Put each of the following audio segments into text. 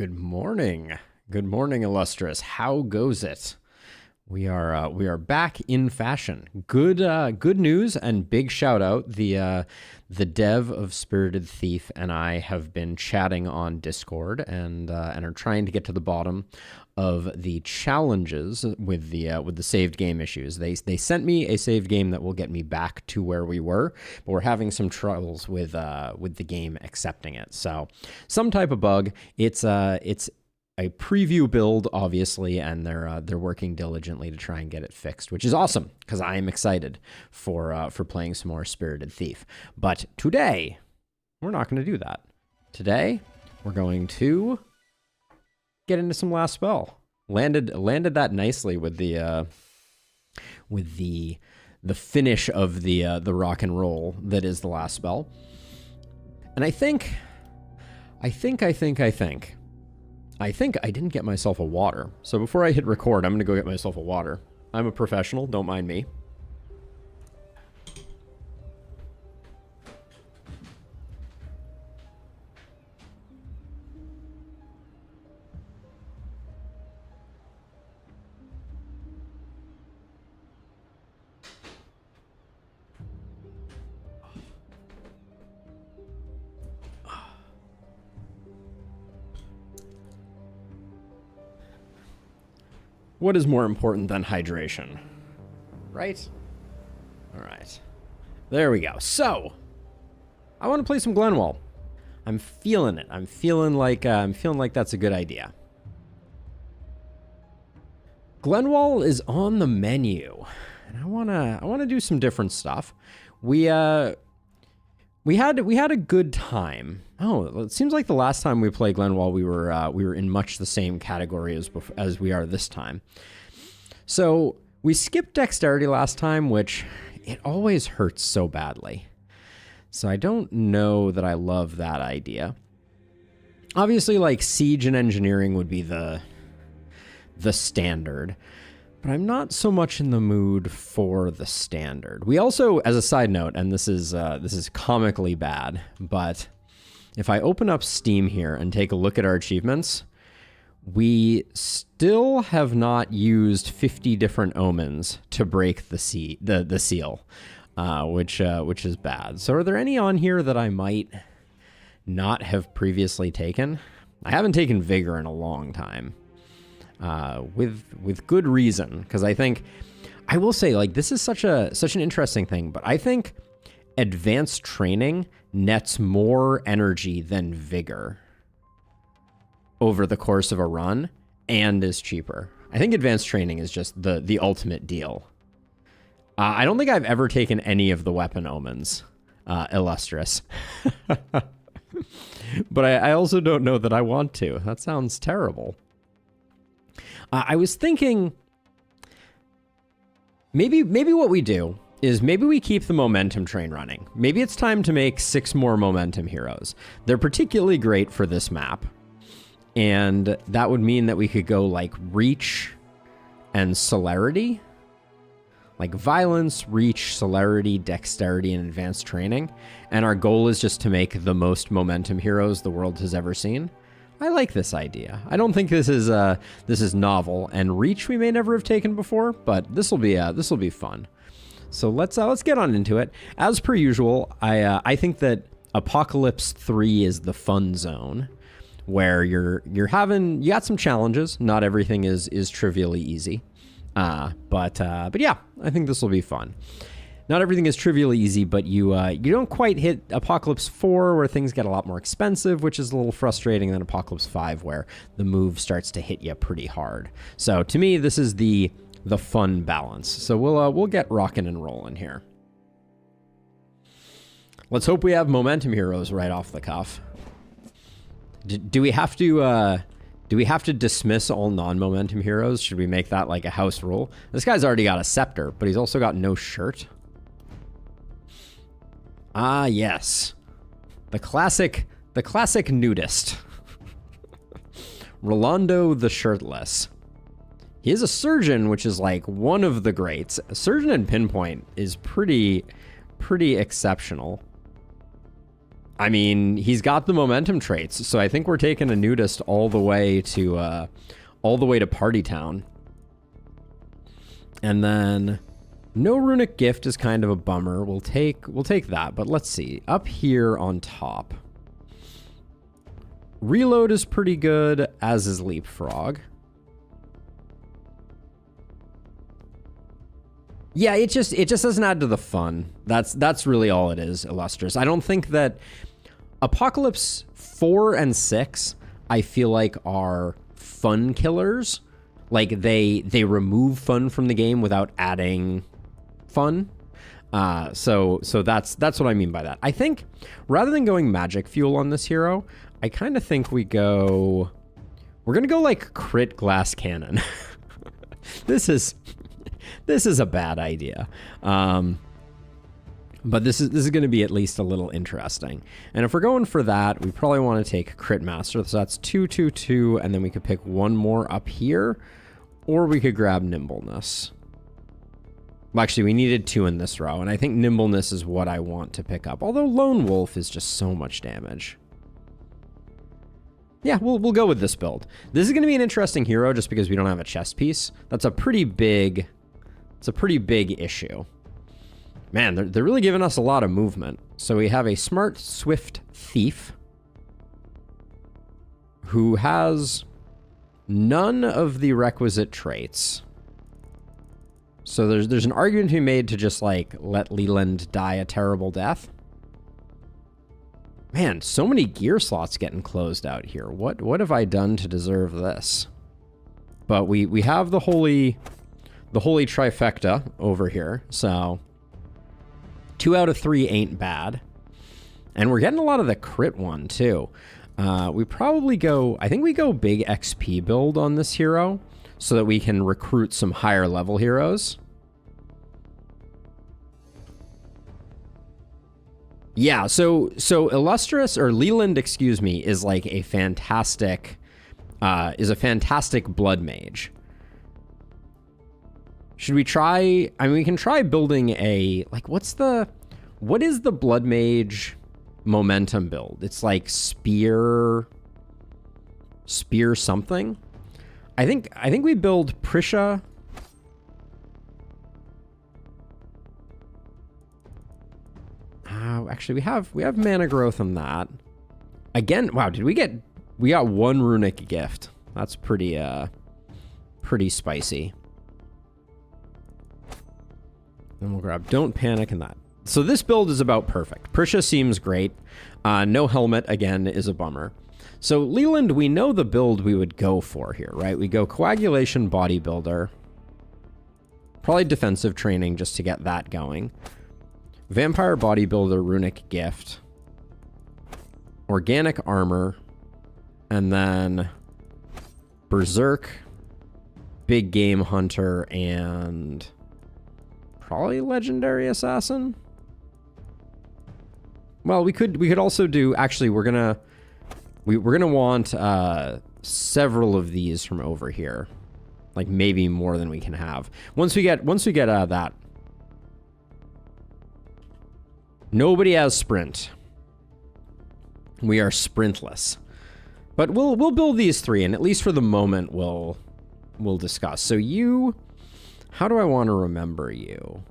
Good morning. Good morning, illustrious. How goes it? We are back in fashion. Good news and big shout out. The dev of Spirited Thief and I have been chatting on Discord and are trying to get to the bottom of the challenges with the saved game issues. They sent me a saved game that will get me back to where we were, but we're having some troubles with the game accepting it. So some type of bug. It's a preview build, obviously, and they're working diligently to try and get it fixed, which is awesome because I am excited for playing some more Spirited Thief. But today, we're not going to do that. Today, we're going to get into some last spell. Landed that nicely with the finish of the rock and roll that is the last spell. And I think I didn't get myself a water. So before I hit record, I'm going to go get myself a water. I'm a professional, don't mind me. What is more important than hydration? Right? All right. There we go. So, I want to play some Glenwald. I'm feeling it. I'm feeling like that's a good idea. Glenwald is on the menu, and I wanna do some different stuff. We had a good time. Oh, it seems like the last time we played Glenwald, we were in much the same category as we are this time. So we skipped dexterity last time, which it always hurts so badly. So I don't know that I love that idea. Obviously, like siege and engineering would be the standard. But I'm not so much in the mood for the standard. We also, as a side note, and this is comically bad, but if I open up Steam here and take a look at our achievements, we still have not used 50 different omens to break the seal, which is bad. So are there any on here that I might not have previously taken? I haven't taken Vigor in a long time. With good reason, because I will say, like, this is such an interesting thing, but I think advanced training nets more energy than Vigor over the course of a run and is cheaper. I think advanced training is just the ultimate deal. I don't think I've ever taken any of the weapon omens, illustrious. But I also don't know that I want to. That sounds terrible. I was thinking maybe what we do is maybe we keep the momentum train running. Maybe it's time to make 6 more momentum heroes. They're particularly great for this map. And that would mean that we could go like reach and celerity. Like violence, reach, celerity, dexterity, and advanced training. And our goal is just to make the most momentum heroes the world has ever seen. I like this idea. I don't think this is novel, and reach we may never have taken before, but this will be fun. So let's get on into it. As per usual, I think that Apocalypse 3 is the fun zone, where you got some challenges. Not everything is trivially easy, but yeah, I think this will be fun. Not everything is trivially easy, but you don't quite hit Apocalypse 4, where things get a lot more expensive, which is a little frustrating, than Apocalypse 5, where the move starts to hit you pretty hard. So to me, this is the fun balance. So we'll get rocking and rolling here. Let's hope we have momentum heroes right off the cuff. Do we have to dismiss all non-momentum heroes? Should we make that like a house rule? This guy's already got a scepter, but he's also got no shirt. Ah, yes. The classic nudist. Rolando the Shirtless. He is a surgeon, which is like one of the greats. A surgeon in pinpoint is pretty exceptional. I mean, he's got the momentum traits, so I think we're taking a nudist all the way to Party Town. And then no runic gift is kind of a bummer. We'll take that, but let's see. Up here on top, reload is pretty good, as is leapfrog. Yeah, it just doesn't add to the fun. That's really all it is, Illustrious. I don't think that Apocalypse 4 and 6, I feel like, are fun killers. Like, they remove fun from the game without adding fun. So that's what I mean by that. I think rather than going magic fuel on this hero, I kind of think we're going to go like crit glass cannon. This is a bad idea. But this is going to be at least a little interesting. And if we're going for that, we probably want to take crit master. So that's 2, 2, 2, and then we could pick one more up here, or we could grab nimbleness. Well, actually, we needed 2 in this row, and I think nimbleness is what I want to pick up. Although lone wolf is just so much damage. Yeah, we'll go with this build. This is going to be an interesting hero just because we don't have a chest piece. That's a pretty big. It's a pretty big issue. Man, they're really giving us a lot of movement. So we have a smart, swift thief who has none of the requisite traits. So there's an argument to be made to just like let Leland die a terrible death. Man, so many gear slots getting closed out here. What have I done to deserve this? But we have the holy trifecta over here, so 2 out of 3 ain't bad. And we're getting a lot of the crit one, too. We probably go... I think we go big XP build on this hero so that we can recruit some higher level heroes. Yeah, so Illustrious, or Leland, excuse me, is like a fantastic... is a fantastic blood mage. Should we try... I mean, we can try building a... Like, what is the blood mage momentum build? It's like spear something. I think we build Prisha. Actually, we have mana growth on that. Again, wow, we got 1 runic gift. That's pretty spicy. Then we'll grab Don't Panic and that. So this build is about perfect. Prisha seems great. No helmet, again, is a bummer. So Leland, we know the build we would go for here, right? We go Coagulation Bodybuilder. Probably defensive training just to get that going. Vampire Bodybuilder Runic Gift. Organic Armor. And then Berserk, Big Game Hunter, and probably Legendary Assassin. Well, we could also do... Actually, we're gonna want several of these from over here, like maybe more than we can have. Once we get that. Nobody has sprint. We are sprintless, but we'll build these 3, and at least for the moment, we'll discuss. So you, how do I want to remember you?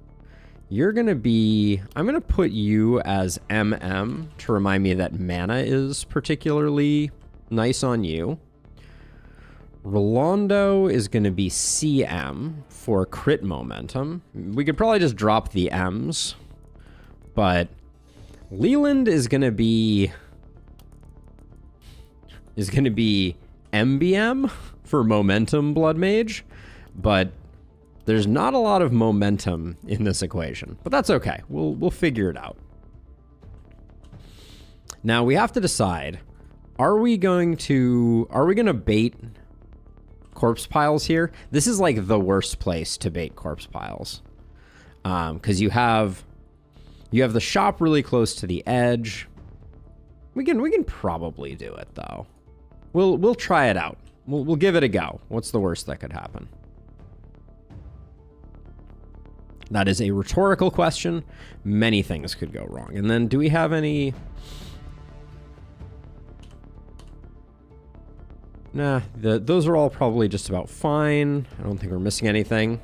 You're going to be... I'm going to put you as MM to remind me that mana is particularly nice on you. Rolando is going to be CM for crit momentum. We could probably just drop the M's. But Leland is going to be... MBM for momentum blood mage. But... there's not a lot of momentum in this equation, but that's okay. We'll figure it out. Now we have to decide, are we going to bait corpse piles here? This is like the worst place to bait corpse piles. Cuz you have the shop really close to the edge. We can probably do it though. We'll try it out. We'll give it a go. What's the worst that could happen? That is a rhetorical question. Many things could go wrong. And then do we have any... Nah, those are all probably just about fine. I don't think we're missing anything.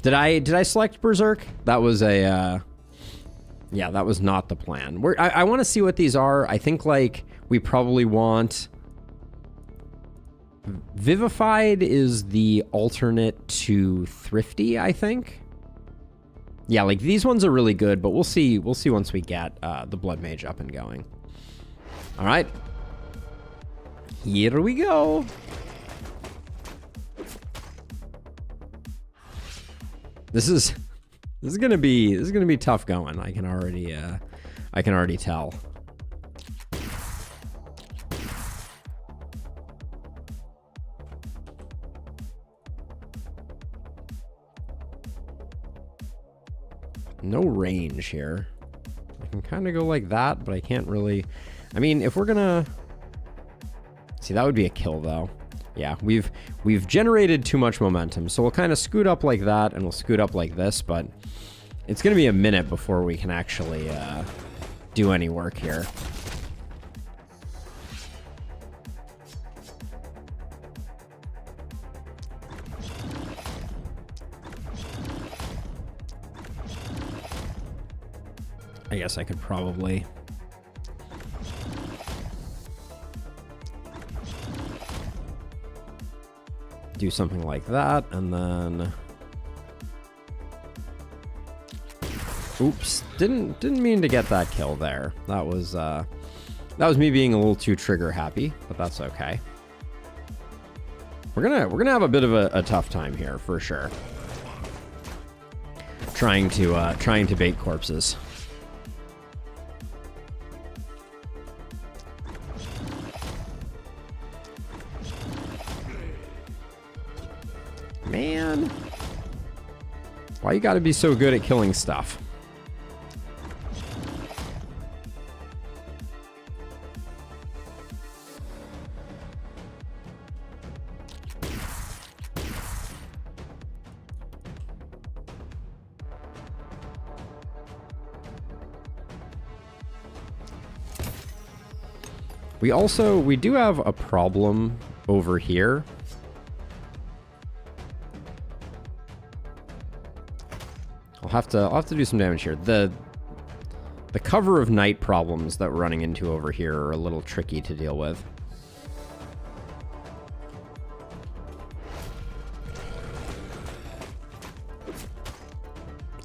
Did I select Berserk? That was a, yeah, that was not the plan. I want to see what these are. I think, like, we probably want... Vivified is the alternate to Thrifty, I think. Yeah, like, these ones are really good, but we'll see once we get the Blood Mage up and going. All right. Here we go. This is gonna be tough going. I can already tell. No range here. I can kind of go like that, but I can't really. I mean, if we're gonna see, that would be a kill though. Yeah, we've generated too much momentum, so we'll kind of scoot up like that, and we'll scoot up like this, but it's going to be a minute before we can actually do any work here. I guess I could probably... do something like that, and then... Oops, didn't mean to get that kill there. That was me being a little too trigger happy, but that's okay. We're gonna have a bit of a tough time here for sure. Trying to bait corpses. Man, why you gotta be so good at killing stuff? We do have a problem over here. I'll have to do some damage here. The cover of night problems that we're running into over here are a little tricky to deal with.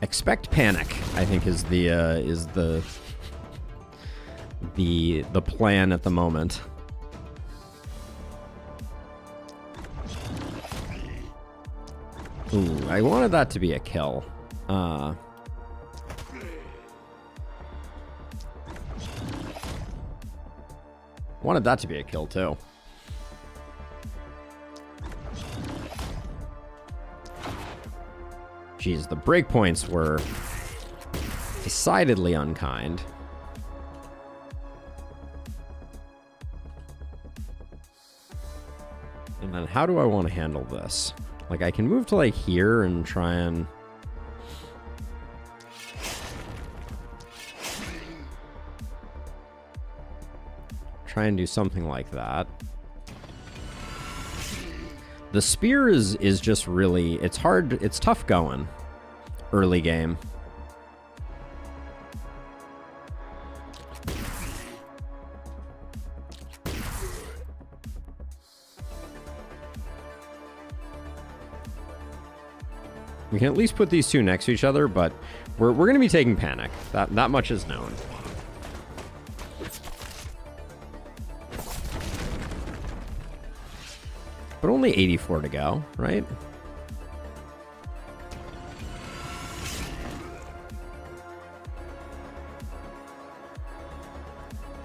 Expect panic, I think, is the plan at the moment. Ooh, I wanted that to be a kill. Wanted that to be a kill too. Jeez, the breakpoints were decidedly unkind. And then how do I want to handle this? Like, I can move to like here and try and... do something like that. The spear is just really... It's hard... It's tough going early game. We can at least put these two next to each other, but we're going to be taking panic. That much is known. But only 84 to go, right?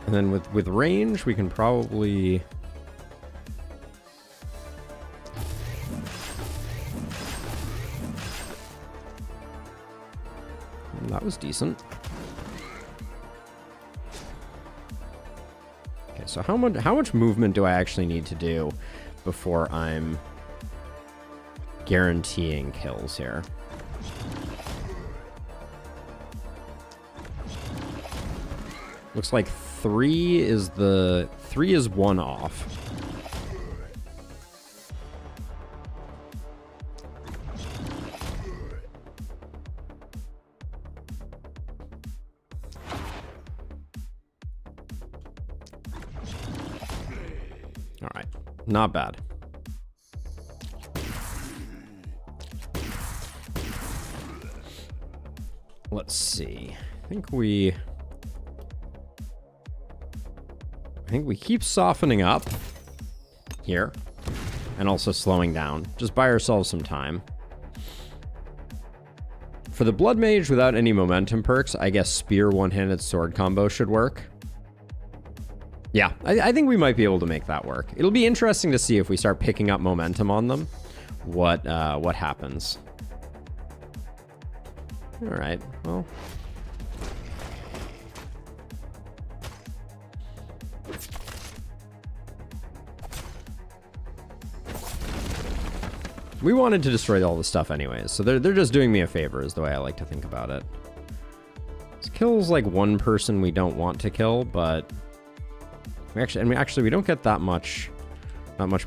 And then with range, we can probably... That was decent. Okay, so how much movement do I actually need to do before I'm guaranteeing kills here? Looks like 3 is one off. All right, not bad. Let's see. I think we keep softening up here and also slowing down. Just buy ourselves some time. For the Blood Mage without any momentum perks, I guess Spear one-handed sword combo should work. Yeah, I think we might be able to make that work. It'll be interesting to see if we start picking up momentum on them, what happens. All right, well. We wanted to destroy all the stuff anyways, so they're just doing me a favor is the way I like to think about it. This kills like one person we don't want to kill, but we don't get that much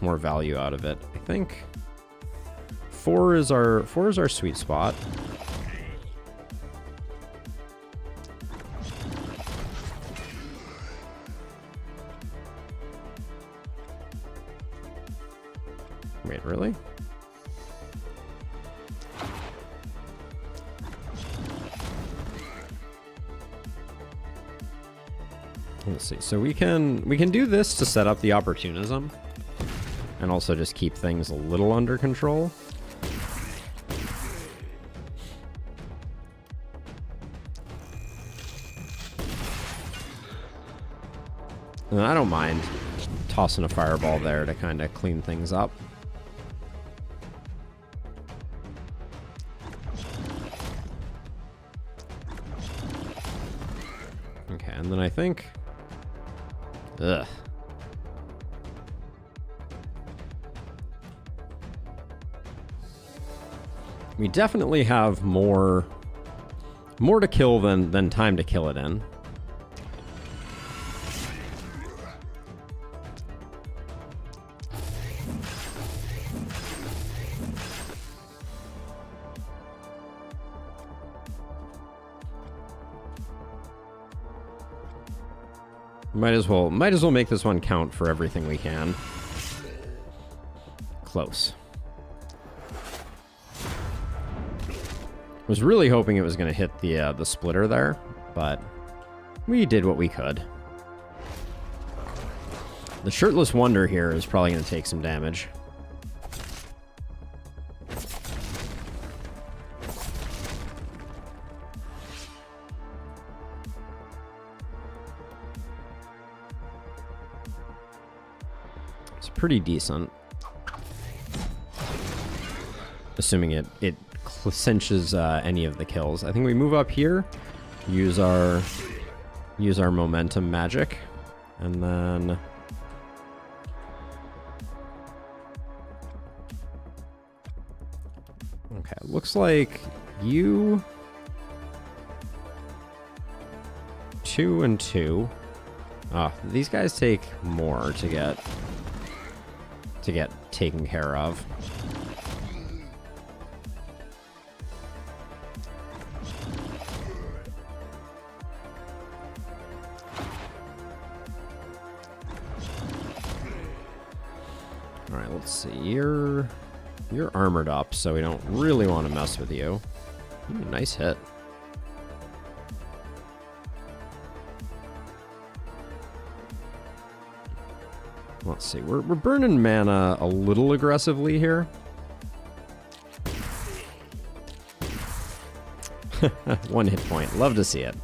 more value out of it. I think 4 is our sweet spot. Wait, really? Let's see. So we can do this to set up the opportunism and also just keep things a little under control. And I don't mind tossing a fireball there to kind of clean things up. Okay, and then I think... Ugh. We definitely have more to kill than time to kill it in. Might as well make this one count for everything we can. Close. Was really hoping it was going to hit the splitter there, but we did what we could. The Shirtless Wonder here is probably going to take some damage. Pretty decent, assuming it cinches any of the kills. I think we move up here, use our momentum magic, and then okay, looks like you 2 and 2. These guys take more to get taken care of. All right, let's see. You're armored up, so we don't really want to mess with you. Ooh, nice hit. Let's see, we're burning mana a little aggressively here. One hit point, love to see it.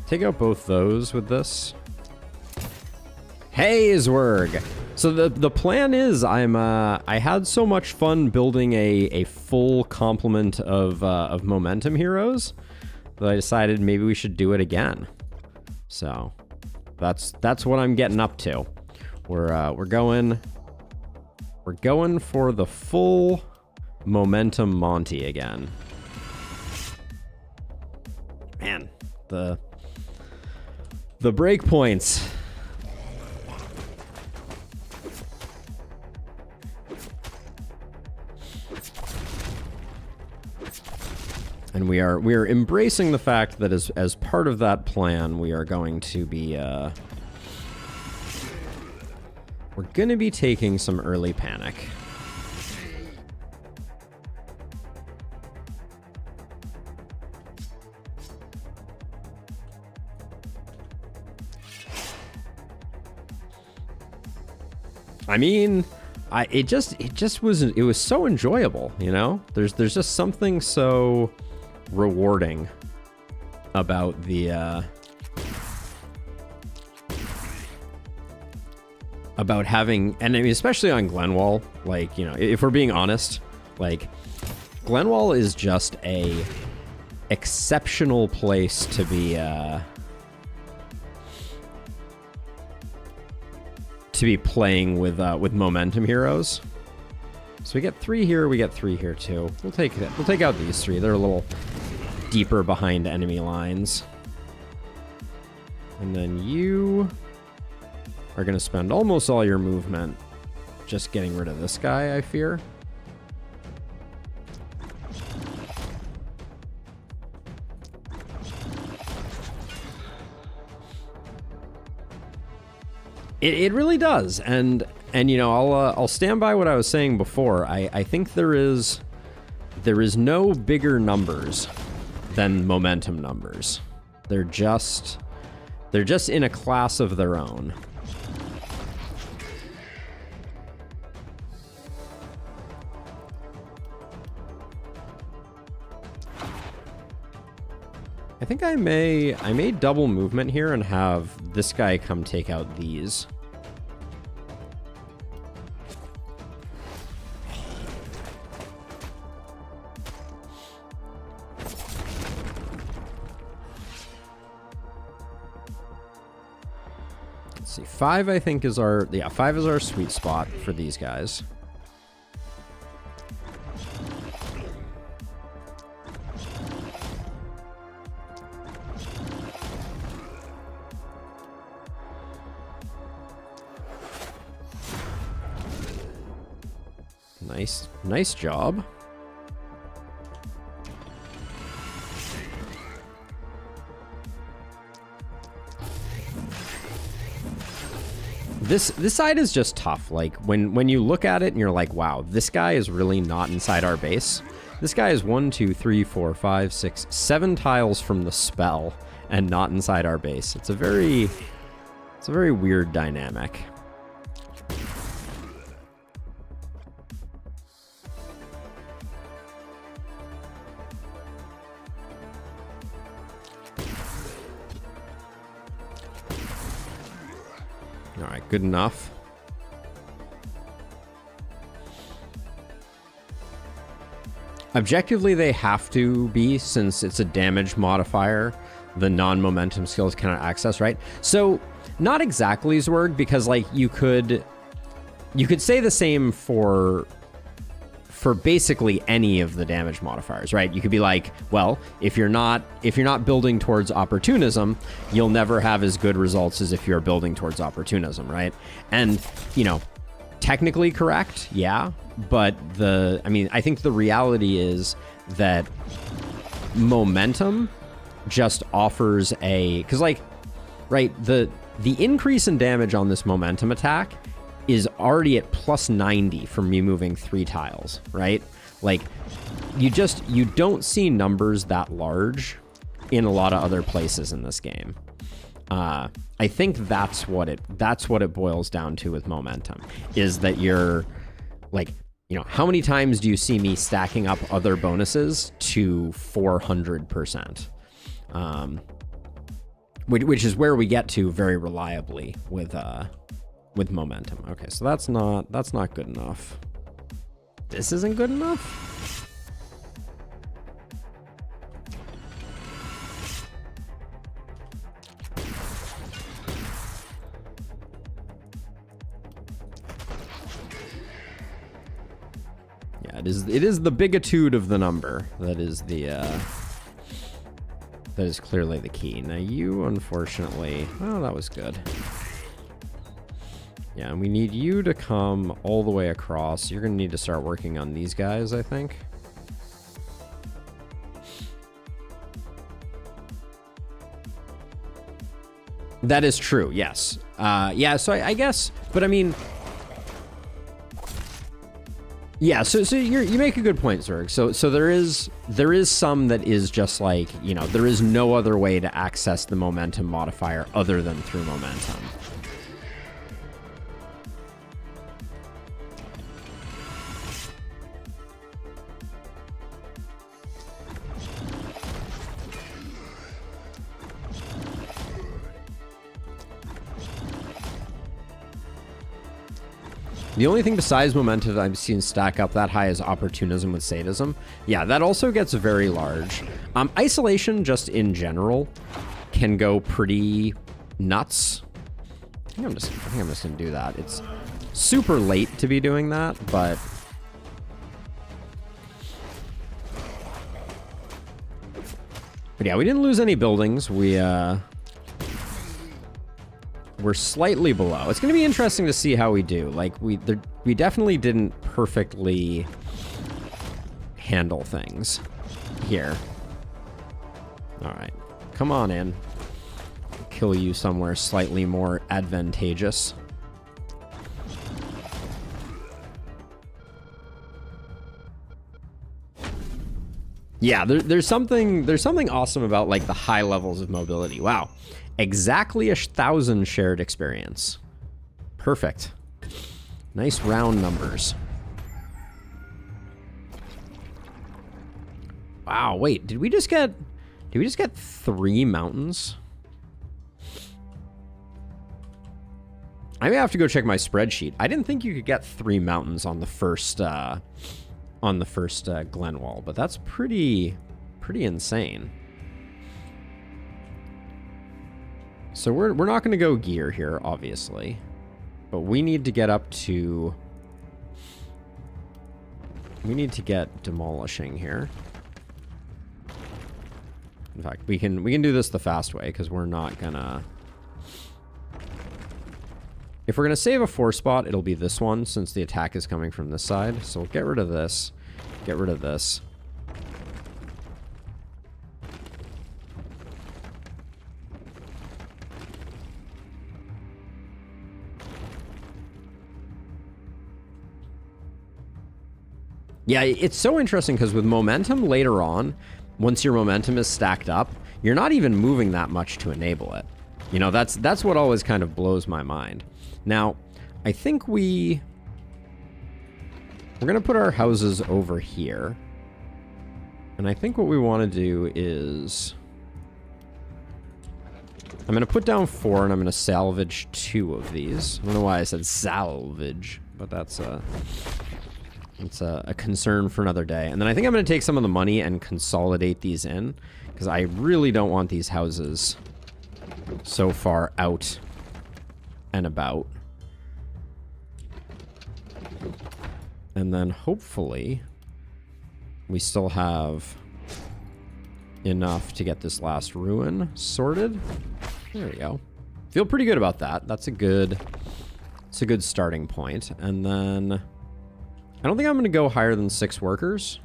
Take out both those with this. Hey, Zwerg! So the plan is I had so much fun building a full complement of momentum heroes that I decided maybe we should do it again. So that's what I'm getting up to. We're going for the full Momentum Monty again. Man, the breakpoints. And we are embracing the fact that as part of that plan, we are going to be we're going to be taking some early panic. I mean, it was so enjoyable, you know? There's just something so rewarding about the about having, and I mean, especially on Glenwald, like, you know, if we're being honest, like, Glenwald is just a exceptional place to be playing with momentum heroes. So we get 3 here, we get 3 here too. We'll take out these 3. They're a little deeper behind enemy lines. And then you are going to spend almost all your movement just getting rid of this guy, I fear. It really does, and you know, I'll stand by what I was saying before. I think there is no bigger numbers than momentum numbers. They're just in a class of their own. I think I may double movement here and have this guy come take out these. Let's see, 5 I think is our, yeah, 5 is our sweet spot for these guys. Nice job. This side is just tough. Like when you look at it and you're like, wow, this guy is really not inside our base. This guy is 1, 2, 3, 4, 5, 6, 7 tiles from the spell and not inside our base. It's a very weird dynamic. All right, good enough. Objectively, they have to be, since it's a damage modifier, the non-momentum skills cannot access, right? So, not exactly Zwerg, because like you could say the same for basically any of the damage modifiers, right? You could be like, well, if you're not building towards opportunism, you'll never have as good results as if you're building towards opportunism, right? And, you know, technically correct, yeah, but I think the reality is that momentum just offers because like, right, the increase in damage on this momentum attack is already at plus 90 from me moving 3 tiles, right? Like, you don't see numbers that large in a lot of other places in this game. I think that's what it boils down to with momentum, is that you're like, you know, how many times do you see me stacking up other bonuses to 400%? Which is where we get to very reliably with momentum. Okay, so that's not good enough. This isn't good enough? Yeah, it is the biggitude of the number that is the that is clearly the key. Now you, unfortunately, oh, that was good. Yeah, and we need you to come all the way across. You're gonna need to start working on these guys, I think. That is true, yes. Yeah, so I guess, but I mean, yeah, so you make a good point, Zerg. So there is some that is just like, you know, there is no other way to access the momentum modifier other than through momentum. The only thing besides momentum I've seen stack up that high is opportunism with sadism. Yeah, that also gets very large. Isolation, just in general, can go pretty nuts. I think I'm just gonna do that. It's super late to be doing that, but yeah, we didn't lose any buildings. We're slightly below. It's going to be interesting to see how we do. Like, we definitely didn't perfectly handle things here. All right. Come on in. Kill you somewhere slightly more advantageous. Yeah, there's something awesome about, like, the high levels of mobility. Wow. Exactly 1,000 shared experience. Perfect. Nice round numbers. Wow, wait, did we just get 3 mountains? I may have to go check my spreadsheet. I didn't think you could get 3 mountains on the first Glenwald, but that's pretty insane. So we're not going to go gear here, obviously, but we need to get up to... We need to get demolishing here. In fact, we can do this the fast way, because we're not gonna... If we're gonna save a 4 spot, it'll be this one, since the attack is coming from this side. So we'll get rid of this, get rid of this. Yeah, it's so interesting because with momentum later on, once your momentum is stacked up, you're not even moving that much to enable it. You know, that's what always kind of blows my mind. Now, I think we're going to put our houses over here. And I think what we want to do is... I'm going to put down 4 and I'm going to salvage 2 of these. I don't know why I said salvage, but that's it's a concern for another day. And then I think I'm going to take some of the money and consolidate these in, because I really don't want these houses so far out and about. And then hopefully we still have enough to get this last ruin sorted. There we go. Feel pretty good about that. That's a good starting point. And then I don't think I'm going to go higher than 6 workers.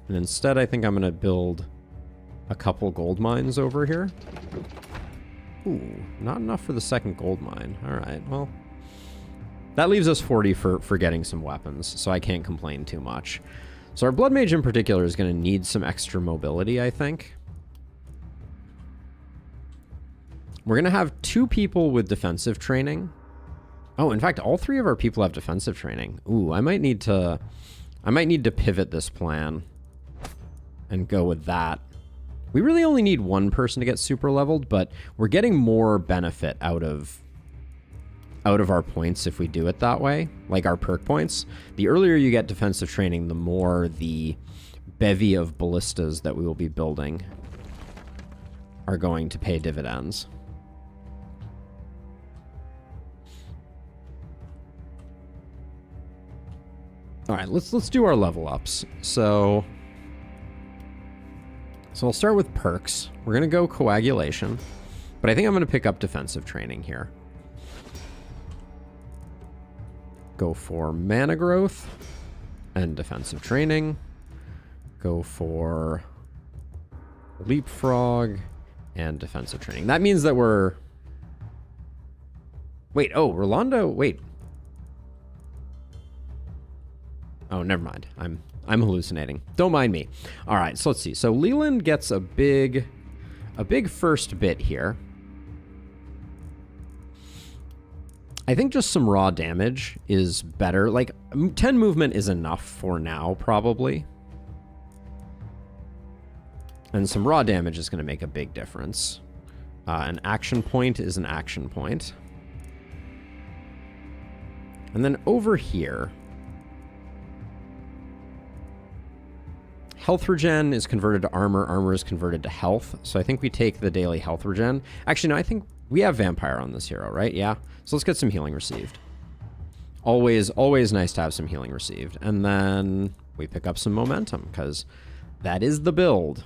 And instead, I think I'm going to build a couple gold mines over here. Ooh, not enough for the second gold mine. All right, well, that leaves us 40 for getting some weapons, so I can't complain too much. So our Blood Mage in particular is going to need some extra mobility, I think. We're going to have 2 people with defensive training. Oh, in fact, all 3 of our people have defensive training. Ooh, I might need to pivot this plan and go with that. We really only need 1 person to get super leveled, but we're getting more benefit out of our points if we do it that way, like our perk points. The earlier you get defensive training, the more the bevy of ballistas that we will be building are going to pay dividends. All right, let's do our level ups. So I'll start with perks. We're going to go coagulation, but I think I'm going to pick up defensive training here. Go for mana growth and defensive training. Go for leapfrog and defensive training. That means that we're... Wait, oh, Rolando, wait. Oh, never mind. I'm hallucinating. Don't mind me. All right, so let's see. So Leland gets a big first bit here. I think just some raw damage is better. Like 10 movement is enough for now, probably. And some raw damage is going to make a big difference. An action point is an action point. And then over here, health regen is converted to armor. Armor is converted to health. So I think we take the daily health regen. Actually, no, I think we have vampire on this hero, right? Yeah. So let's get some healing received. Always nice to have some healing received. And then we pick up some momentum because that is the build.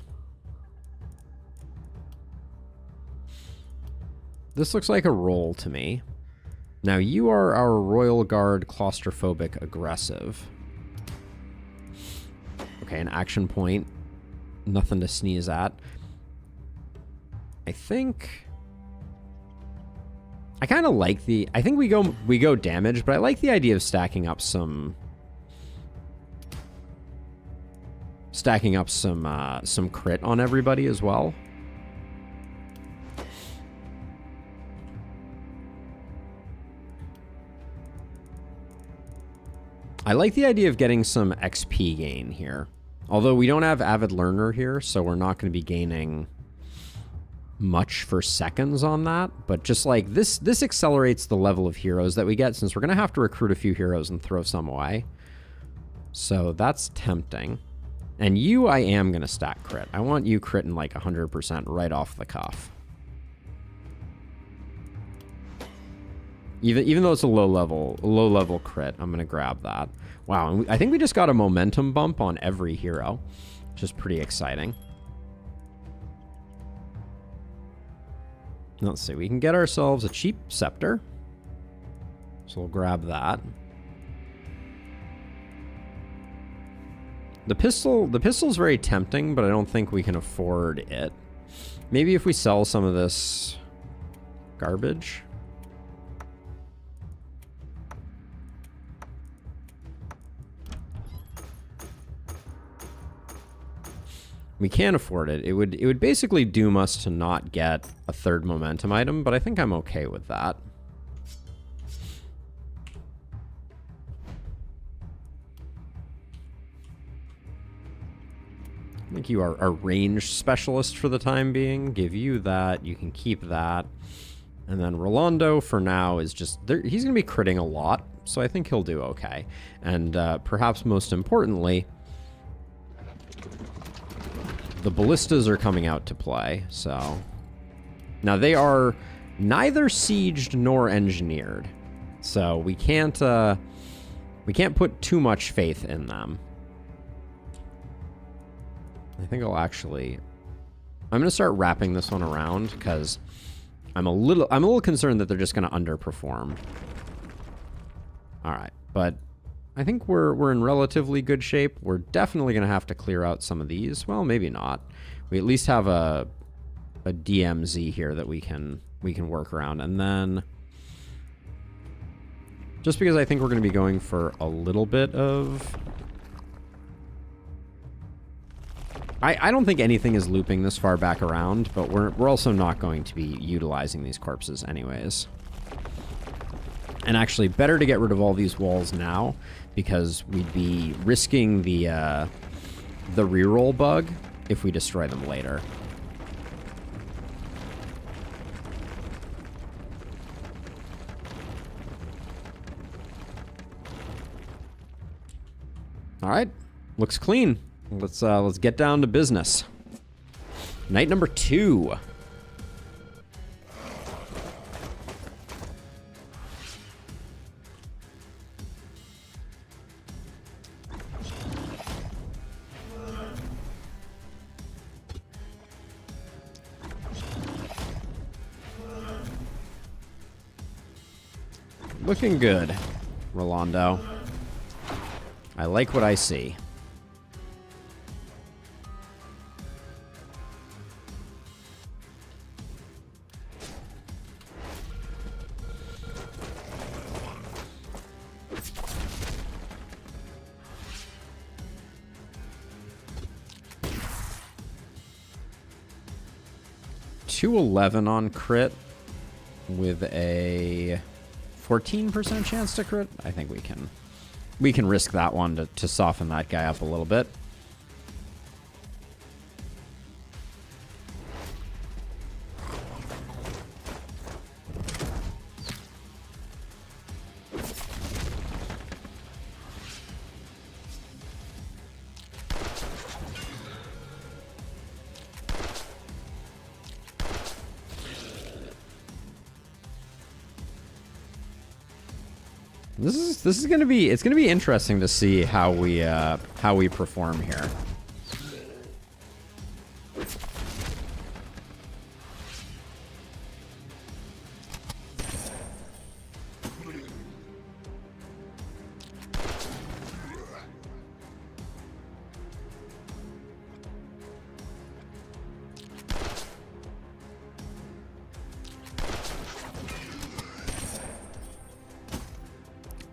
This looks like a roll to me. Now you are our Royal Guard claustrophobic aggressive. Okay, an action point. Nothing to sneeze at. I think... I kind of like the... I think we go damage, but I like the idea of stacking up some crit on everybody as well. I like the idea of getting some XP gain here. Although we don't have Avid Learner here, so we're not going to be gaining much for seconds on that. But just like this accelerates the level of heroes that we get, since we're going to have to recruit a few heroes and throw some away. So that's tempting. And you, I am going to stack crit. I want you critting like 100% right off the cuff. Even though it's a low level crit, I'm going to grab that. Wow, and I think we just got a momentum bump on every hero, which is pretty exciting. Let's see, we can get ourselves a cheap scepter. So we'll grab that. The pistol's very tempting, but I don't think we can afford it. Maybe if we sell some of this garbage. We can't afford it. It would basically doom us to not get a third momentum item, but I think I'm okay with that. I think you are a range specialist for the time being. Give you that. You can keep that. And then Rolando, for now, is just... he's going to be critting a lot, so I think he'll do okay. And perhaps most importantly... the ballistas are coming out to play, so... Now, they are neither sieged nor engineered, so we can't put too much faith in them. I think I'll actually... I'm going to start wrapping this one around, because I'm a little concerned that they're just going to underperform. Alright, but... I think we're in relatively good shape. We're definitely going to have to clear out some of these. Well, maybe not. We at least have a DMZ here that we can work around. And then just because I think we're going to be going for a little bit of... I don't think anything is looping this far back around, but we're also not going to be utilizing these corpses anyways. And actually, better to get rid of all these walls now, because we'd be risking the reroll bug if we destroy them later. All right, looks clean. Let's get down to business. Night number 2. Looking good, Rolando. I like what I see. $211 on crit with a 14% chance to crit. I think we can risk that one to soften that guy up a little bit. This is gonna be interesting to see how we perform here.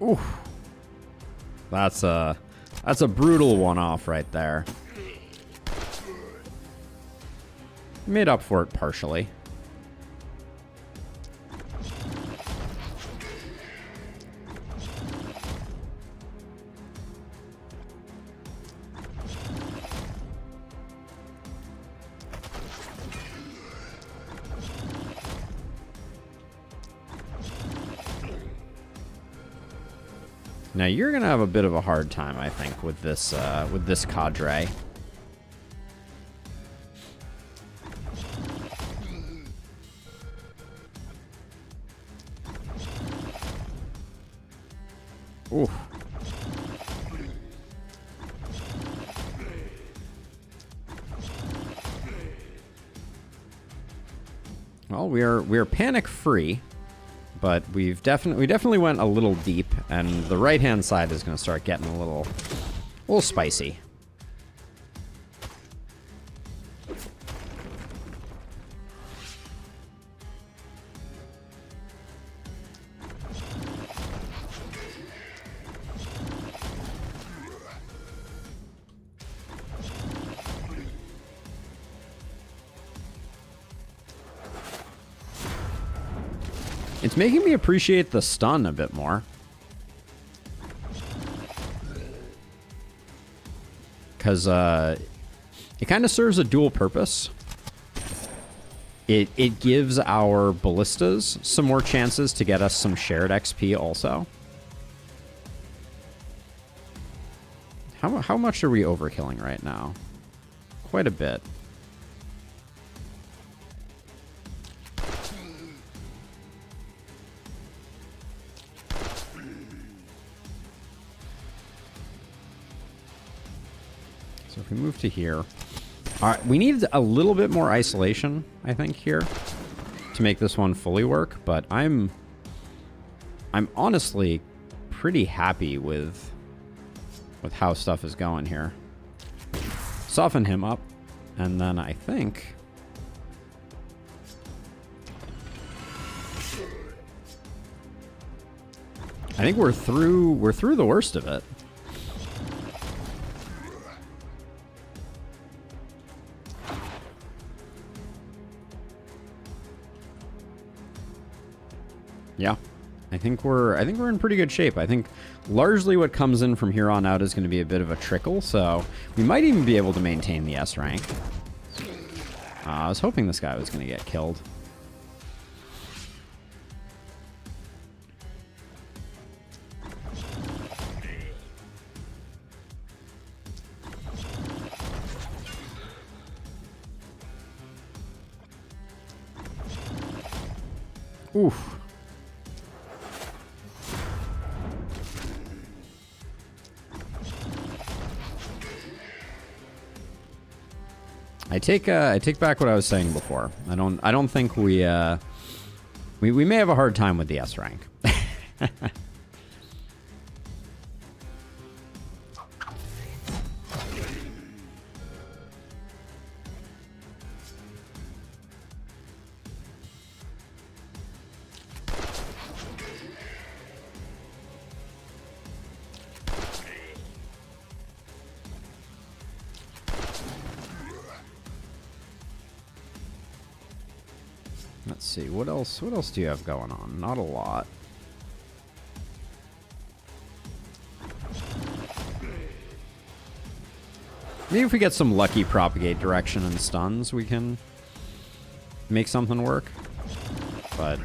Ooh, that's a brutal one-off right there. Made up for it partially. Now you're gonna have a bit of a hard time, I think, with this cadre. Ooh. Well, we are panic free. But we definitely went a little deep, and the right-hand side is going to start getting a little spicy. It's making me appreciate the stun a bit more. Because it kind of serves a dual purpose. It gives our ballistas some more chances to get us some shared XP also. How much are we overkilling right now? Quite a bit. So if we move to here, all right, we need a little bit more isolation, I think, here to make this one fully work. But I'm honestly pretty happy with how stuff is going here. Soften him up, and then I think we're through the worst of it. Yeah, I think we're in pretty good shape. I think largely what comes in from here on out is going to be a bit of a trickle, so we might even be able to maintain the S rank. I was hoping this guy was going to get killed. Oof. I take back what I was saying before. I don't think we may have a hard time with the S rank. Let's see, what else do you have going on? Not a lot. Maybe if we get some lucky propagate direction and stuns, we can make something work. But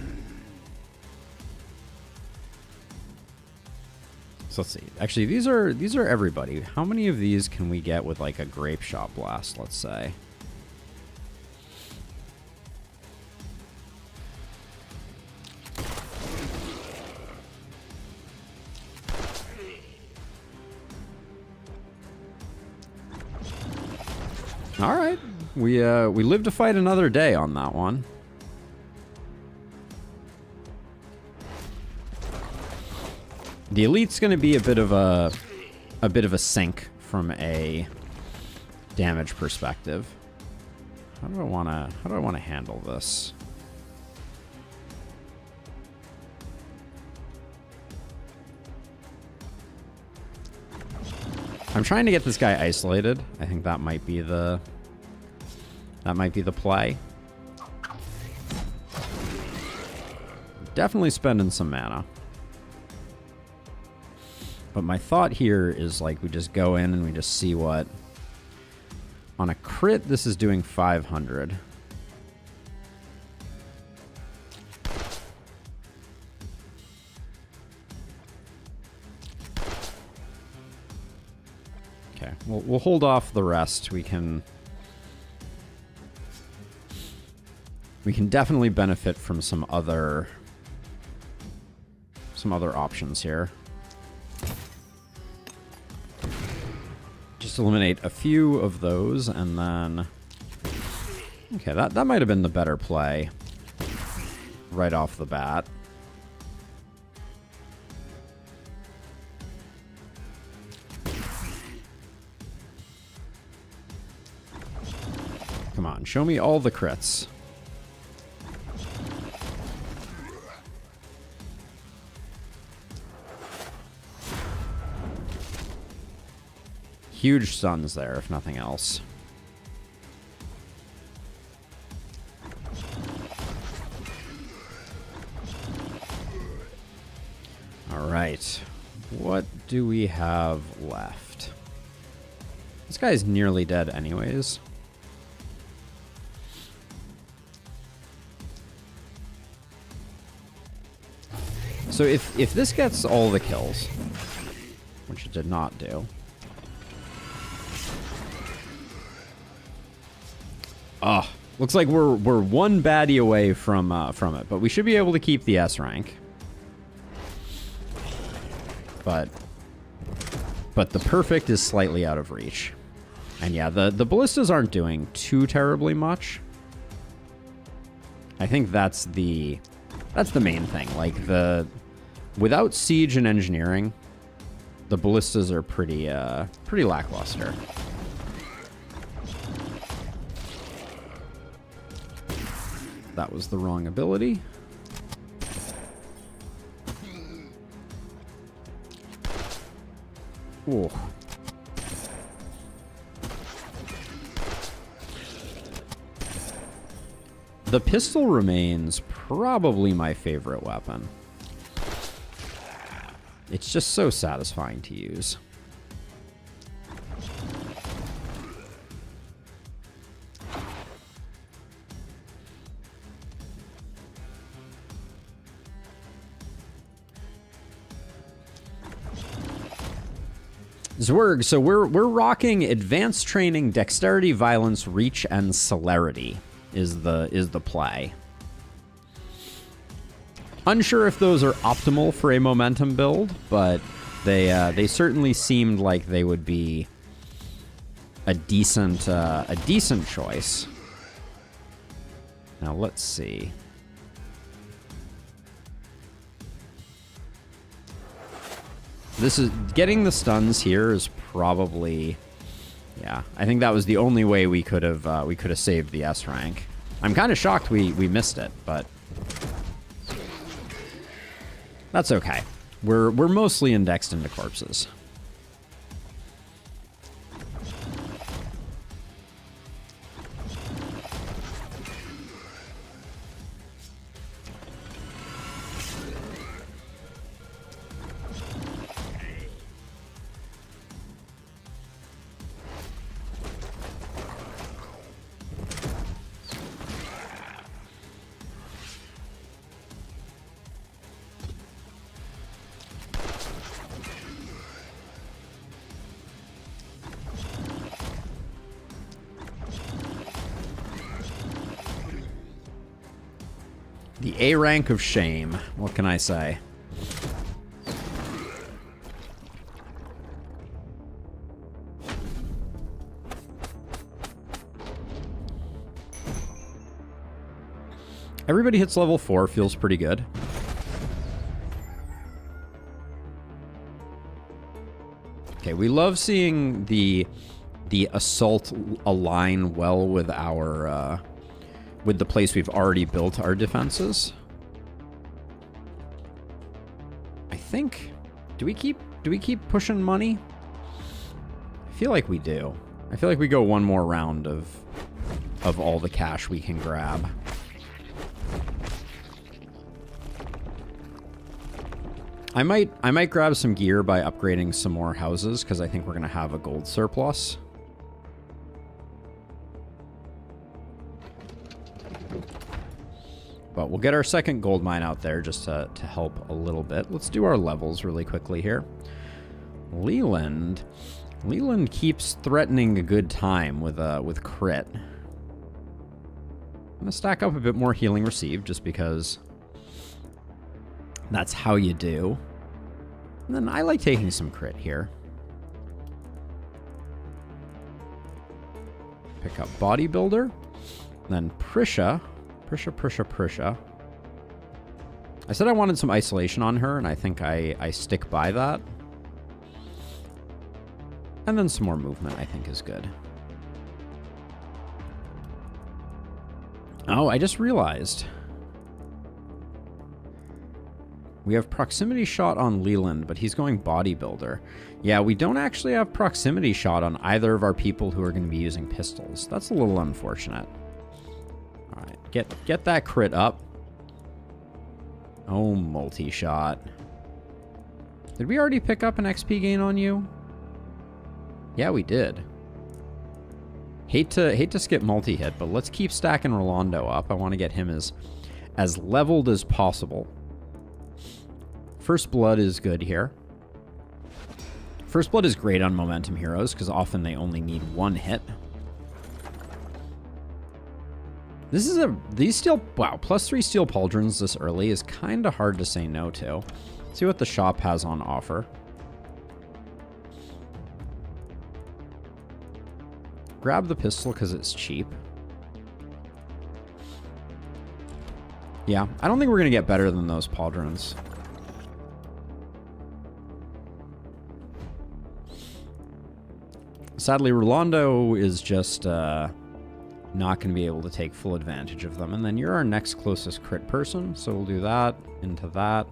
so let's see. Actually, these are everybody. How many of these can we get with like a grape shot blast, let's say? All right, we live to fight another day on that one. The elite's going to be a bit of a sink from a damage perspective. How do I want to handle this? I'm trying to get this guy isolated. I think that might be the play. Definitely spending some mana. But my thought here is like we just go in and we just see what on a crit this is doing 500. Okay, we'll hold off the rest. We can definitely benefit from some other options here. Just eliminate a few of those and then okay, that might have been the better play right off the bat. Come on, show me all the crits. Huge stuns there, if nothing else. All right. What do we have left? This guy's nearly dead anyways. So if this gets all the kills, which it did not do. Oh, looks like we're one baddie away from it, but we should be able to keep the S rank. But the perfect is slightly out of reach. And yeah, the ballistas aren't doing too terribly much. I think that's the main thing. Like without siege and engineering, the ballistas are pretty lackluster. That was the wrong ability. Ooh. The pistol remains probably my favorite weapon. It's just so satisfying to use. Zwerg, so we're rocking advanced training, dexterity, violence, reach, and celerity is the play. Unsure if those are optimal for a momentum build, but they certainly seemed like they would be a decent choice. Now let's see. This is getting the stuns here is probably, yeah. I think that was the only way we could have saved the S rank. I'm kind of shocked we missed it, but that's okay. We're mostly indexed into corpses. The A rank of shame. What can I say? Everybody hits level 4, feels pretty good. Okay, we love seeing the assault align well with our with the place we've already built our defenses. I think, do we keep pushing money? I feel like we do. I feel like we go one more round of all the cash we can grab. I might grab some gear by upgrading some more houses because I think we're gonna have a gold surplus. But we'll get our second gold mine out there just to help a little bit. Let's do our levels really quickly here. Leland keeps threatening a good time with crit. I'm gonna stack up a bit more healing received just because that's how you do. And then I like taking some crit here. Pick up Bodybuilder. Then Prisha. I said I wanted some isolation on her, and I think I stick by that. And then some more movement, I think, is good. Oh, I just realized. We have proximity shot on Leland, but he's going bodybuilder. Yeah, we don't actually have proximity shot on either of our people who are going to be using pistols. That's a little unfortunate. All right, get that crit up. Oh, multi-shot. Did we already pick up an XP gain on you? Yeah, we did. Hate to skip multi-hit, but let's keep stacking Rolando up. I want to get him as leveled as possible. First Blood is good here. First Blood is great on momentum heroes because often they only need one hit. This is these steel, wow, +3 steel pauldrons this early is kind of hard to say no to. Let's see what the shop has on offer. Grab the pistol because it's cheap. Yeah, I don't think we're going to get better than those pauldrons. Sadly, Rolando is just not going to be able to take full advantage of them. And then you're our next closest crit person, so we'll do that into that.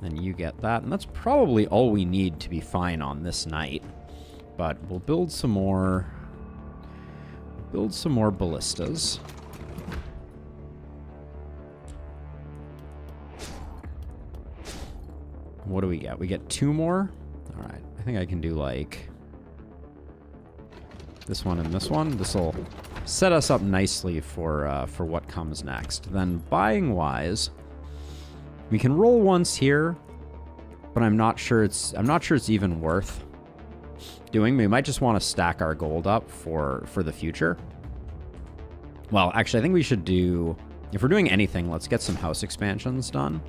Then you get that. And that's probably all we need to be fine on this night. But we'll build some more... ballistas. What do we get? We get 2 more? All right. I think I can do like this one and this one. This will set us up nicely for what comes next. Then buying wise, we can roll once here, but I'm not sure it's even worth doing. We might just want to stack our gold up for the future. Well, actually, I think we should do, if we're doing anything, let's get some house expansions done.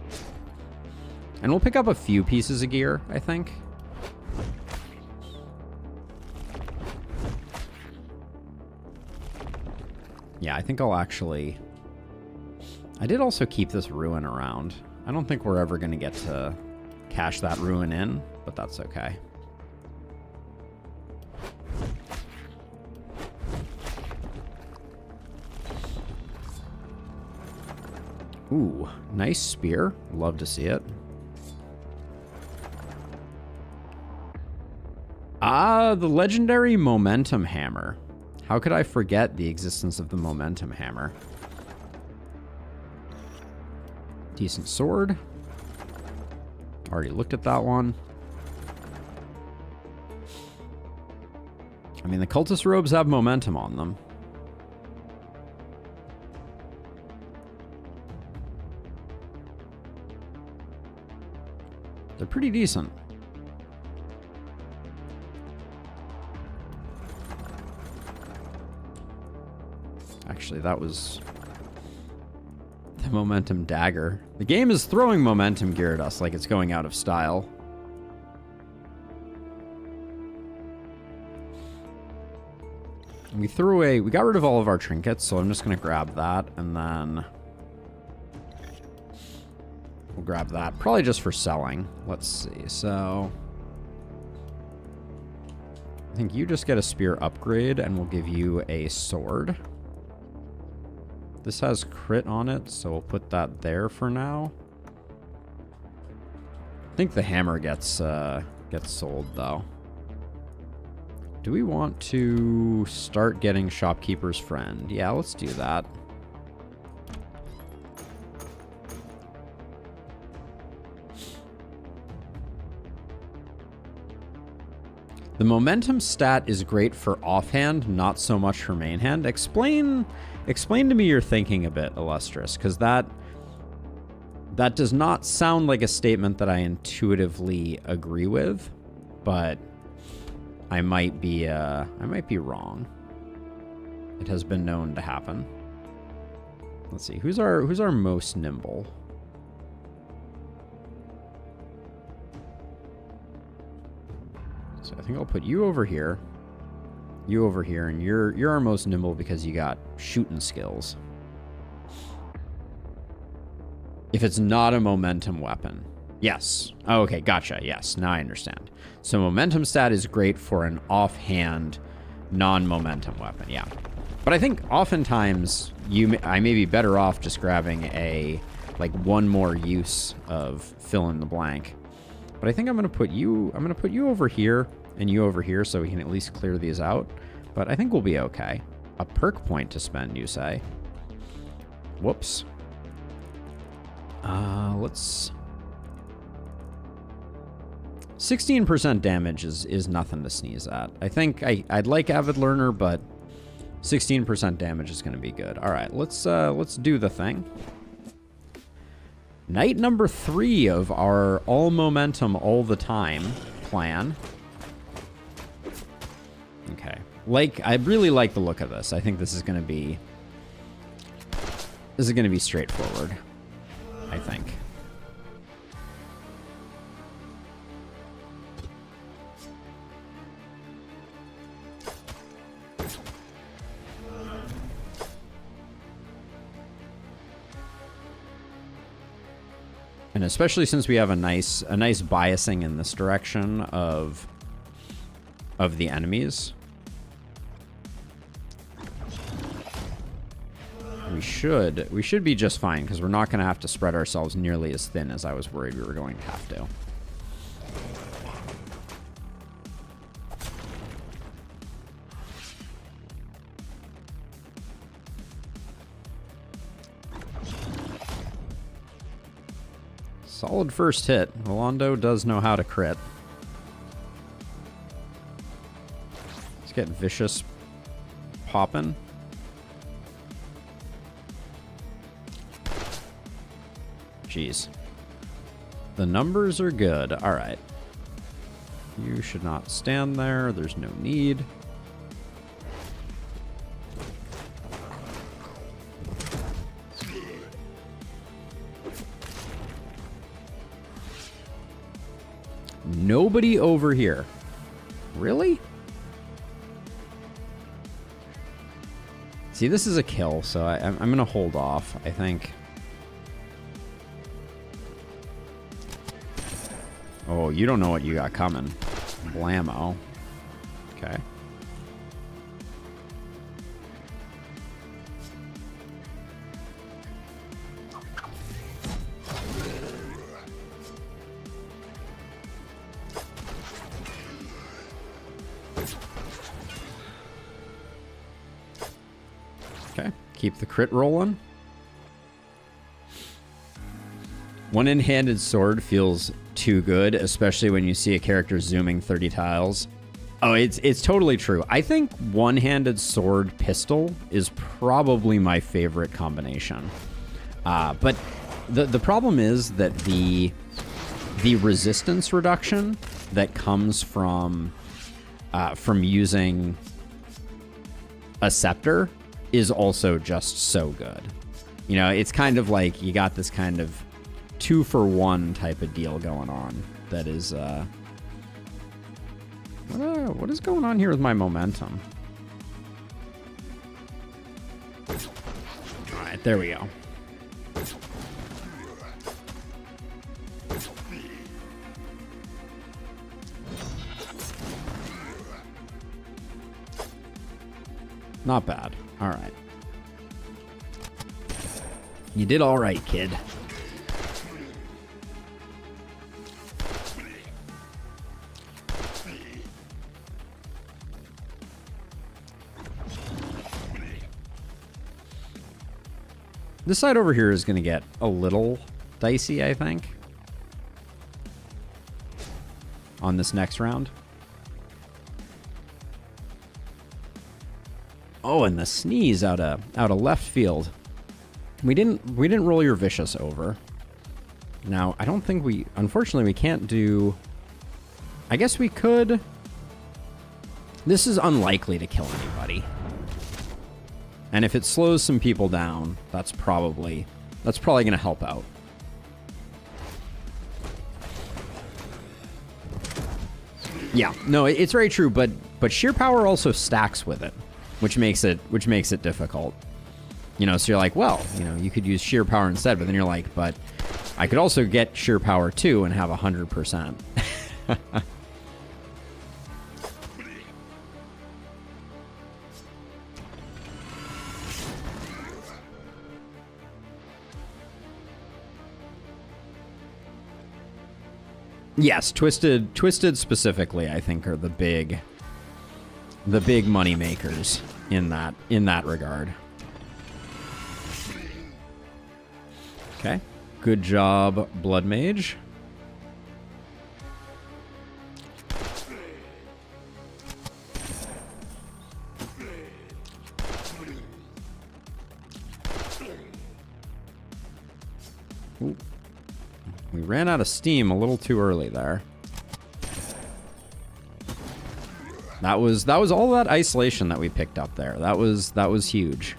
And we'll pick up a few pieces of gear, I think. Yeah, I think I'll actually... I did also keep this ruin around. I don't think we're ever going to get to cash that ruin in, but that's okay. Ooh, nice spear. Love to see it. Ah, the legendary momentum hammer. How could I forget the existence of the momentum hammer? Decent sword. Already looked at that one. I mean, the cultist robes have momentum on them. They're pretty decent. Actually, that was the momentum dagger. The game is throwing momentum gear at us like it's going out of style. We threw away, we got rid of all of our trinkets, so I'm just going to grab that, and then we'll grab that, probably just for selling. Let's see, so I think you just get a spear upgrade, and we'll give you a sword. This has crit on it, so we'll put that there for now. I think the hammer gets sold, though. Do we want to start getting Shopkeeper's Friend? Yeah, let's do that. The momentum stat is great for offhand, not so much for main hand. Explain to me your thinking a bit, Illustrious, because that does not sound like a statement that I intuitively agree with, but I might be wrong. It has been known to happen. Let's see, who's our most nimble? So I think I'll put you over here, and you're our most nimble because you got shooting skills. If it's not a momentum weapon. Yes. Oh, okay, gotcha. Yes, now I understand. So momentum stat is great for an offhand non-momentum weapon, yeah. But I think oftentimes I may be better off just grabbing one more use of fill in the blank. But I think I'm going to put you over here and you over here so we can at least clear these out. But I think we'll be okay. A perk point to spend, you say? Whoops. Let's... 16% damage is nothing to sneeze at. I think I'd like Avid Learner, but 16% damage is going to be good. All right, let's do the thing. Night number 3 of our all momentum all the time plan. Okay. I really like the look of this. I think this is going to be straightforward, I think. And especially since we have a nice biasing in this direction of the enemies. We should be just fine because we're not going to have to spread ourselves nearly as thin as I was worried we were going to have to. Solid first hit. Rolando does know how to crit. Let's get Vicious popping. Jeez. The numbers are good. All right. You should not stand there. There's no need. Nobody over here. Really? See, this is a kill, so I'm going to hold off, I think. Oh, you don't know what you got coming. Blammo. Okay. Okay, keep the crit rolling. One-handed sword feels too good, especially when you see a character zooming 30 tiles. Oh, it's totally true. I think one-handed sword pistol is probably my favorite combination. But the problem is that the resistance reduction that comes from using a scepter is also just so good. You know, it's kind of like you got this kind of 2-for-1 type of deal going on. That is, what is going on here with my momentum? All right, there we go. Not bad. All right. You did all right, kid. This side over here is going to get a little dicey, I think, on this next round. Oh, and the sneeze out of left field. We didn't roll your vicious over. Now, I don't think unfortunately we can't do. I guess we could. This is unlikely to kill anybody. And if it slows some people down, that's probably going to help out. Yeah, no, it's very true, but sheer power also stacks with it, which makes it difficult. You know, so you're like, well, you know, you could use sheer power instead, but then you're like, but I could also get sheer power too and have 100%. Yes, Twisted specifically, I think, are the big money makers in that regard. Okay, good job, Blood Mage. Ooh. We ran out of steam a little too early there. That was all that isolation that we picked up there. That was huge.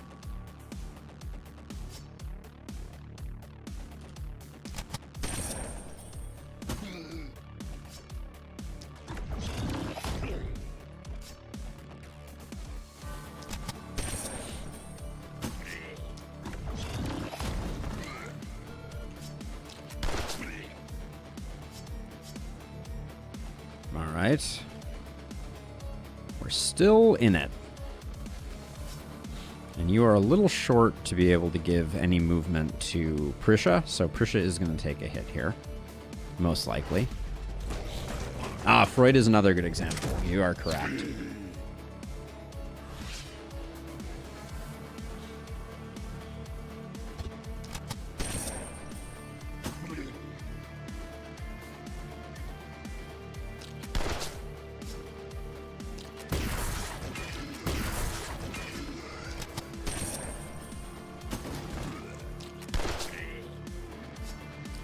We're still in it. And you are a little short to be able to give any movement to Prisha, so Prisha is going to take a hit here. Most likely. Ah, Freud is another good example. You are correct.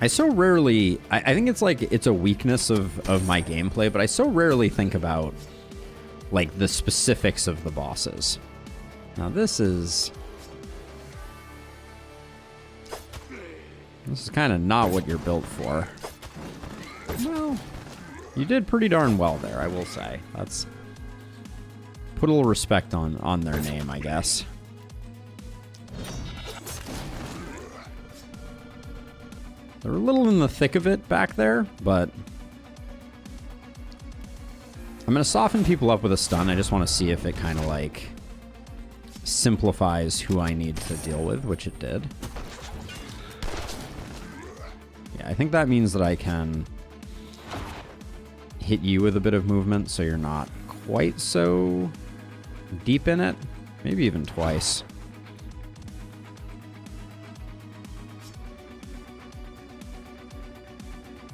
I so rarely, I think it's like, it's a weakness of my gameplay, but I so rarely think about, like, the specifics of the bosses. Now this is kind of not what you're built for. Well, you did pretty darn well there, I will say. That's, put a little respect on their name, I guess. They're a little in the thick of it back there, but I'm going to soften people up with a stun. I just want to see if it kind of like simplifies who I need to deal with, which it did. Yeah, I think that means that I can hit you with a bit of movement so you're not quite so deep in it. Maybe even twice.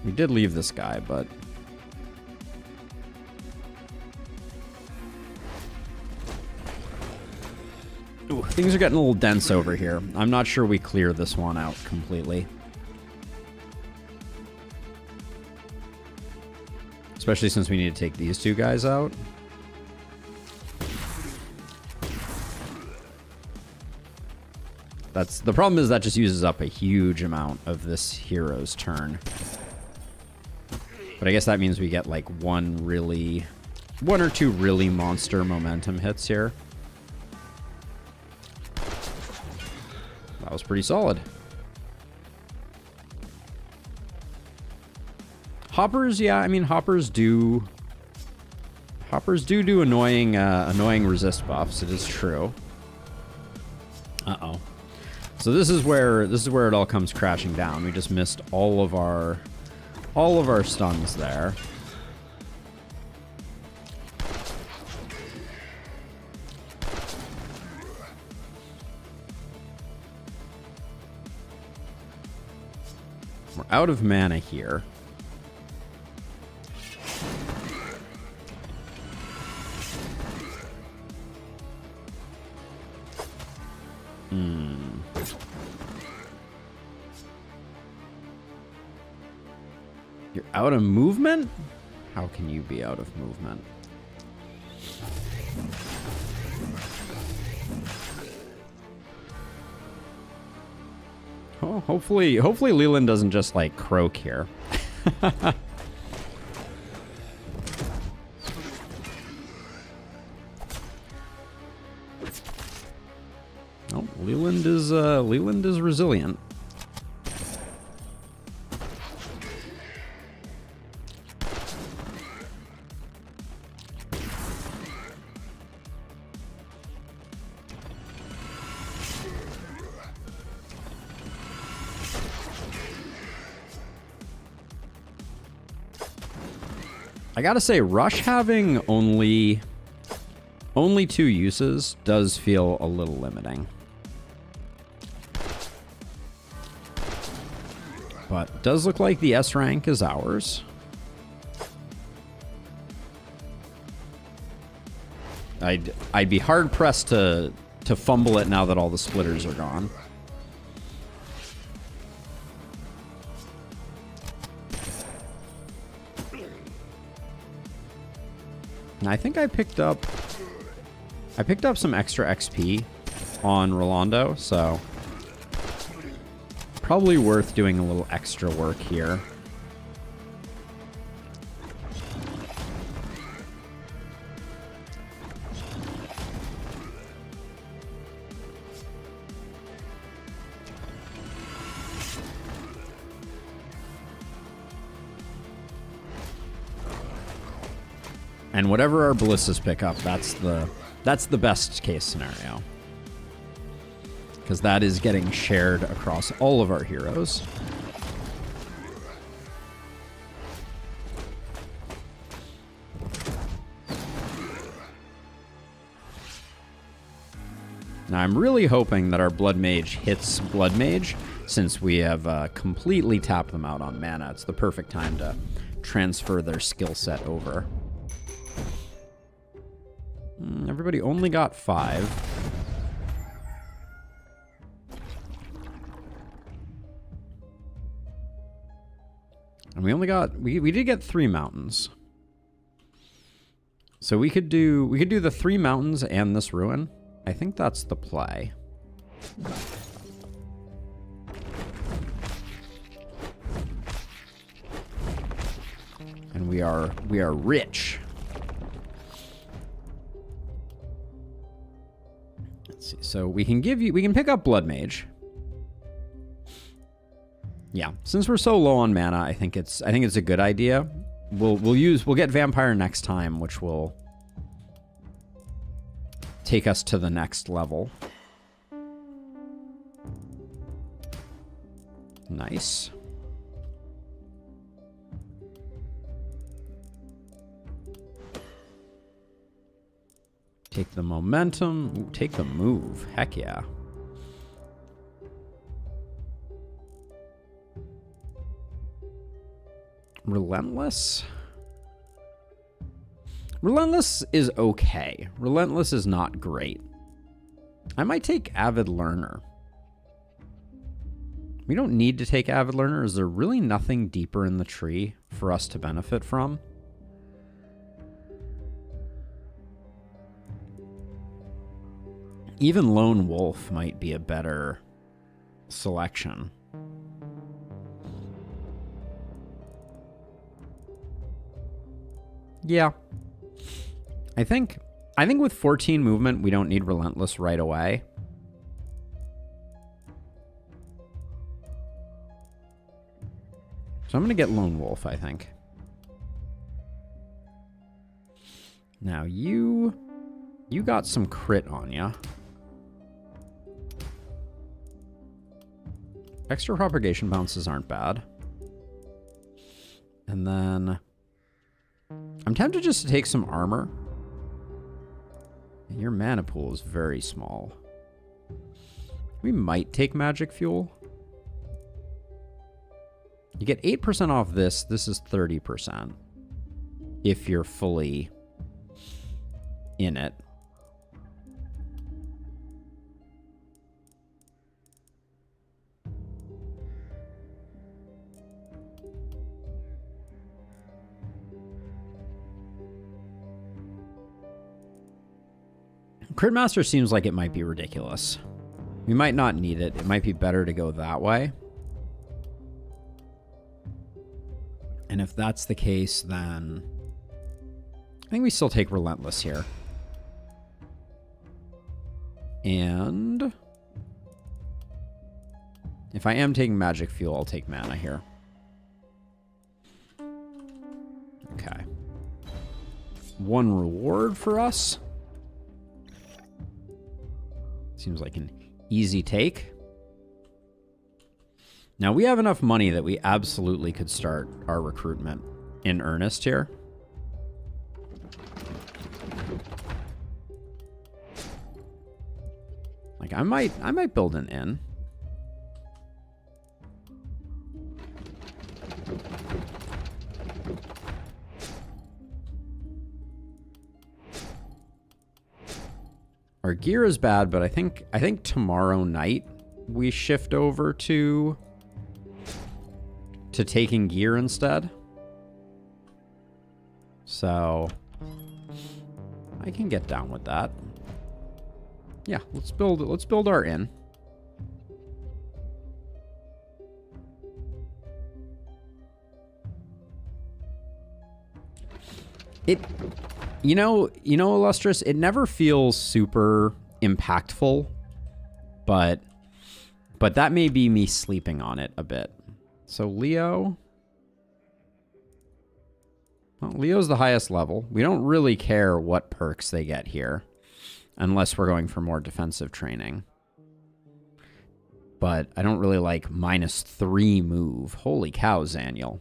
We did leave this guy, but... Ooh, things are getting a little dense over here. I'm not sure we clear this one out completely. Especially since we need to take these two guys out. That's the problem, is that just uses up a huge amount of this hero's turn. But I guess that means we get like one or two really monster momentum hits here. That was pretty solid. Hoppers, yeah, I mean hoppers do annoying resist buffs. It is true. Uh-oh. So this is where it all comes crashing down. We just missed all of our stuns there. We're out of mana here. You're out of movement? How can you be out of movement? Oh, hopefully Leland doesn't just like croak here. Oh, Leland is resilient. I gotta say, Rush having only 2 uses does feel a little limiting. But it does look like the S rank is ours. I'd be hard pressed to fumble it now that all the splitters are gone. I think I picked up some extra XP on Rolando, so probably worth doing a little extra work here. And whatever our ballistas pick up, that's the best case scenario. Because that is getting shared across all of our heroes. Now I'm really hoping that our Blood Mage hits Blood Mage, since we have completely tapped them out on mana. It's the perfect time to transfer their skill set over. Everybody only got 5. And we only got we did get 3 mountains. So we could do the 3 mountains and this ruin. I think that's the play. And we are rich. Let's see. So we can pick up Blood Mage. Yeah, since we're so low on mana, I think it's a good idea we'll get vampire next time, which will take us to the next level. Nice. Take the momentum. Ooh, take the move. Heck yeah. Relentless? Relentless is okay. Relentless is not great. I might take Avid Learner. We don't need to take Avid Learner. Is there really nothing deeper in the tree for us to benefit from? Even Lone Wolf might be a better selection. Yeah. I think with 14 movement, we don't need Relentless right away. So I'm going to get Lone Wolf, I think. Now you got some crit on ya. Extra propagation bounces aren't bad. And then I'm tempted just to take some armor. Your mana pool is very small. We might take magic fuel. You get 8% off this. This is 30% if you're fully in it. Critmaster seems like it might be ridiculous. We might not need it. It might be better to go that way. And if that's the case, then I think we still take Relentless here. And if I am taking Magic Fuel, I'll take Mana here. Okay. One reward for us. Seems like an easy take. Now, we have enough money that we absolutely could start our recruitment in earnest here. Like, I might build an inn. Our gear is bad, but I think tomorrow night we shift over to taking gear instead. So I can get down with that. Yeah, let's build our inn. You know, Illustrious, it never feels super impactful, but that may be me sleeping on it a bit. So Leo. Well, Leo's the highest level. We don't really care what perks they get here, unless we're going for more defensive training. But I don't really like -3 move. Holy cow, Zaniel.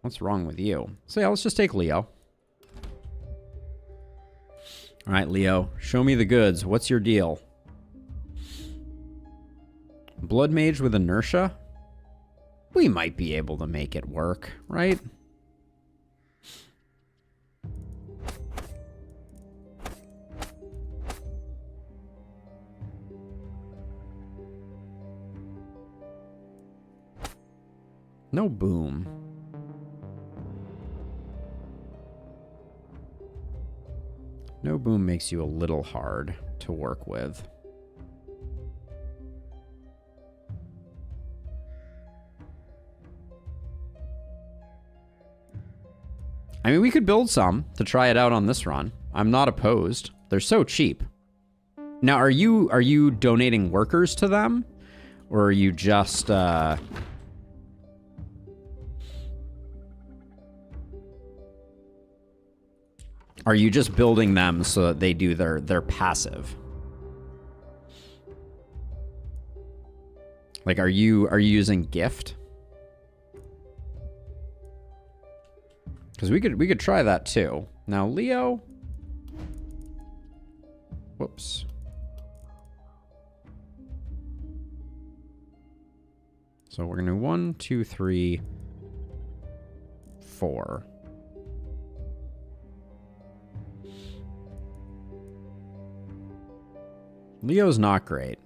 What's wrong with you? So yeah, let's just take Leo. All right, Leo, show me the goods. What's your deal? Blood Mage with Inertia? We might be able to make it work, right? No boom. No boom makes you a little hard to work with. I mean, we could build some to try it out on this run. I'm not opposed. They're so cheap. Now, are you donating workers to them? Or are you just Are you just building them so that they do their passive? Like, are you using gift? Because we could try that too. Now, Leo. Whoops. So we're gonna 1, 2, 3, 4. Leo's not great.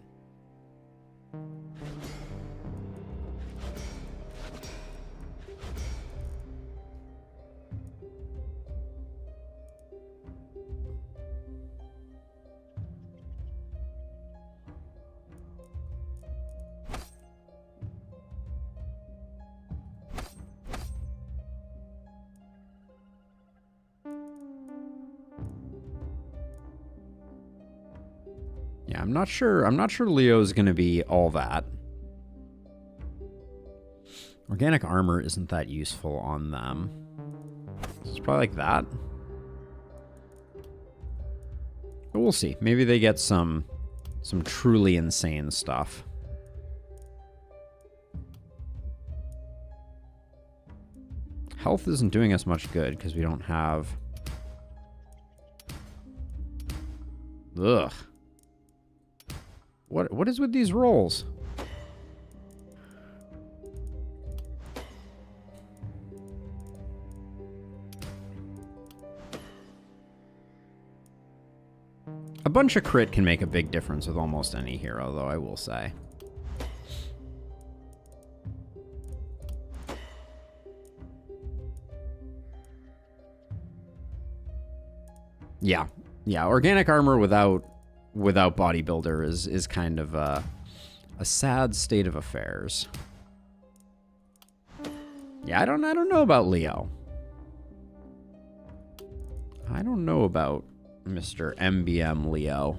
Yeah, I'm not sure Leo's gonna be all that. Organic armor isn't that useful on them. So it's probably like that. But we'll see. Maybe they get some truly insane stuff. Health isn't doing us much good because we don't have... Ugh. What is with these rolls? A bunch of crit can make a big difference with almost any hero, though, I will say. Yeah. Yeah, organic armor without bodybuilder is kind of a sad state of affairs. Yeah, I don't know about Leo. I don't know about Mr. MBM Leo.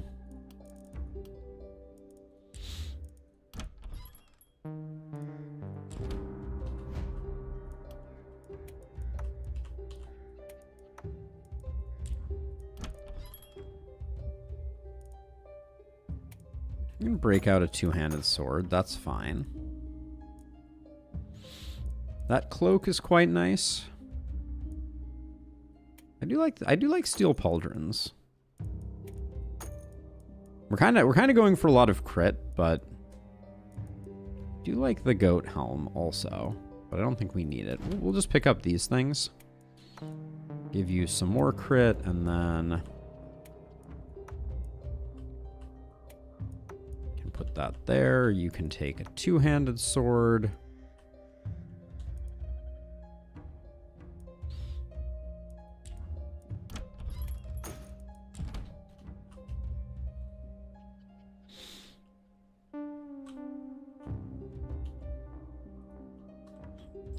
You can break out a two-handed sword. That's fine. That cloak is quite nice. I do like steel pauldrons. We're kind of going for a lot of crit, but I do like the goat helm also. But I don't think we need it. We'll just pick up these things. Give you some more crit, and then can put that there. You can take a two-handed sword.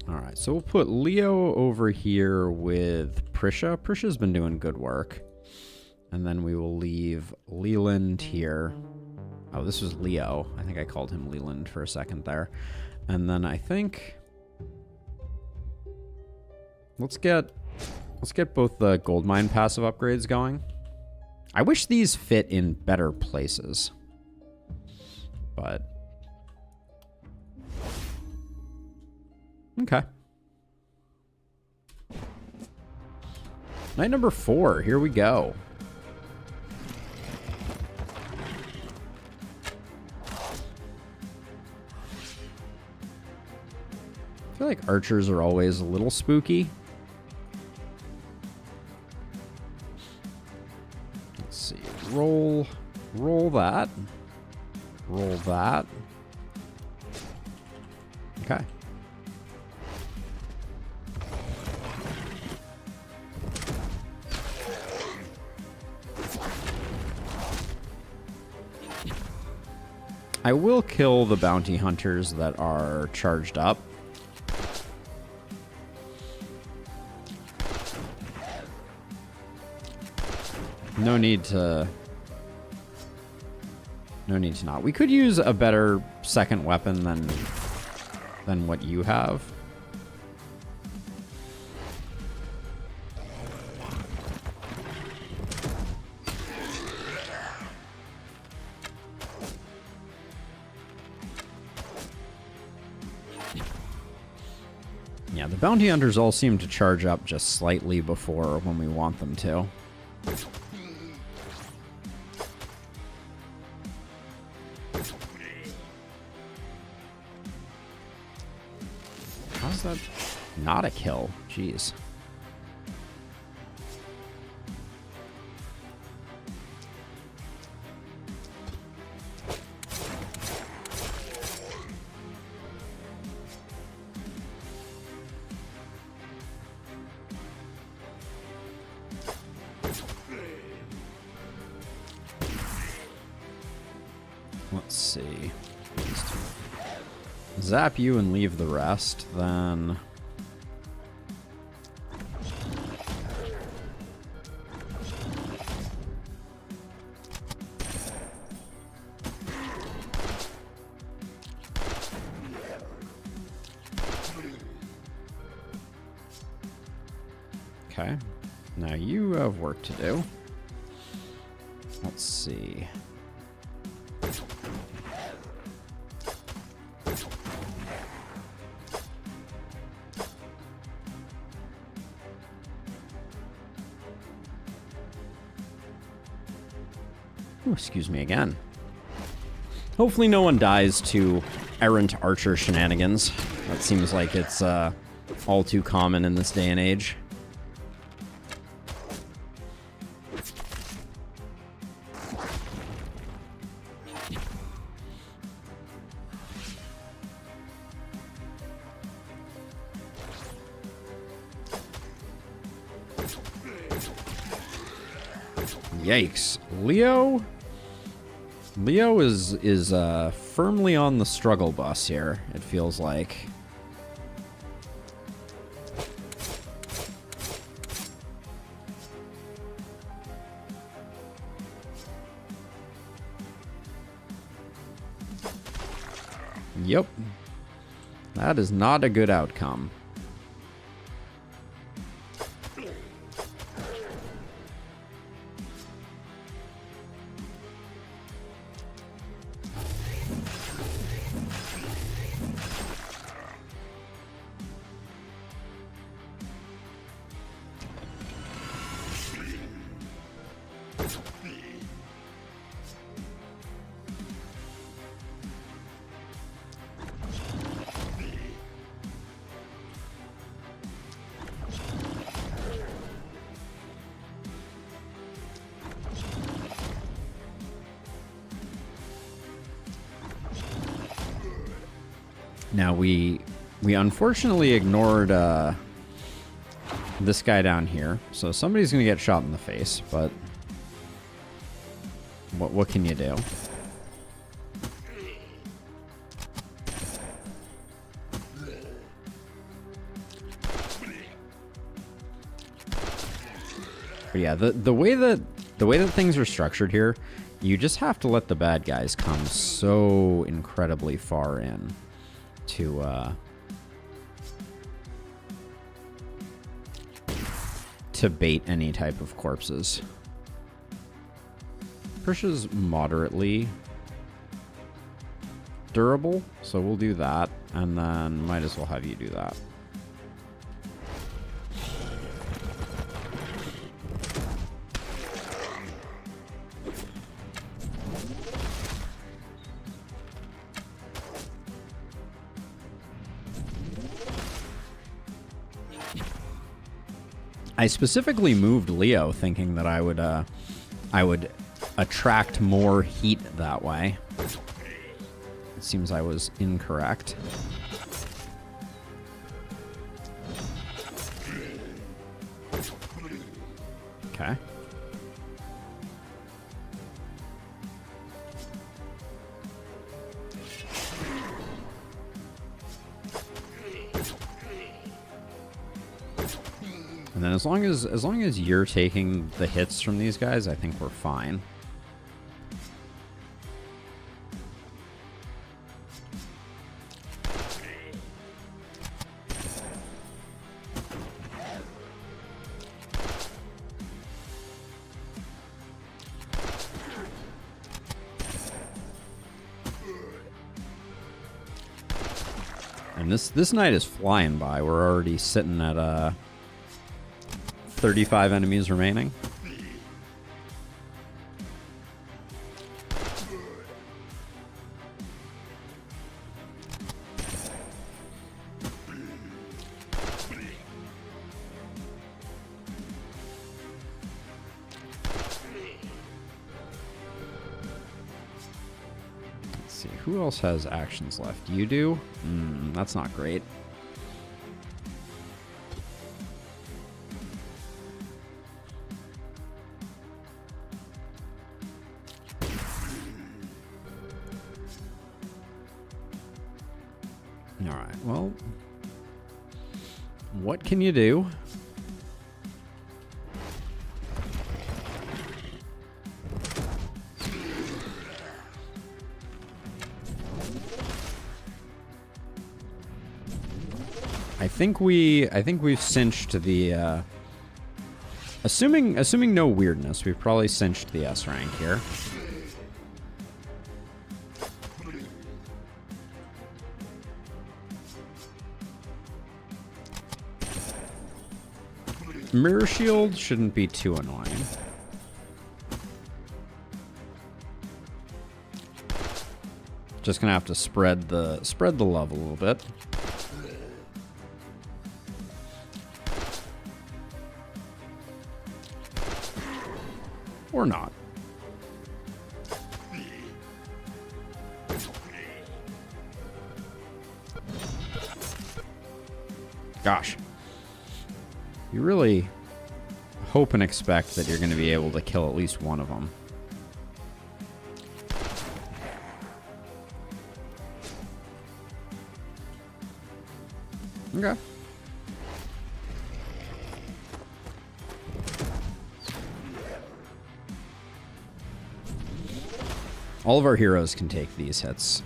Alright, so we'll put Leo over here with Prisha. Prisha's been doing good work. And then we will leave Leland here. Oh, this was Leo. I think I called him Leland for a second there. And then I think... Let's get both the gold mine passive upgrades going. I wish these fit in better places. But... Okay. Night number 4. Here we go. I feel like archers are always a little spooky. Let's see. Roll that. Roll that. Okay. I will kill the bounty hunters that are charged up. No need to not. We could use a better second weapon than what you have. bounty hunters all seem to charge up just slightly before when we want them to. How's that not a kill? Jeez. Let's see. Zap you and leave the rest, then... Okay. Now you have work to do. Let's see. Ooh, excuse me again. Hopefully no one dies to errant archer shenanigans. That seems like it's all too common in this day and age. Yikes. Leo is firmly on the struggle bus here, it feels like. Yep. That is not a good outcome. Now we unfortunately ignored this guy down here, so somebody's gonna get shot in the face. But what can you do? But yeah, the way that things are structured here, you just have to let the bad guys come so incredibly far in to bait any type of corpses. Prisha's moderately durable, so we'll do that, and then might as well have you do that. I specifically moved Leo thinking that I would attract more heat that way. It seems I was incorrect. Okay. And then as long as you're taking the hits from these guys, I think we're fine. And this night is flying by. We're already sitting at 35 enemies remaining. Who else has actions left? You do? That's not great. All right, well, what can you do? I think we've cinched the assuming no weirdness, we've probably cinched the S rank here. Mirror shield shouldn't be too annoying. Just gonna have to spread the love a little bit. Or not. Gosh. You really hope and expect that you're going to be able to kill at least one of them. Okay. All of our heroes can take these hits.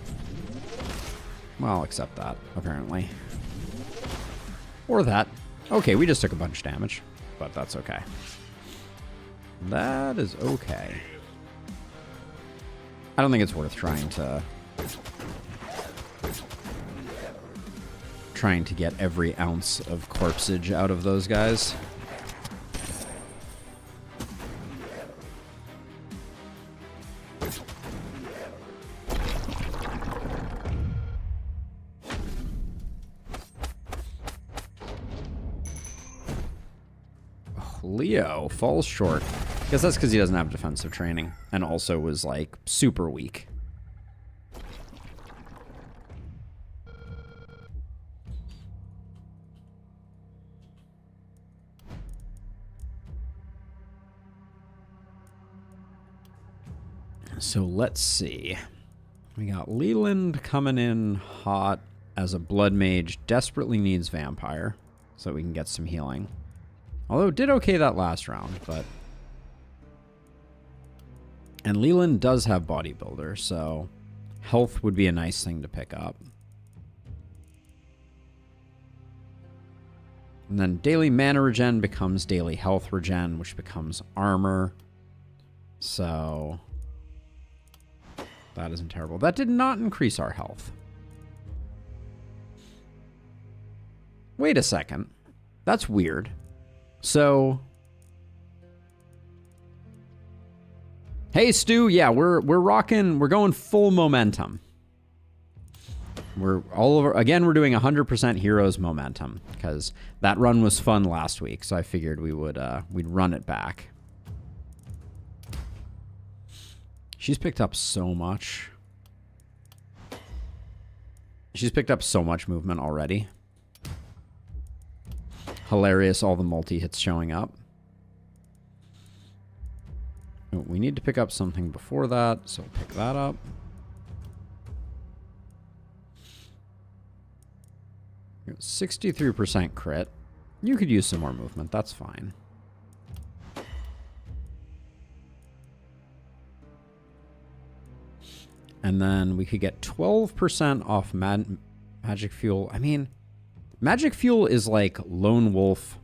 Well, except that, apparently. Or that. Okay, we just took a bunch of damage, but that's okay. That is okay. I don't think it's worth trying to get every ounce of corpsage out of those guys. Leo falls short. I guess that's because he doesn't have defensive training and also was like super weak. So let's see. We got Leland coming in hot as a blood mage, desperately needs vampire so we can get some healing. Although did okay that last round, but... And Leland does have bodybuilder, so health would be a nice thing to pick up. And then daily mana regen becomes daily health regen, which becomes armor. So that isn't terrible. That did not increase our health. Wait a second. That's weird. So, hey Stu, yeah, we're rocking, we're going full momentum. We're all over again. We're doing 100% heroes momentum because that run was fun last week, so I figured we would we'd run it back. She's picked up so much. She's picked up so much movement already. Hilarious, all the multi-hits showing up. Oh, we need to pick up something before that, so pick that up. It was 63% crit. You could use some more movement, that's fine. And then we could get 12% off magic fuel. I mean... Magic fuel is like Lone Wolf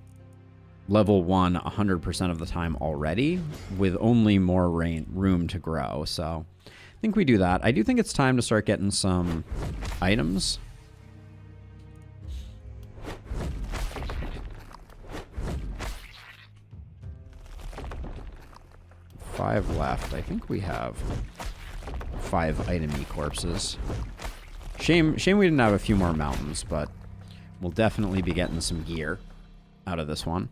level 1 100% of the time already, with only more room to grow. So I think we do that. I do think it's time to start getting some items. 5 left. I think we have 5 itemy corpses. Shame we didn't have a few more mountains, but we'll definitely be getting some gear out of this one.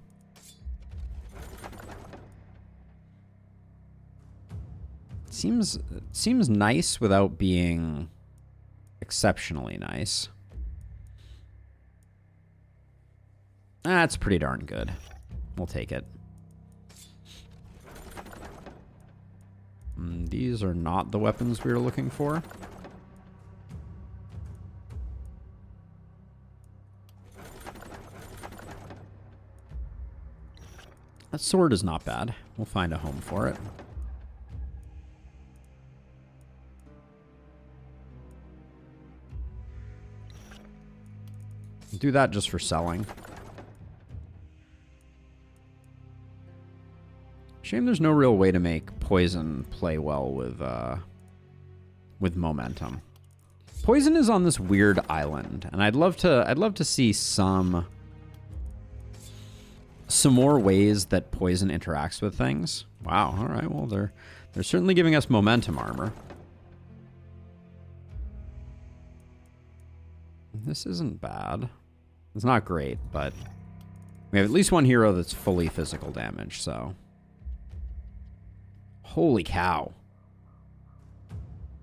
Seems nice without being exceptionally nice. That's pretty darn good. We'll take it. These are not the weapons we were looking for. That sword is not bad. We'll find a home for it. Do that just for selling. Shame there's no real way to make poison play well with momentum. Poison is on this weird island, and I'd love to see some more ways that poison interacts with things. Wow, all right, well they're certainly giving us momentum armor. This isn't bad. It's not great, but we have at least one hero that's fully physical damage, so. Holy cow.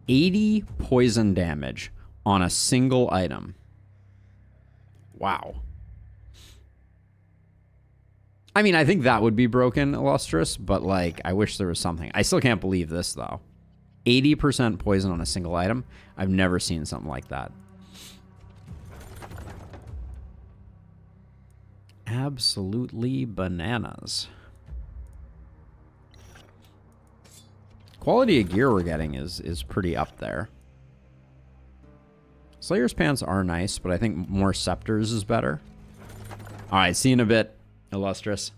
80 poison damage on a single item. Wow. I mean, I think that would be broken, Illustrious, but, like, I wish there was something. I still can't believe this, though. 80% poison on a single item. I've never seen something like that. Absolutely bananas. Quality of gear we're getting is pretty up there. Slayer's pants are nice, but I think more scepters is better. All right, see you in a bit, Illustrious.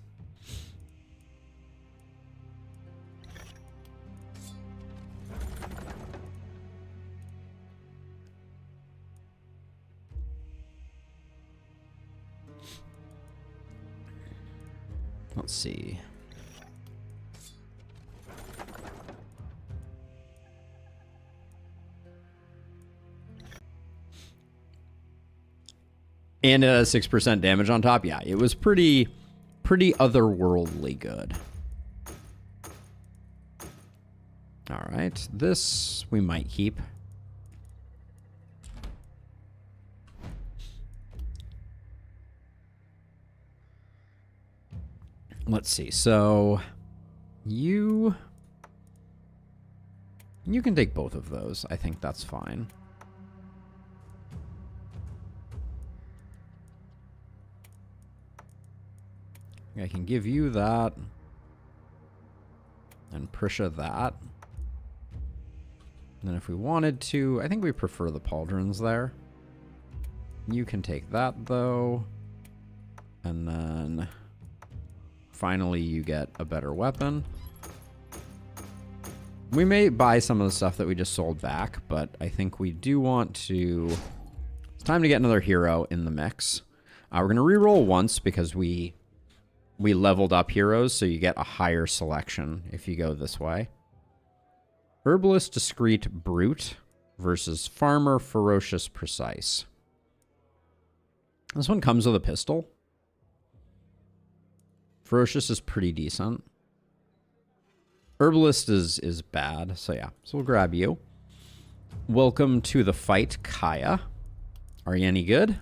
Let's see. And 6% damage on top. Yeah, it was pretty otherworldly good. All right, this we might keep. Let's see. So you can take both of those. I think that's fine. I can give you that. And Prisha that. And then if we wanted to, I think we prefer the pauldrons there. You can take that, though. And then finally you get a better weapon. We may buy some of the stuff that we just sold back, but I think we do want to... It's time to get another hero in the mix. We're going to reroll once because we leveled up heroes, so you get a higher selection if you go this way. Herbalist Discreet Brute versus Farmer Ferocious Precise. This one comes with a pistol. Ferocious is pretty decent. Herbalist is bad, so yeah. So we'll grab you. Welcome to the fight, Kaya. Are you any good?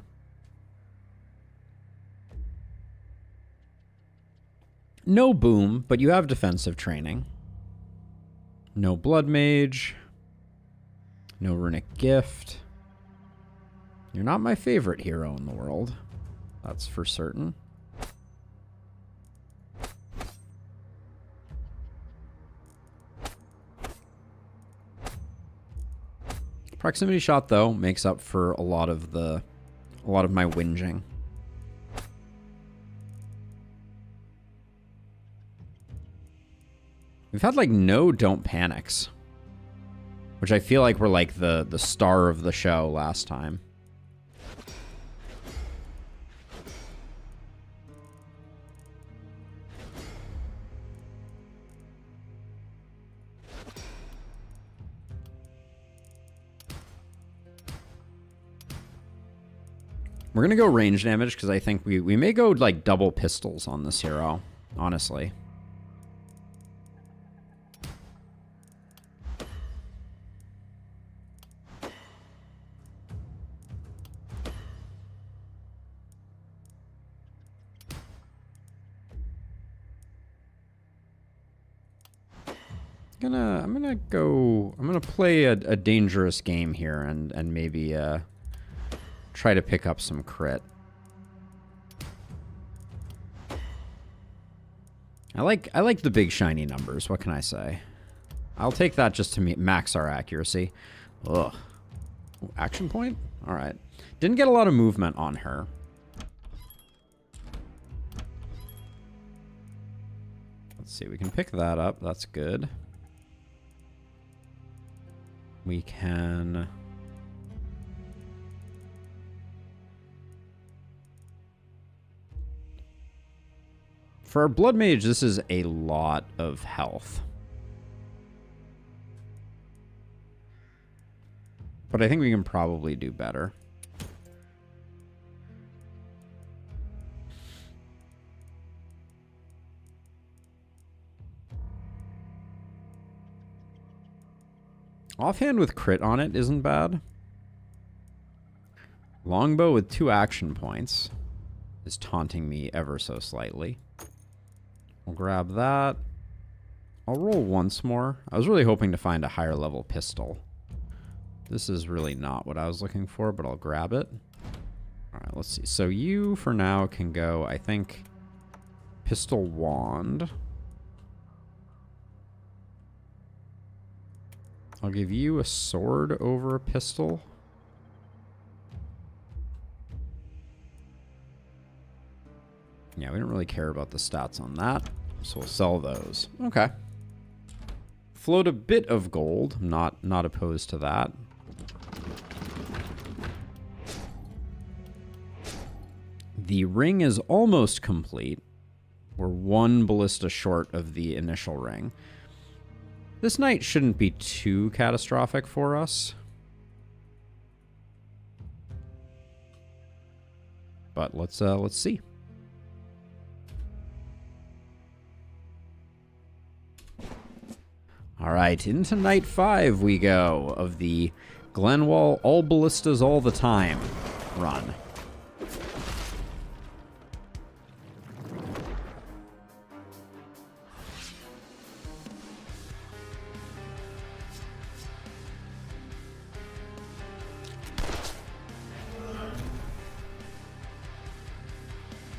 No boom, but you have defensive training. No blood mage. No runic gift. You're not my favorite hero in the world. That's for certain. Proximity shot, though, makes up for a lot of my whinging. We've had, like, no don't panics. Which I feel like were, like, the star of the show last time. We're going to go range damage because I think we may go like double pistols on this hero, honestly. I'm gonna play a dangerous game here and maybe try to pick up some crit. I like the big shiny numbers. What can I say? I'll take that just to max our accuracy. Ugh. Action point? All right. Didn't get a lot of movement on her. Let's see. We can pick that up. That's good. We can... For our Blood Mage, this is a lot of health. But I think we can probably do better. Offhand with crit on it isn't bad. Longbow with 2 action points is taunting me ever so slightly. We'll grab that. I'll roll once more. I was really hoping to find a higher level pistol. This is really not what I was looking for, but I'll grab it. Alright, let's see. So you, for now, can go, I think, pistol wand. I'll give you a sword over a pistol. Yeah, we don't really care about the stats on that, so we'll sell those. Okay. Float a bit of gold. I'm not opposed to that. The ring is almost complete. We're 1 ballista short of the initial ring. This night shouldn't be too catastrophic for us. But let's see. All right, into night 5 we go of the Glenwald all ballistas all the time run.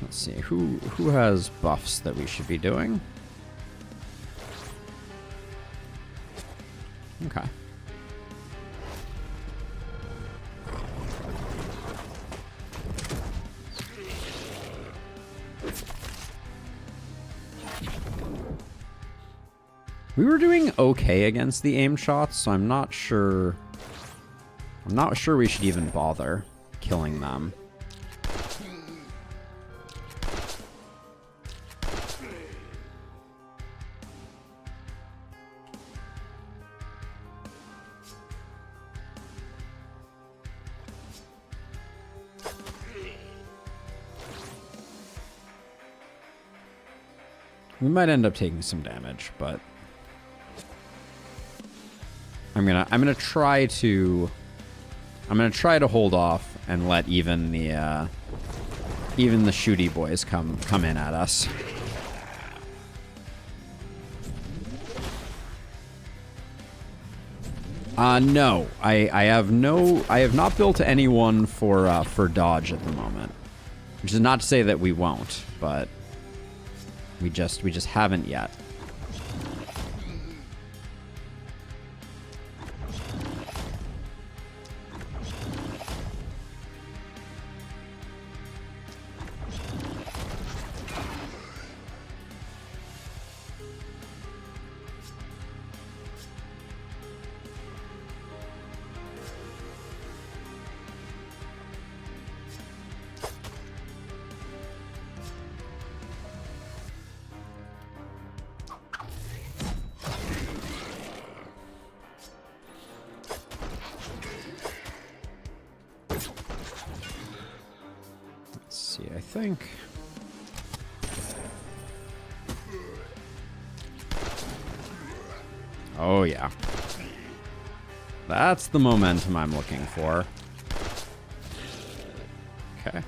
Let's see, who has buffs that we should be doing? Okay. We were doing okay against the aim shots, so I'm not sure we should even bother killing them. We might end up taking some damage, but I'm gonna try to hold off and let even the shooty boys come in at us. No, I have not built anyone for dodge at the moment, which is not to say that we won't, but we just haven't yet. see, I think... Oh, yeah. That's the momentum I'm looking for. Okay.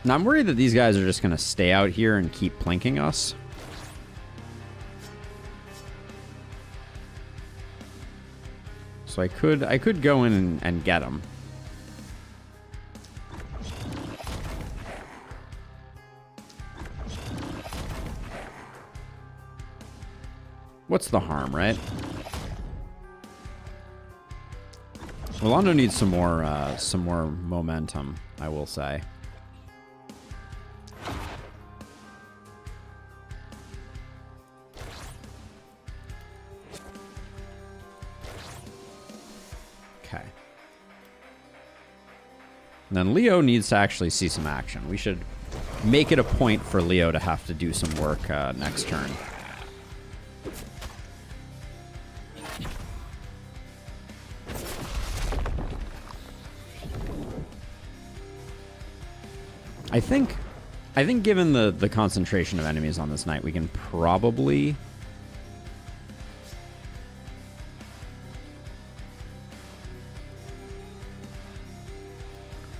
Now, I'm worried that these guys are just going to stay out here and keep plinking us. So I could go in and get them. What's the harm, right? Rolando needs some more momentum, I will say. Okay. And then Leo needs to actually see some action. We should make it a point for Leo to have to do some work next turn. I think given the concentration of enemies on this knight, we can probably...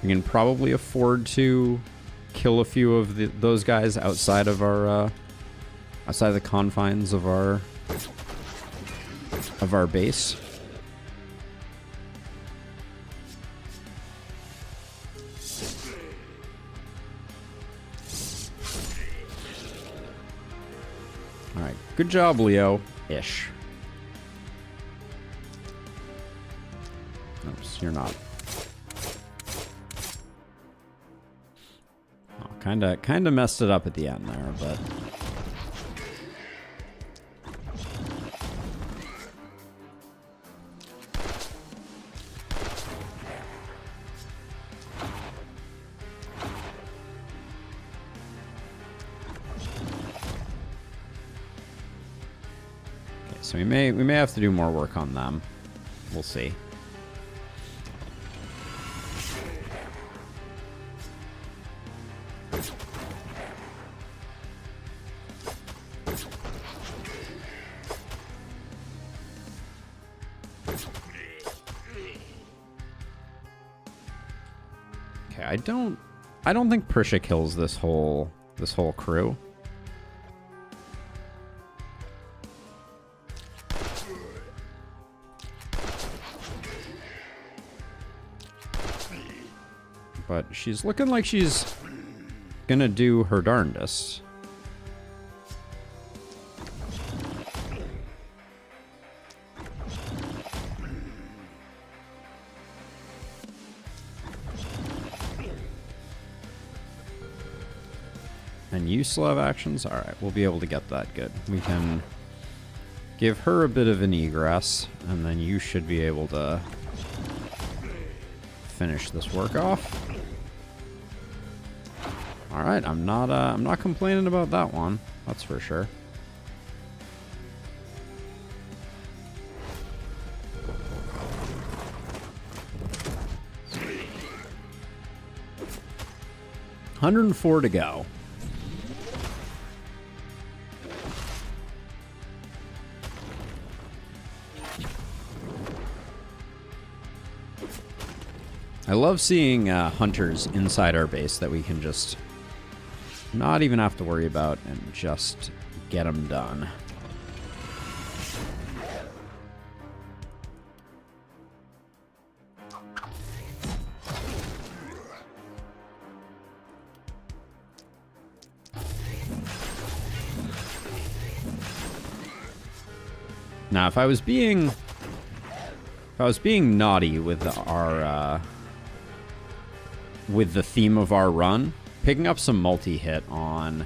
We can probably afford to kill a few of those guys outside of our outside the confines of our base. All right, good job, Leo-ish. Oops, you're not. Kind of messed it up at the end there, but okay, so we may have to do more work on them. We'll see. I don't think Prisha kills this whole crew. But she's looking like she's gonna do her darndest. And you still have actions? Alright, we'll be able to get that good. We can give her a bit of an egress, and then you should be able to finish this work off. Alright, I'm not complaining about that one. That's for sure. $104 to go. I love seeing hunters inside our base that we can just not even have to worry about and just get them done. Now, if I was being naughty with our with the theme of our run, picking up some multi-hit on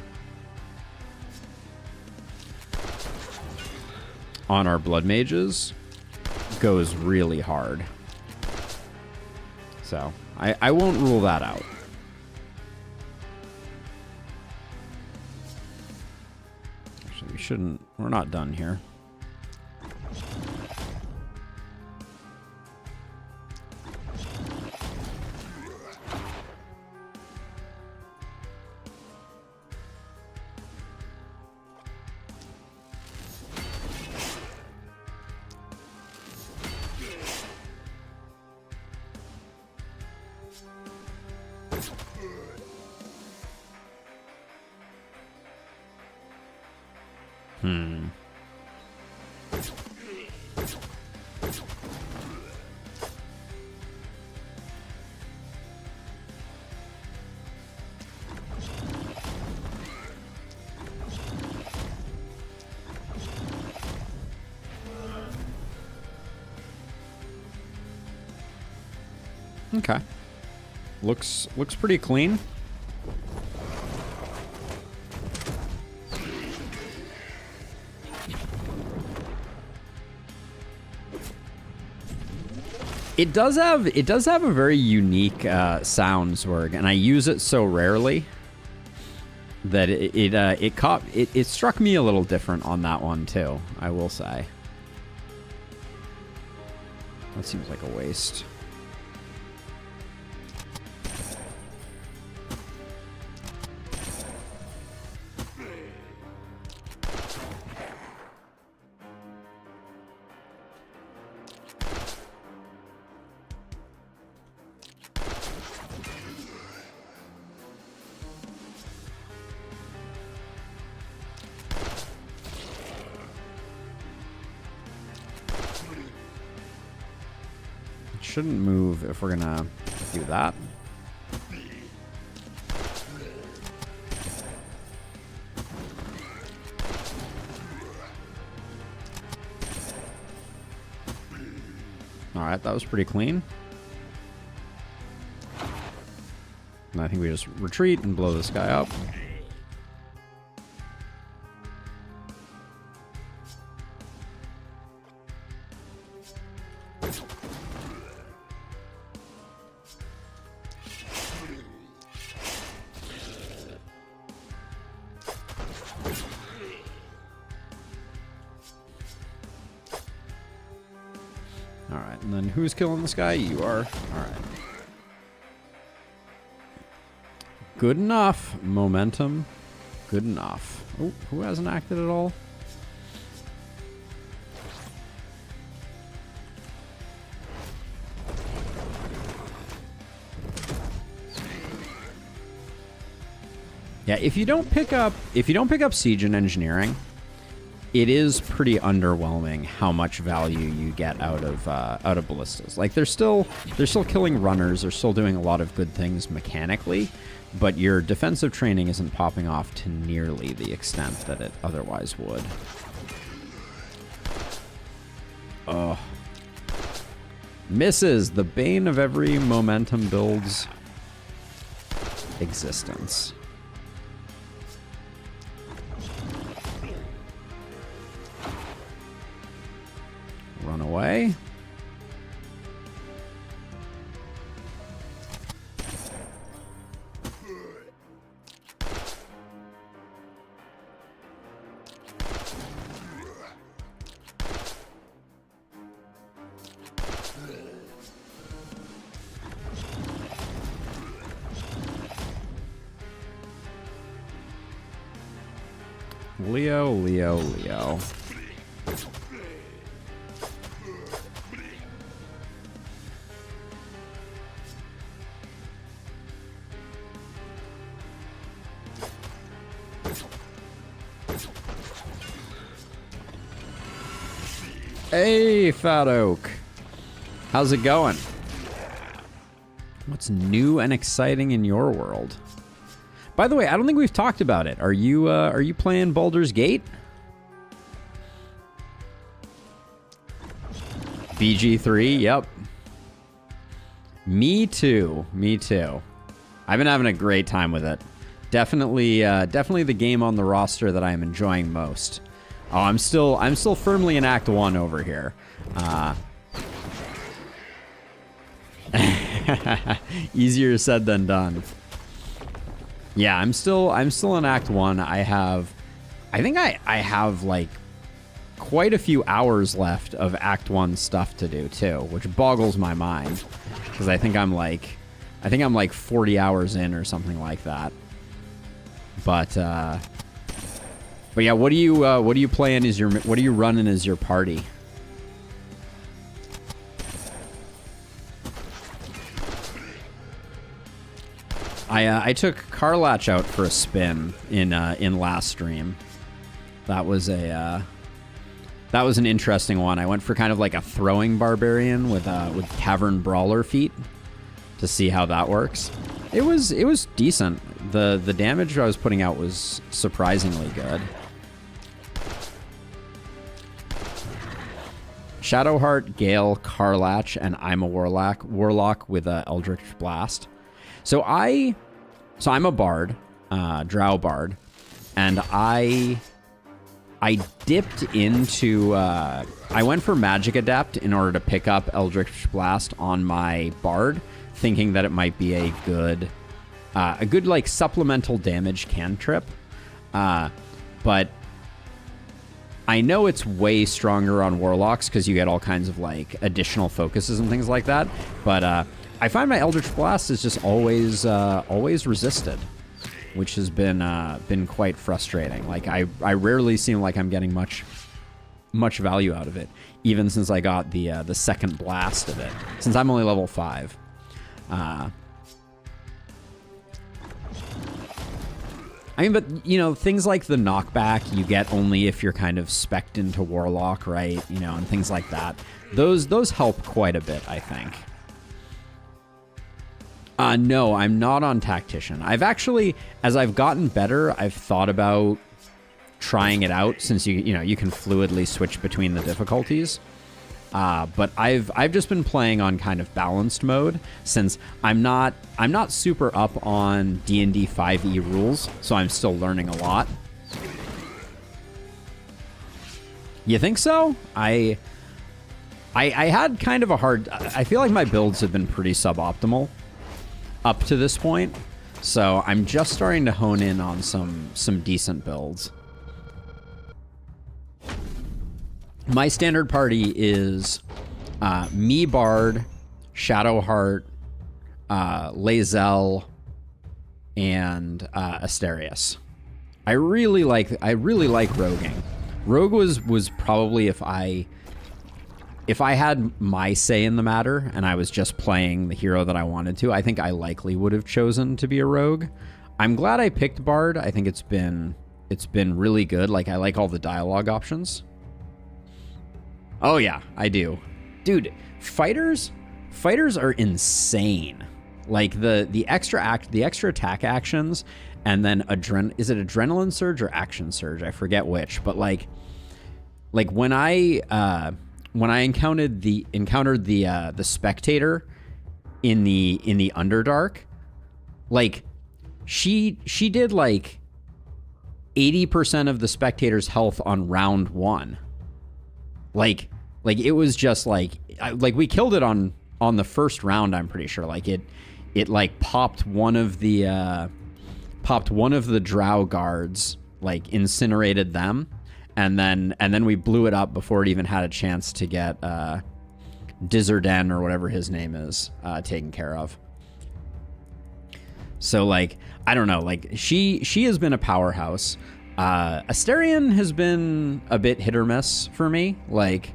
our blood mages goes really hard. So I won't rule that out. Actually, we shouldn't. We're not done here. Okay. Looks pretty clean. It does have a very unique sound, Zwerg, and I use it so rarely that it struck me a little different on that one too, I will say. That seems like a waste. Shouldn't move if we're gonna do that. All right, that was pretty clean. And I think we just retreat and blow this guy up. Alright, and then who's killing this guy? You are. Alright. Good enough. Momentum. Good enough. Oh, who hasn't acted at all? Yeah, if you don't pick up Siege and Engineering, it is pretty underwhelming how much value you get out of ballistas. Like they're still killing runners, they're still doing a lot of good things mechanically, but your defensive training isn't popping off to nearly the extent that it otherwise would. Oh. Misses, the bane of every momentum build's existence. Run away. Leo, Leo, Leo. Hey, Fat Oak. How's it going? What's new and exciting in your world? By the way, I don't think we've talked about it. Are you playing Baldur's Gate? BG3, yep. Me too. Me too. I've been having a great time with it. Definitely the game on the roster that I am enjoying most. Oh, I'm still firmly in Act 1 over here. Easier said than done. Yeah, I'm still in Act 1. I think I have like quite a few hours left of Act 1 stuff to do too, which boggles my mind because I think I'm like 40 hours in or something like that. But yeah, what are you playing what are you running as your party? I took Karlach out for a spin in last stream. That was a that was an interesting one. I went for kind of like a throwing barbarian with cavern brawler feat to see how that works. It was decent. The damage I was putting out was surprisingly good. Shadowheart, Gale, Karlach, and I'm a Warlock with a Eldritch Blast. So I'm a Bard, Drow Bard, and I dipped into, I went for Magic Adept in order to pick up Eldritch Blast on my Bard, thinking that it might be a good like supplemental damage cantrip, but I know it's way stronger on Warlocks because you get all kinds of like additional focuses and things like that. But I find my Eldritch Blast is just always resisted, which has been quite frustrating. Like I rarely seem like I'm getting much value out of it, even since I got the second blast of it. Since I'm only level 5. I mean, but, you know, things like the knockback you get only if you're kind of spec'd into Warlock, right? You know, and things like that. Those help quite a bit, I think. No, I'm not on Tactician. I've actually, as I've gotten better, I've thought about trying it out since you know, you can fluidly switch between the difficulties. But I've just been playing on kind of balanced mode since I'm not super up on D&D 5e rules, so I'm still learning a lot. You think so? I had kind of a hard... I feel like my builds have been pretty suboptimal up to this point, so I'm just starting to hone in on some decent builds. My standard party is me, Bard, Shadowheart, Lae'zel, and Asterius. I really like roguing. Rogue was probably if I had my say in the matter and I was just playing the hero that I wanted to, I think I likely would have chosen to be a rogue. I'm glad I picked Bard. I think it's been really good. Like, I like all the dialogue options. Oh yeah, I do. Dude, fighters are insane. Like the extra attack actions, and then is it adrenaline surge or action surge? I forget which, but like when I encountered the spectator in the Underdark, like she did like 80% of the spectator's health on round 1. Like it was just like we killed it on the first round. I'm pretty sure. Like it like popped one of the drow guards, like incinerated them, and then we blew it up before it even had a chance to get Dizerden or whatever his name is taken care of. So like, I don't know, like she has been a powerhouse. Asterion has been a bit hit or miss for me. Like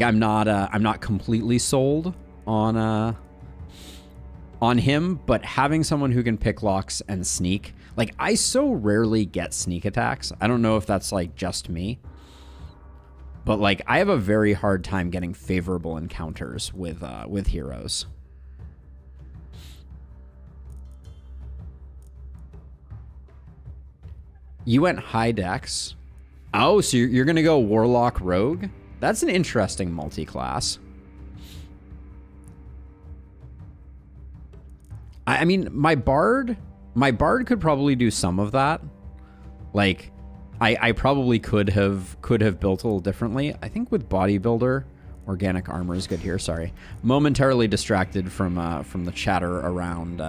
I'm not completely sold on him, but having someone who can pick locks and sneak, like I so rarely get sneak attacks. I don't know if that's like just me, but like I have a very hard time getting favorable encounters with heroes. You went high dex. Oh, so you're going to go Warlock Rogue? That's an interesting multi-class. I mean, my Bard could probably do some of that. Like, I probably could have built a little differently. I think with Bodybuilder, organic armor is good here. Sorry, momentarily distracted from the chatter around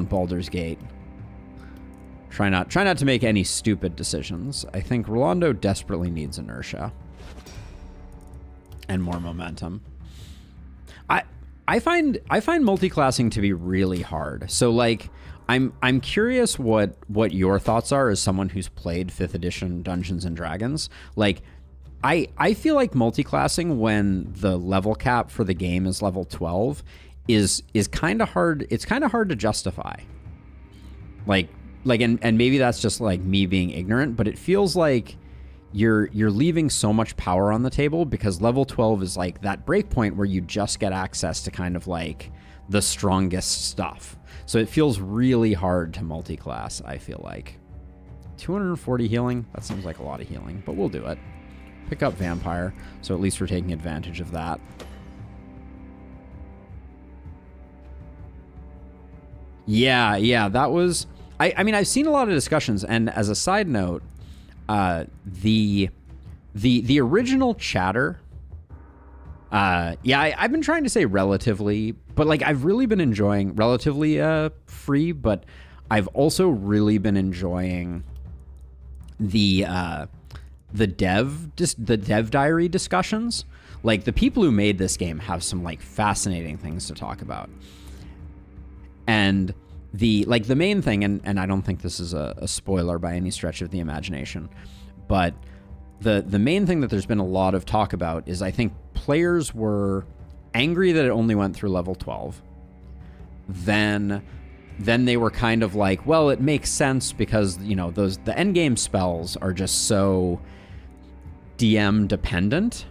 Baldur's Gate. Try not to make any stupid decisions. I think Rolando desperately needs inertia and more momentum. I find multiclassing to be really hard. So like I'm curious what your thoughts are as someone who's played 5th edition Dungeons and Dragons. Like I feel like multiclassing when the level cap for the game is level 12 is kind of hard. It's kind of hard to justify. Like like, and maybe that's just like me being ignorant, but it feels like you're leaving so much power on the table because level 12 is like that break point where you just get access to kind of like the strongest stuff. So it feels really hard to multi-class, I feel like. 240 healing? That seems like a lot of healing, but we'll do it. Pick up Vampire, so at least we're taking advantage of that. Yeah, that was... I mean, I've seen a lot of discussions, and as a side note, the original chatter... I've been trying to say relatively, but like I've really been enjoying relatively free, but I've also really been enjoying the dev diary discussions. Like the people who made this game have some like fascinating things to talk about. And the main thing, and I don't think this is a spoiler by any stretch of the imagination, but the main thing that there's been a lot of talk about is I think players were angry that it only went through level 12. Then they were kind of like, well, it makes sense because, you know, the end game spells are just so DM dependent.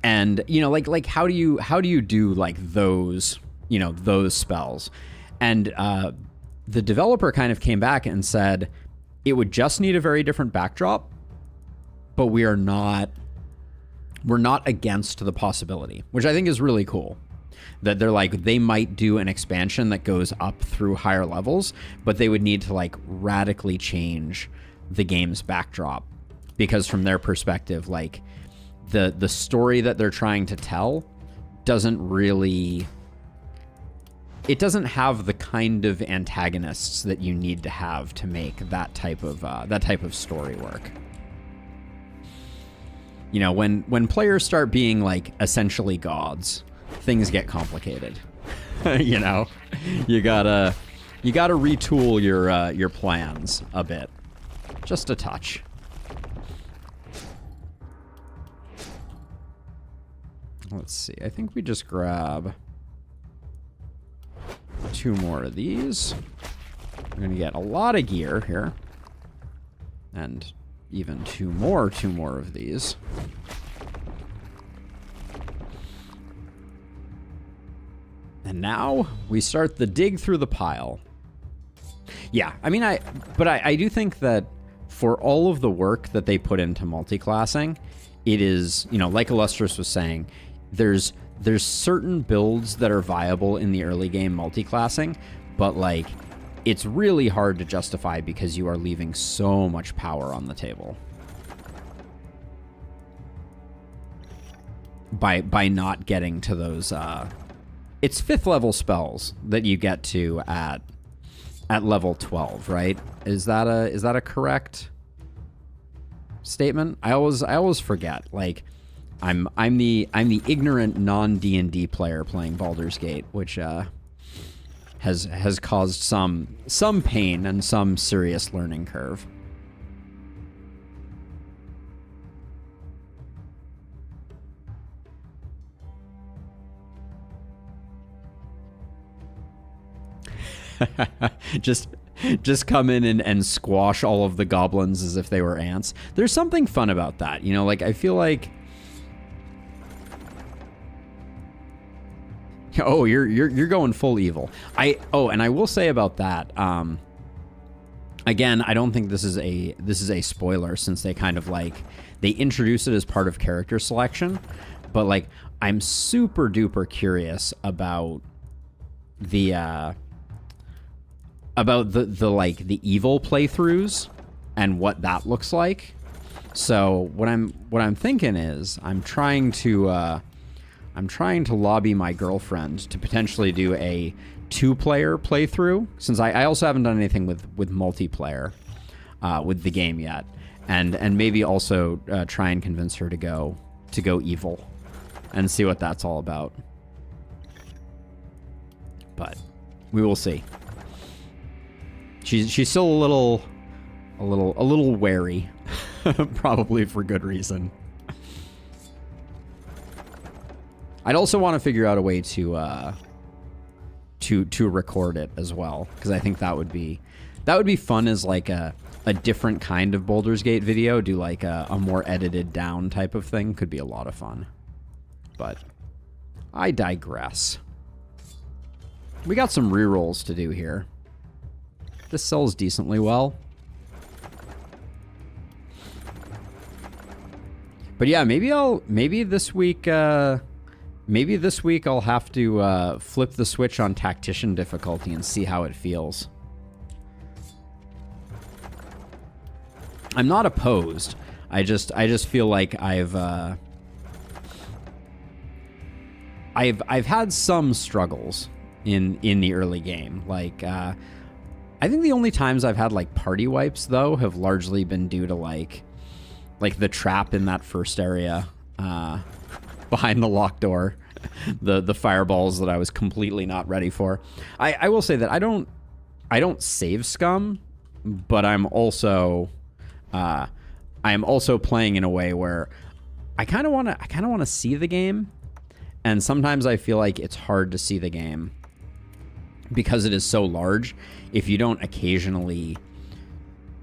And, you know, like how do you do like those, you know, those spells? And the developer kind of came back and said it would just need a very different backdrop, but we're not against the possibility, which I think is really cool. That they're like, they might do an expansion that goes up through higher levels, but they would need to like radically change the game's backdrop, because from their perspective, like the story that they're trying to tell doesn't have the kind of antagonists that you need to have to make that type of story work. You know, when players start being like essentially gods, things get complicated. You know, you gotta retool your plans a bit, just a touch. Let's see. I think we just grab 2 more of these. We're gonna get a lot of gear here, and even two more of these. And now we start the dig through the pile. Yeah, I mean, I do think that for all of the work that they put into multi-classing, it is, you know, like Illustrious was saying, there's certain builds that are viable in the early game multi-classing, but like it's really hard to justify because you are leaving so much power on the table by not getting to those it's 5th level spells that you get to at level 12, right? Is that a correct statement? I always forget. Like I'm the ignorant non D&D player playing Baldur's Gate, which has caused some pain and some serious learning curve. just come in and squash all of the goblins as if they were ants. There's something fun about that, you know. Like I feel like, oh, you're going full evil. And I will say about that. Again, I don't think this is a spoiler, since they kind of like they introduce it as part of character selection, but like I'm super duper curious about the like the evil playthroughs and what that looks like. So what I'm thinking is I'm trying to lobby my girlfriend to potentially do a 2-player playthrough, since I also haven't done anything with multiplayer with the game yet, and maybe also try and convince her to go evil and see what that's all about. But we will see. She's still a little wary, probably for good reason. I'd also want to figure out a way to record it as well, because I think that would be fun as like a different kind of Baldur's Gate video. Do like a more edited down type of thing. Could be a lot of fun. But I digress. We got some rerolls to do here. This sells decently well. But yeah, maybe this week I'll have to flip the switch on tactician difficulty and see how it feels. I'm not opposed. I just feel like I've had some struggles in the early game. Like I think the only times I've had like party wipes though have largely been due to like the trap in that first area behind the locked door, the fireballs that I was completely not ready for. I will say that I don't save scum, but I'm also playing in a way where I kind of want to see the game, and sometimes I feel like it's hard to see the game because it is so large. If you don't occasionally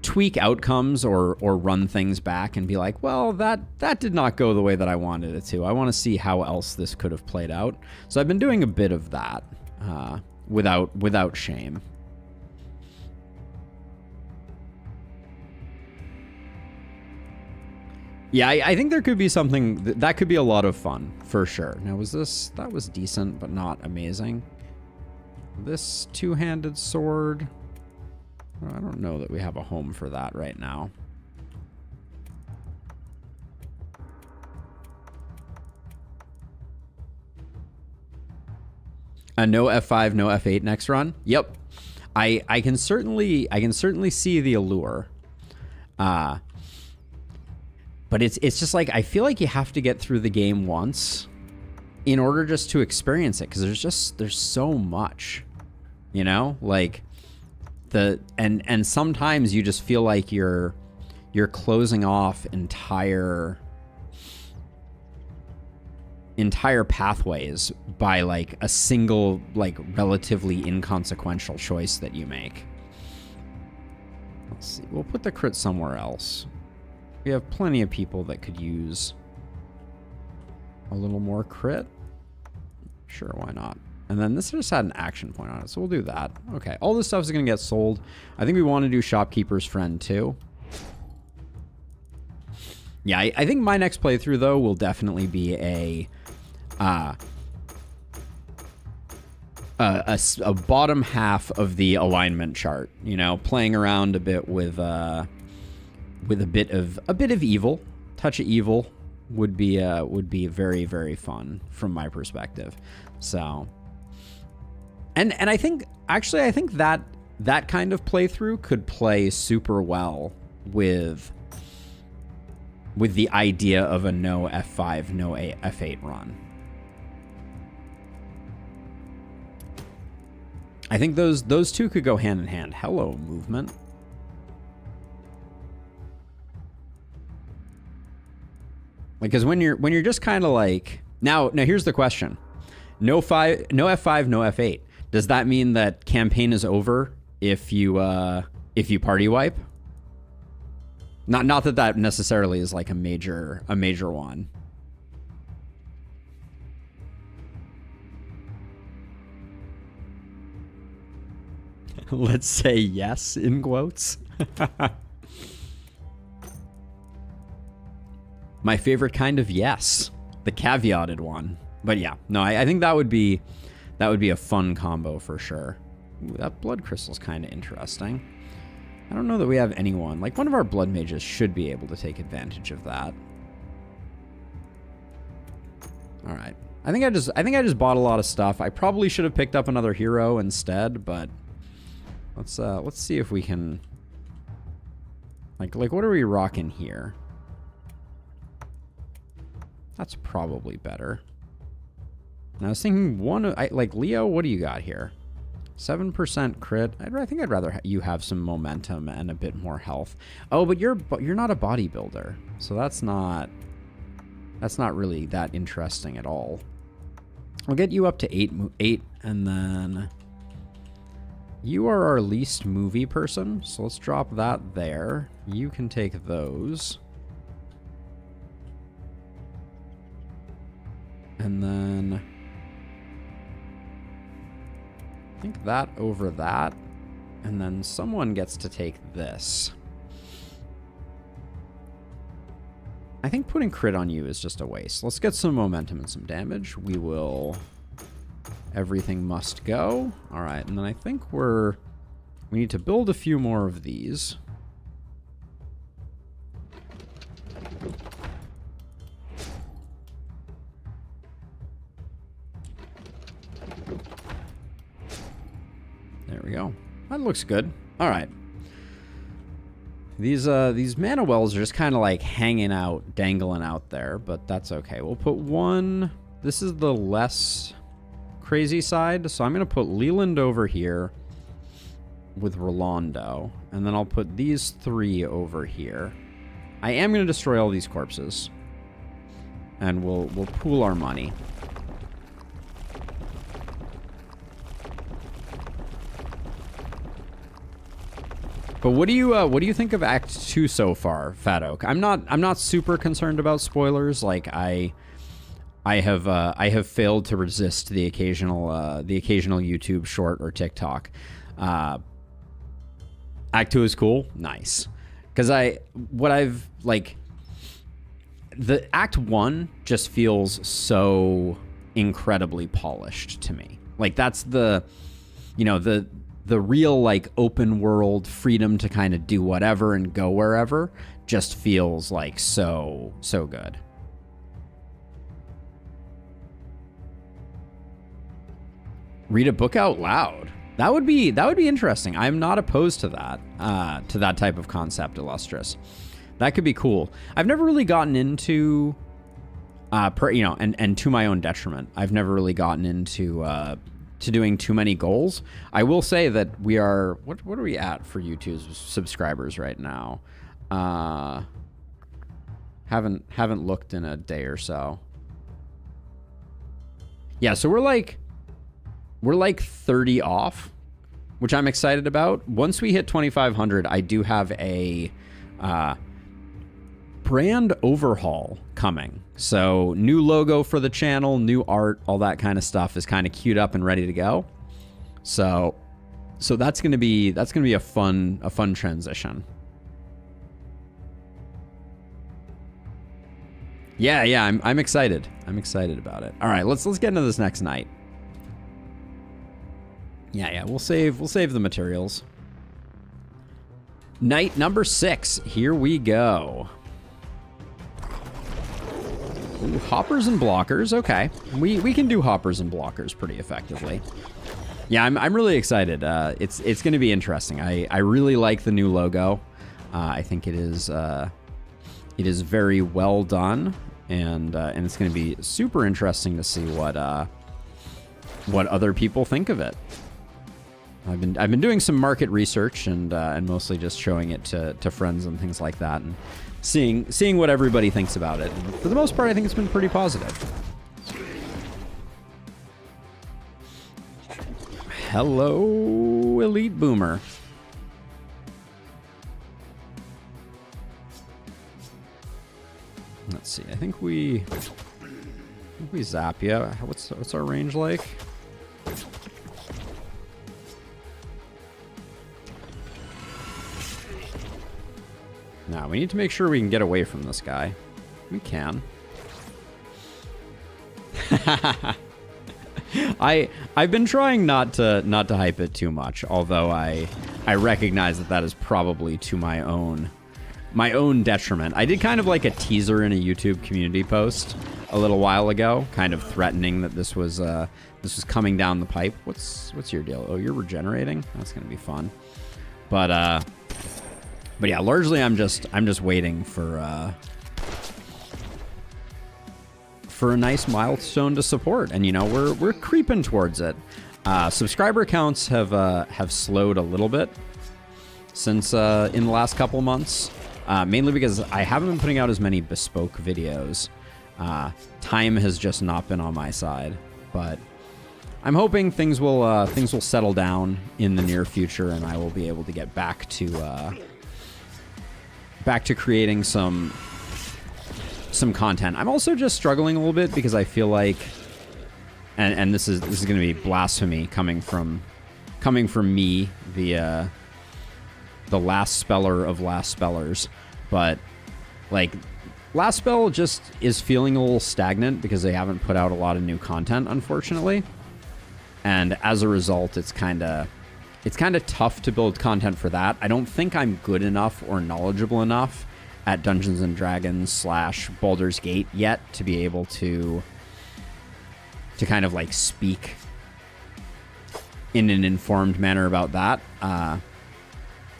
tweak outcomes or run things back and be like, well, that did not go the way that I wanted it to. I want to see how else this could have played out. So I've been doing a bit of that without shame. Yeah, I think there could be something that could be a lot of fun for sure. Now, that was decent, but not amazing. This two-handed sword, I don't know that we have a home for that right now. No F5, no F8 next run. Yep, I can certainly see the allure. But it's just like I feel like you have to get through the game once in order just to experience it, because there's so much, you know, like. And sometimes you just feel like you're closing off entire pathways by like a single like relatively inconsequential choice that you make. Let's see. We'll put the crit somewhere else. We have plenty of people that could use a little more crit. Sure, why not? And then this just had an action point on it, so we'll do that. Okay, all this stuff is going to get sold. I think we want to do Shopkeeper's Friend too. Yeah, I think my next playthrough, though, will definitely be a bottom half of the alignment chart. You know, playing around a bit with a bit of evil, touch of evil would be very, very fun from my perspective. So. And I think that kind of playthrough could play super well with the idea of a no F5, no F8 run. I think those two could go hand in hand. Hello, movement. Like, because when you're just kind of like now here's the question: no F5, no F8. Does that mean that campaign is over if you party wipe? Not that necessarily is like a major one. Let's say yes in quotes. My favorite kind of yes, the caveated one. But yeah, no, I think that would be a fun combo for sure. Ooh, that blood crystal's kind of interesting. I don't know that we have anyone. Like, one of our blood mages should be able to take advantage of that. All right. I think I just bought a lot of stuff. I probably should have picked up another hero instead, but let's see if we can like what are we rocking here? That's probably better. And I was thinking like Leo, what do you got here? 7% crit. I think I'd rather you have some momentum and a bit more health. Oh, but you're not a bodybuilder, so that's not really that interesting at all. We'll get you up to 8, and then you are our least movie person, so let's drop that there. You can take those. And then I think that over that, and then someone gets to take this. I think putting crit on you is just a waste. Let's get some momentum and some damage. We will... Everything must go. All right, and then I think we need to build a few more of these. There we go. That looks good. All right. These mana wells are just kind of like hanging out, dangling out there, but that's okay. We'll put one... This is the less crazy side, so I'm going to put Leland over here with Rolando, and then I'll put these 3 over here. I am going to destroy all these corpses, and we'll pool our money. But what do you think of Act 2 so far, Fat Oak? I'm not super concerned about spoilers. Like I have failed to resist the occasional YouTube short or TikTok. Act 2 is cool, nice. Because the Act 1 just feels so incredibly polished to me. Like that's the real like open world freedom to kind of do whatever and go wherever just feels like so good. Read a book out loud. That would be interesting. I'm not opposed to that type of concept, Illustrious. That could be cool. I've never really gotten into and to my own detriment, I've never really gotten into to doing too many goals. I will say that we are what are we at for YouTube's subscribers right now? Haven't looked in a day or so. Yeah, so we're like 30 off, which I'm excited about. Once we hit 2,500, I do have a brand overhaul coming. So new logo for the channel, new art, all that kind of stuff is kind of queued up and ready to go. So that's gonna be a fun transition. Yeah, I'm excited. I'm excited about it. All right, let's get into this next night. Yeah, we'll save the materials. Night number 6. Here we go. Ooh, hoppers and blockers. Okay, we can do hoppers and blockers pretty effectively. Yeah, I'm really excited. It's going to be interesting. I really like the new logo. I think it is very well done, and it's going to be super interesting to see what other people think of it. I've been doing some market research and mostly just showing it to friends and things like that, and seeing what everybody thinks about it. And for the most part, I think it's been pretty positive. Hello, Elite Boomer. Let's see. I think we zap you. What's our range like? Now, we need to make sure we can get away from this guy. We can. I've been trying not to hype it too much, although I recognize that is probably to my own detriment. I did kind of like a teaser in a YouTube community post a little while ago, kind of threatening that this was coming down the pipe. What's your deal? Oh, you're regenerating? That's gonna be fun. But yeah, largely I'm just waiting for a nice milestone to support, and we're creeping towards it. Subscriber counts have slowed a little bit since in the last couple months, mainly because I haven't been putting out as many bespoke videos. Time has just not been on my side. but I'm hoping things will settle down in the near future, and I will be able to get back to creating some content. I'm also just struggling a little bit because I feel like, and this is going to be blasphemy coming from me, the last speller of last spellers, but like Last Spell just is feeling a little stagnant because they haven't put out a lot of new content, unfortunately. And as a result, it's kind of tough to build content for that. I don't think I'm good enough or knowledgeable enough at Dungeons and Dragons / Baldur's Gate yet to be able to kind of like speak in an informed manner about that.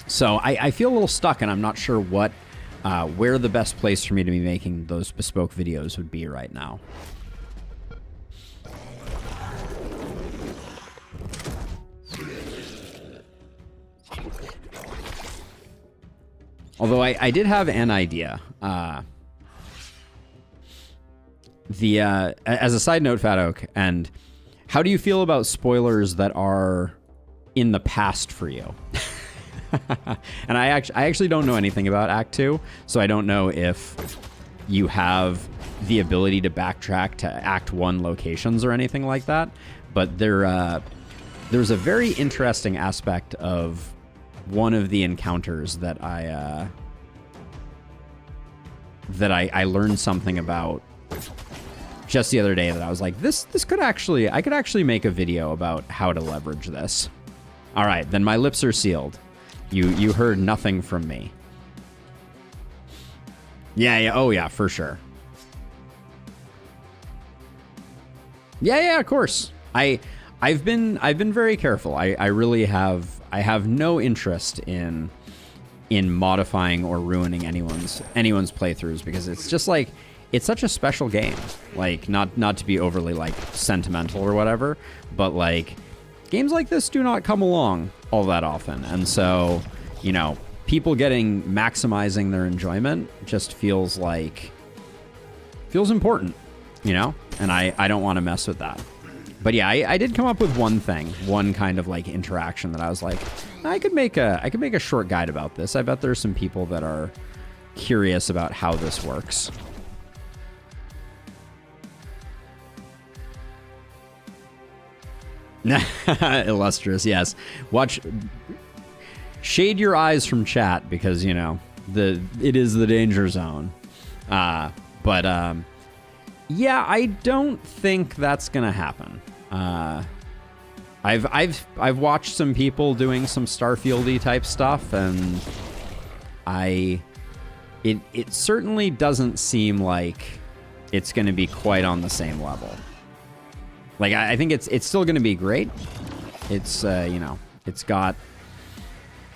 So I feel a little stuck, and I'm not sure where the best place for me to be making those bespoke videos would be right now. Although I did have an idea. As a side note, Fat Oak, and how do you feel about spoilers that are in the past for you? And I actually don't know anything about Act 2, so I don't know if you have the ability to backtrack to Act 1 locations or anything like that. But there's a very interesting aspect of one of the encounters that I learned something about just the other day that I was like, I could actually make a video about how to leverage this. All right, then my lips are sealed. You heard nothing from me. Yeah, oh yeah, for sure. Yeah, of course. I've been very careful. I really have. I have no interest in modifying or ruining anyone's playthroughs, because it's just like, it's such a special game. Like, not to be overly like sentimental or whatever, but like games like this do not come along all that often, and so, you know, people maximizing their enjoyment just feels important, you know, and I don't want to mess with that. But yeah, I did come up with one kind of like interaction that I was like, I could make a short guide about this. I bet there's some people that are curious about how this works. Illustrious, yes. Shade your eyes from chat, because, you know, it is the danger zone. But yeah, I don't think that's gonna happen. I've watched some people doing some Starfield-y type stuff, and it certainly doesn't seem like it's gonna be quite on the same level. Like, I think it's still gonna be great. It's you know, it's got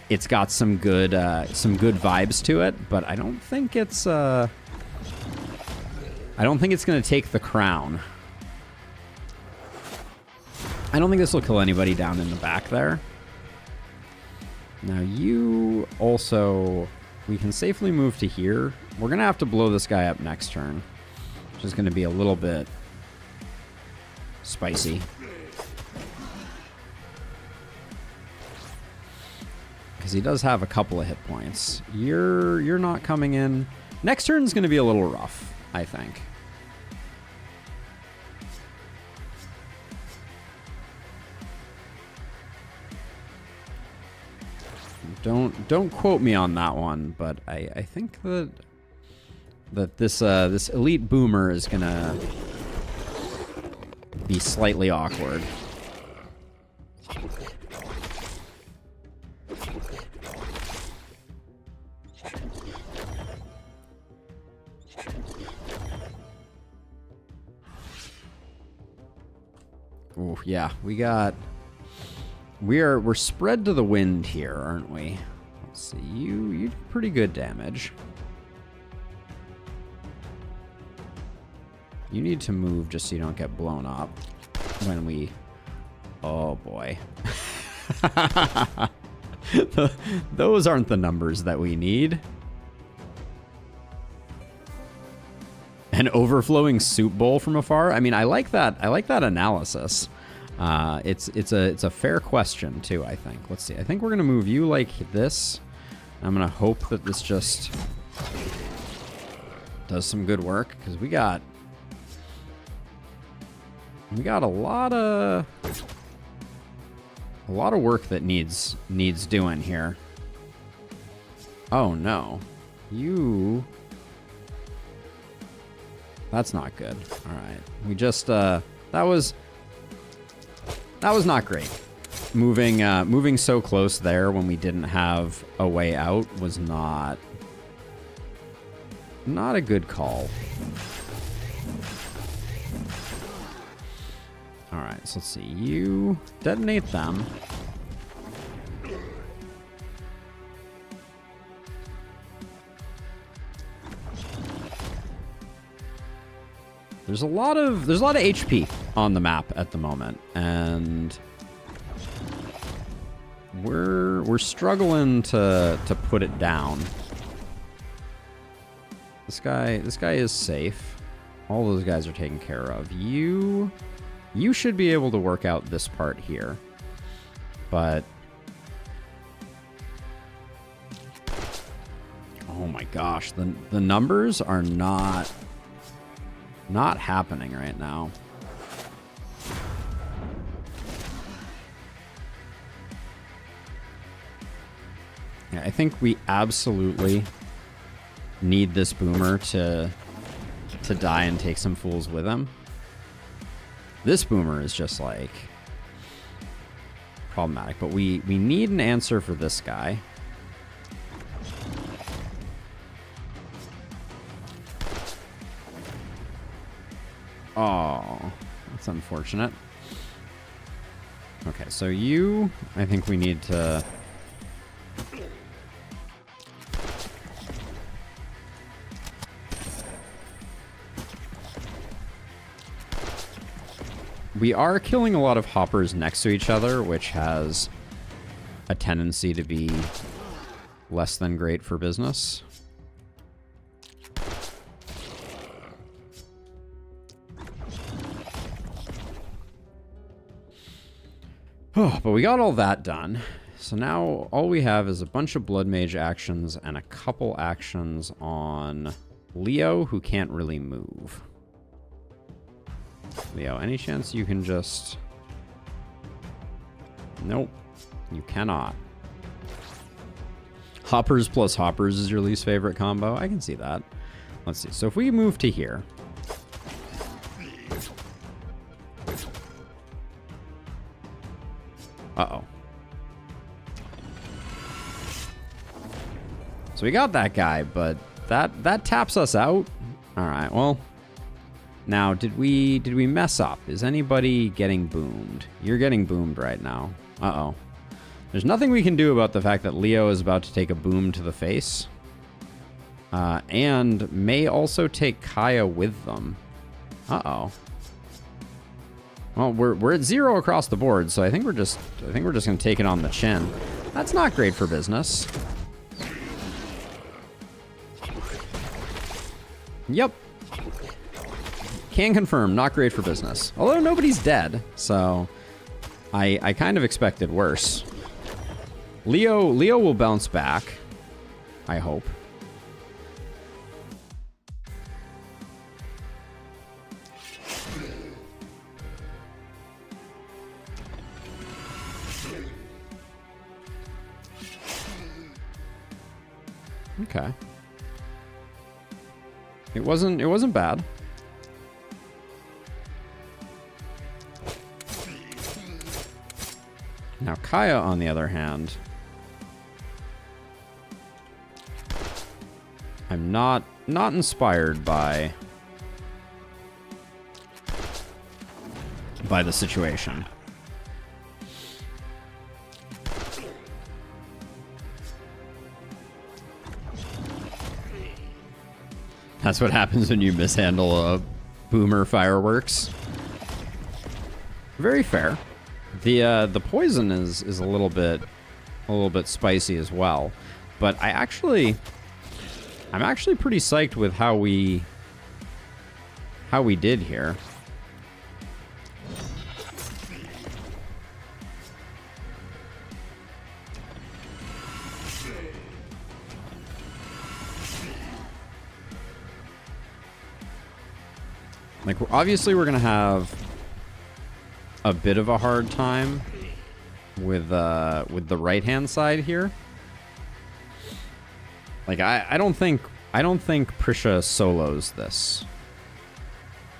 some good vibes to it, but I don't think it's going to take the crown. I don't think this will kill anybody down in the back there. Now you also, we can safely move to here. We're going to have to blow this guy up next turn, which is going to be a little bit spicy. Because he does have a couple of hit points. You're not coming in. Next turn's going to be a little rough, I think. Don't quote me on that one, but I think that this elite boomer is going to be slightly awkward. Oh yeah, we're spread to the wind here, aren't we? Let's see, you do pretty good damage. You need to move just so you don't get blown up when we... Oh boy. Those aren't the numbers that we need. An overflowing soup bowl from afar. I mean, I like that. I like that analysis. It's a fair question too, I think. Let's see. I think we're gonna move you like this. I'm gonna hope that this just does some good work, because we got a lot of work that needs doing here. Oh no. That's not good. All right. We just that was not great. Moving so close there when we didn't have a way out was not a good call. All right, so let's see. You detonate them. There's a lot of HP on the map at the moment, and we're struggling to put it down. This guy is safe. All those guys are taken care of. You should be able to work out this part here, but oh my gosh, the numbers are not happening right now. Yeah, I think we absolutely need this boomer to die and take some fools with him. This boomer is just like problematic, but we need an answer for this guy. Oh, that's unfortunate. Okay, so I think we need to... We are killing a lot of hoppers next to each other, which has a tendency to be less than great for business. Oh, but we got all that done. So now all we have is a bunch of Blood Mage actions and a couple actions on Leo, who can't really move. Leo, any chance you can just... Nope, you cannot. Hoppers plus hoppers is your least favorite combo? I can see that. Let's see, so if we move to here... Uh-oh. So we got that guy, but that taps us out. All right, well... Now, did we mess up? Is anybody getting boomed? You're getting boomed right now. Uh-oh. There's nothing we can do about the fact that Leo is about to take a boom to the face. And may also take Kaya with them. Uh-oh. Well, we're at 0 across the board, so I think we're just gonna take it on the chin. That's not great for business. Yep. Can confirm, not great for business. Although nobody's dead, so I kind of expected worse. Leo will bounce back, I hope. Okay. It wasn't bad. Now Kaya, on the other hand, I'm not inspired by the situation. That's what happens when you mishandle a boomer fireworks. Very fair. The poison is a little bit spicy as well, but I'm actually pretty psyched with how we how we did here. Like, obviously we're going to have a bit of a hard time with the right-hand side here. Like, I don't think Prisha solos this.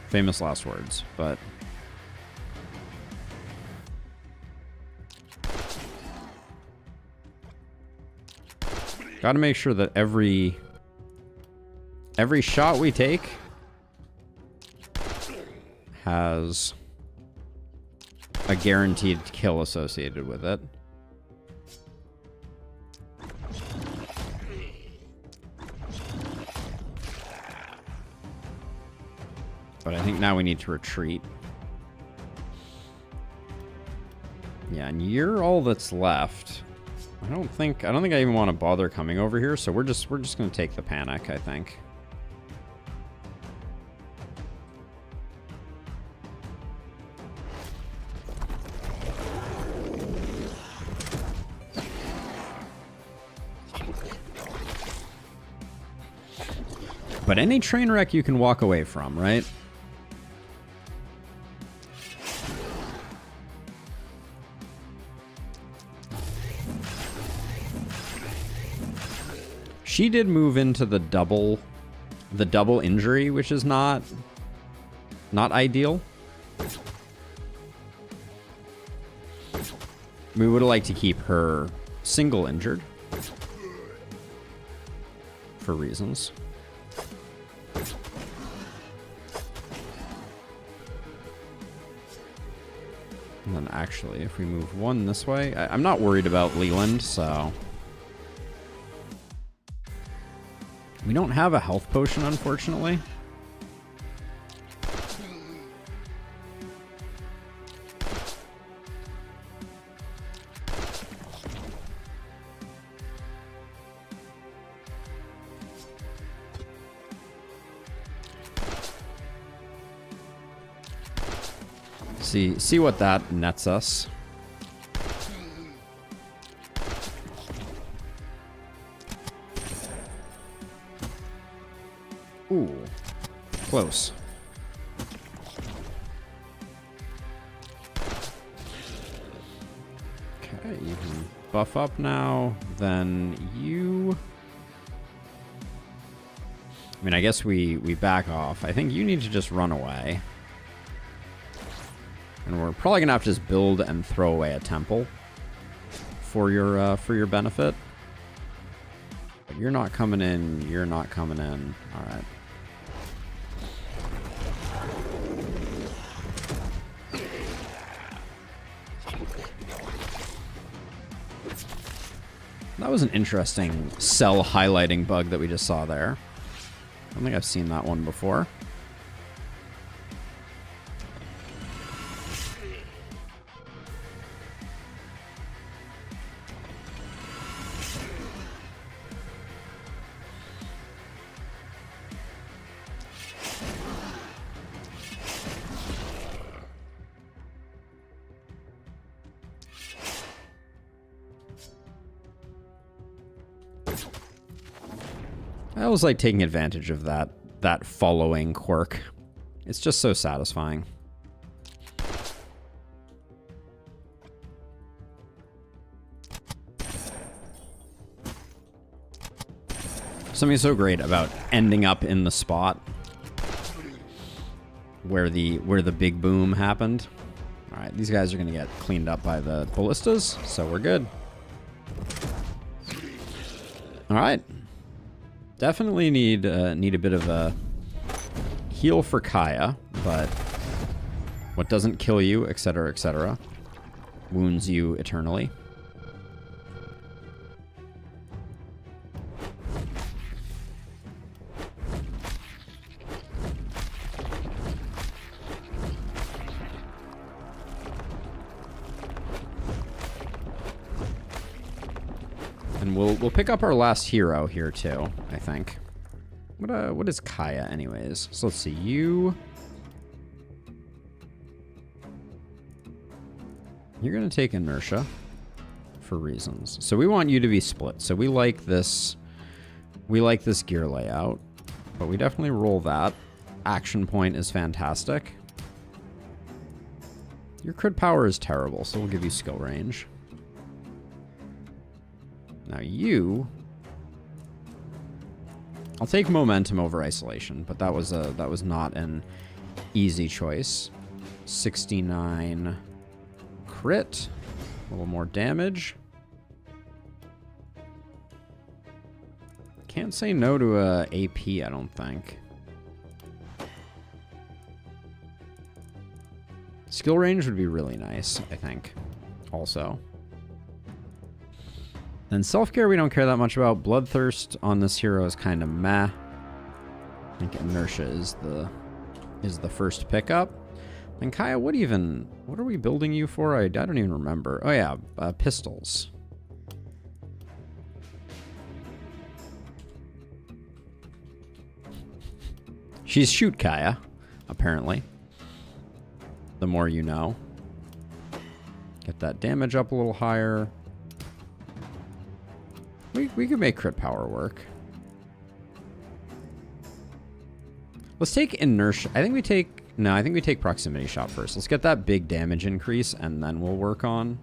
Famous last words, but got to make sure that every shot we take has a guaranteed kill associated with it. But I think now we need to retreat. Yeah, and you're all that's left. I don't think I even want to bother coming over here, so we're just gonna take the panic, I think. But any train wreck you can walk away from, right? She did move into the double injury, which is not ideal. We would have liked to keep her single injured for reasons. And then actually, if we move one this way, I'm not worried about Leland, so... We don't have a health potion, unfortunately. See what that nets us. Ooh, close. Okay, you can buff up now. Then you... I mean, I guess we back off. I think you need to just run away. And we're probably gonna have to just build and throw away a temple for your benefit. But you're not coming in. You're not coming in. All right. That was an interesting cell highlighting bug that we just saw there. I don't think I've seen that one before. I always like taking advantage of that following quirk. It's just so satisfying. Something so great about ending up in the spot where the big boom happened. All right, these guys are gonna get cleaned up by the ballistas, so we're good. All right. Definitely need a bit of a heal for Kaya, but what doesn't kill you, etc., wounds you eternally. And we'll pick up our last hero here too, I think. What is Kaya anyways? So let's see, you You're going to take inertia for reasons. So we want you to be split. So we like this. We like this gear layout, but we definitely roll that. Action point is fantastic. Your crit power is terrible, so we'll give you skill range. Now you... I'll take momentum over isolation, but that was not an easy choice. 69 crit, a little more damage. Can't say no to a AP, I don't think. Skill range would be really nice, I think, also. Then self-care we don't care that much about. Bloodthirst on this hero is kind of meh. I think inertia is the first pickup. Then Kaya, what are we building you for? I don't even remember. Oh yeah, pistols. She's shoot Kaya, apparently. The more you know. Get that damage up a little higher. We could make crit power work. Let's take inertia. I think we take proximity shot first. Let's get that big damage increase, and then we'll work on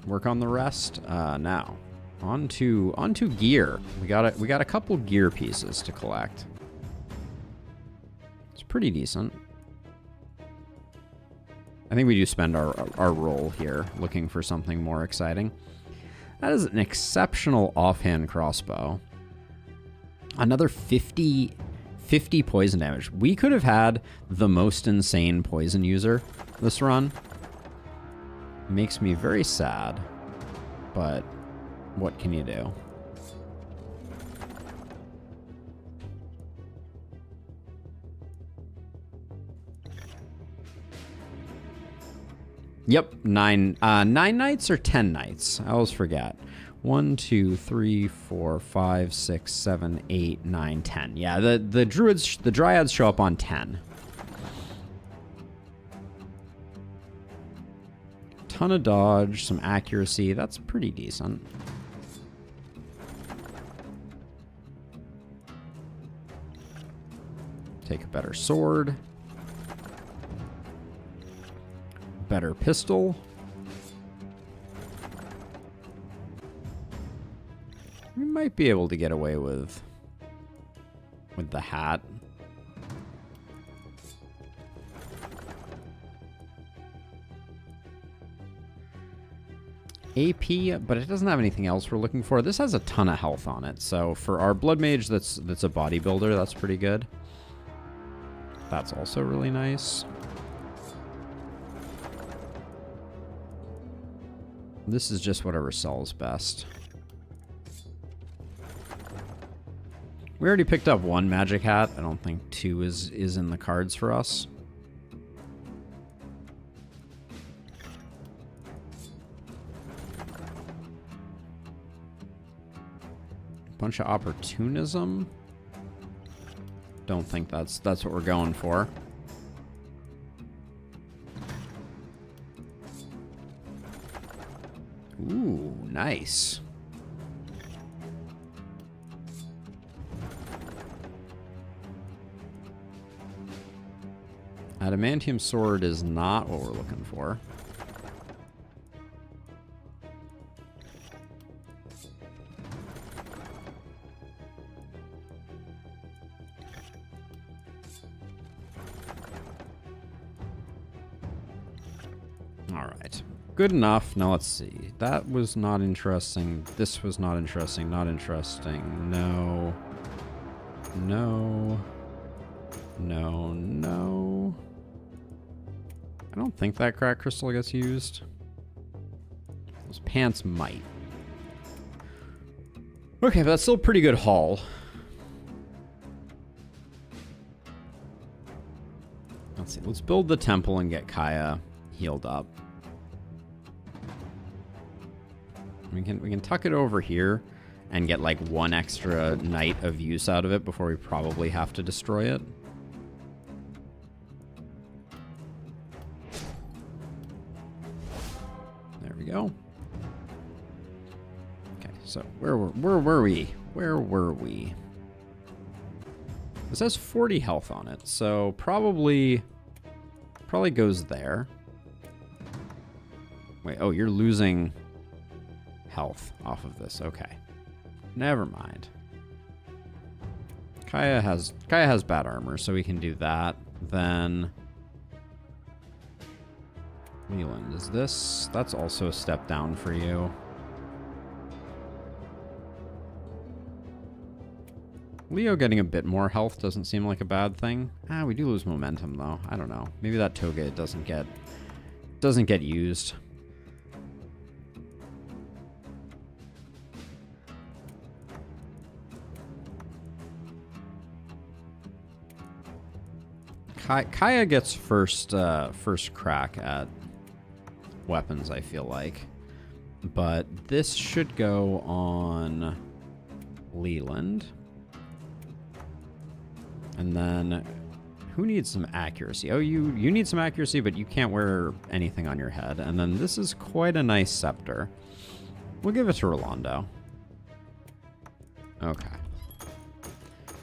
the rest. Now, on to gear. We got a couple gear pieces to collect. It's pretty decent. I think we do spend our roll here looking for something more exciting. That is an exceptional offhand crossbow. Another 50 poison damage. We could have had the most insane poison user this run. Makes me very sad, but what can you do? Yep, 9 knights or 10 knights. I always forget. 1, 2, 3, 4, 5, 6, 7, 8, 9, 10. Yeah, the dryads show up on 10. Ton of dodge, some accuracy. That's pretty decent. Take a better sword. Better pistol. We might be able to get away with the hat. AP, but it doesn't have anything else we're looking for. This has a ton of health on it, so for our blood mage that's a bodybuilder, that's pretty good. That's also really nice. This is just whatever sells best. We already picked up 1 magic hat. I don't think 2 is in the cards for us. Bunch of opportunism. Don't think that's what we're going for. Ooh, nice. Adamantium sword is not what we're looking for. All right. Good enough. Now let's see. That was not interesting. This was not interesting. Not interesting. No. No. No, no. I don't think that crack crystal gets used. Those pants might. Okay, but that's still a pretty good haul. Let's see. Let's build the temple and get Kaya healed up. We can tuck it over here and get like 1 extra night of use out of it before we probably have to destroy it. go. Okay, so where were we? Where were we? This has 40 health on it, so probably goes there. Wait, oh, you're losing health off of this. Okay. Never mind. Kaya has bad armor, so we can do that. Then Leland, is this? That's also a step down for you. Leo getting a bit more health doesn't seem like a bad thing. Ah, we do lose momentum though. I don't know. Maybe that toga doesn't get used. Kaya gets first crack at weapons, I feel like. But this should go on Leland. And then who needs some accuracy? Oh, you need some accuracy, but you can't wear anything on your head. And then this is quite a nice scepter. We'll give it to Rolando. Okay.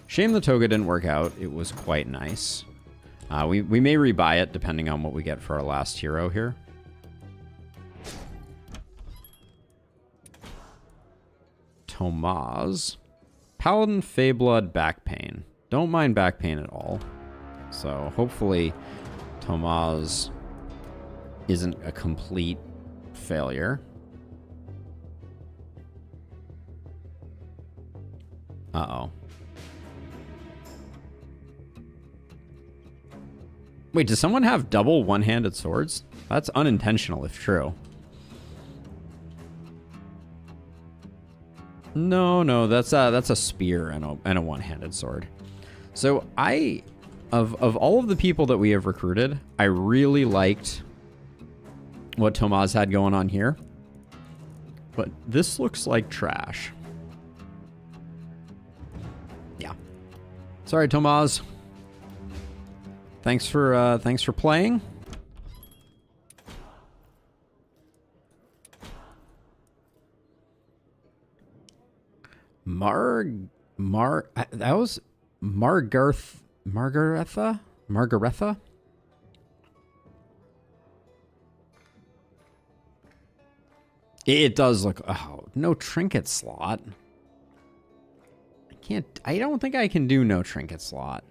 Shame the toga didn't work out. It was quite nice. We may rebuy it depending on what we get for our last hero here. Tomaz. Paladin, Feyblood, back pain. Don't mind back pain at all. So hopefully Tomaz isn't a complete failure. Uh-oh. Wait, does someone have double one-handed swords? That's unintentional if true. No, that's a spear and a one-handed sword. So of all of the people that we have recruited, I really liked what Tomaz had going on here. But this looks like trash. Yeah. Sorry, Tomaz. Thanks for playing. That was Margaretha? It does look, oh, no trinket slot. I don't think I can do no trinket slot.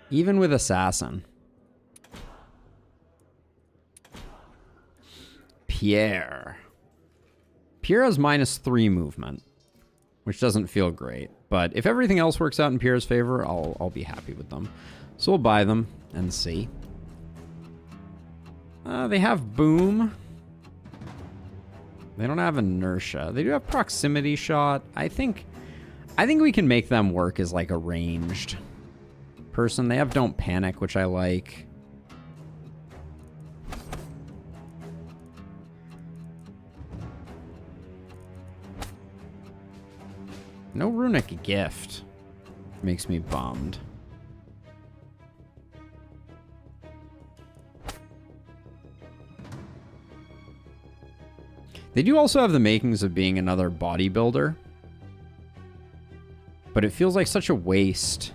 Even with Assassin. Pierre. Pierre has -3 movement, which doesn't feel great. But if everything else works out in Pierre's favor, I'll be happy with them. So we'll buy them and see. They have Boom. They don't have Inertia. They do have Proximity Shot. I think we can make them work as like a ranged person. They have Don't Panic, which I like. No runic gift. Makes me bummed. They do also have the makings of being another bodybuilder. But it feels like such a waste.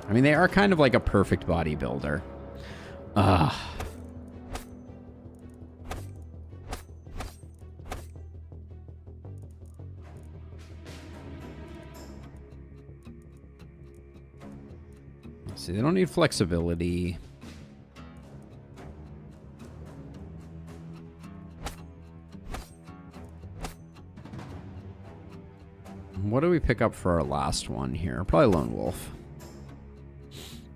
I mean, they are kind of like a perfect bodybuilder. Ugh. See, they don't need flexibility. What do we pick up for our last one here? Probably Lone Wolf.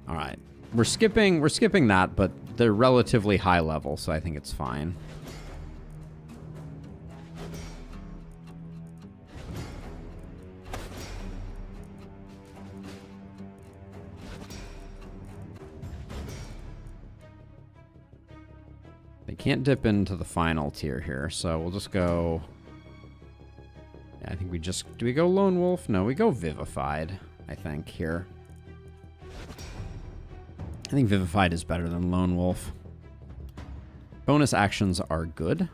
All right. We're skipping that, but they're relatively high level, so I think it's fine. They can't dip into the final tier here, so we'll just go... Yeah, I think we just... Do we go Lone Wolf? No, we go Vivified, I think, here. I think Vivified is better than Lone Wolf. Bonus actions are good.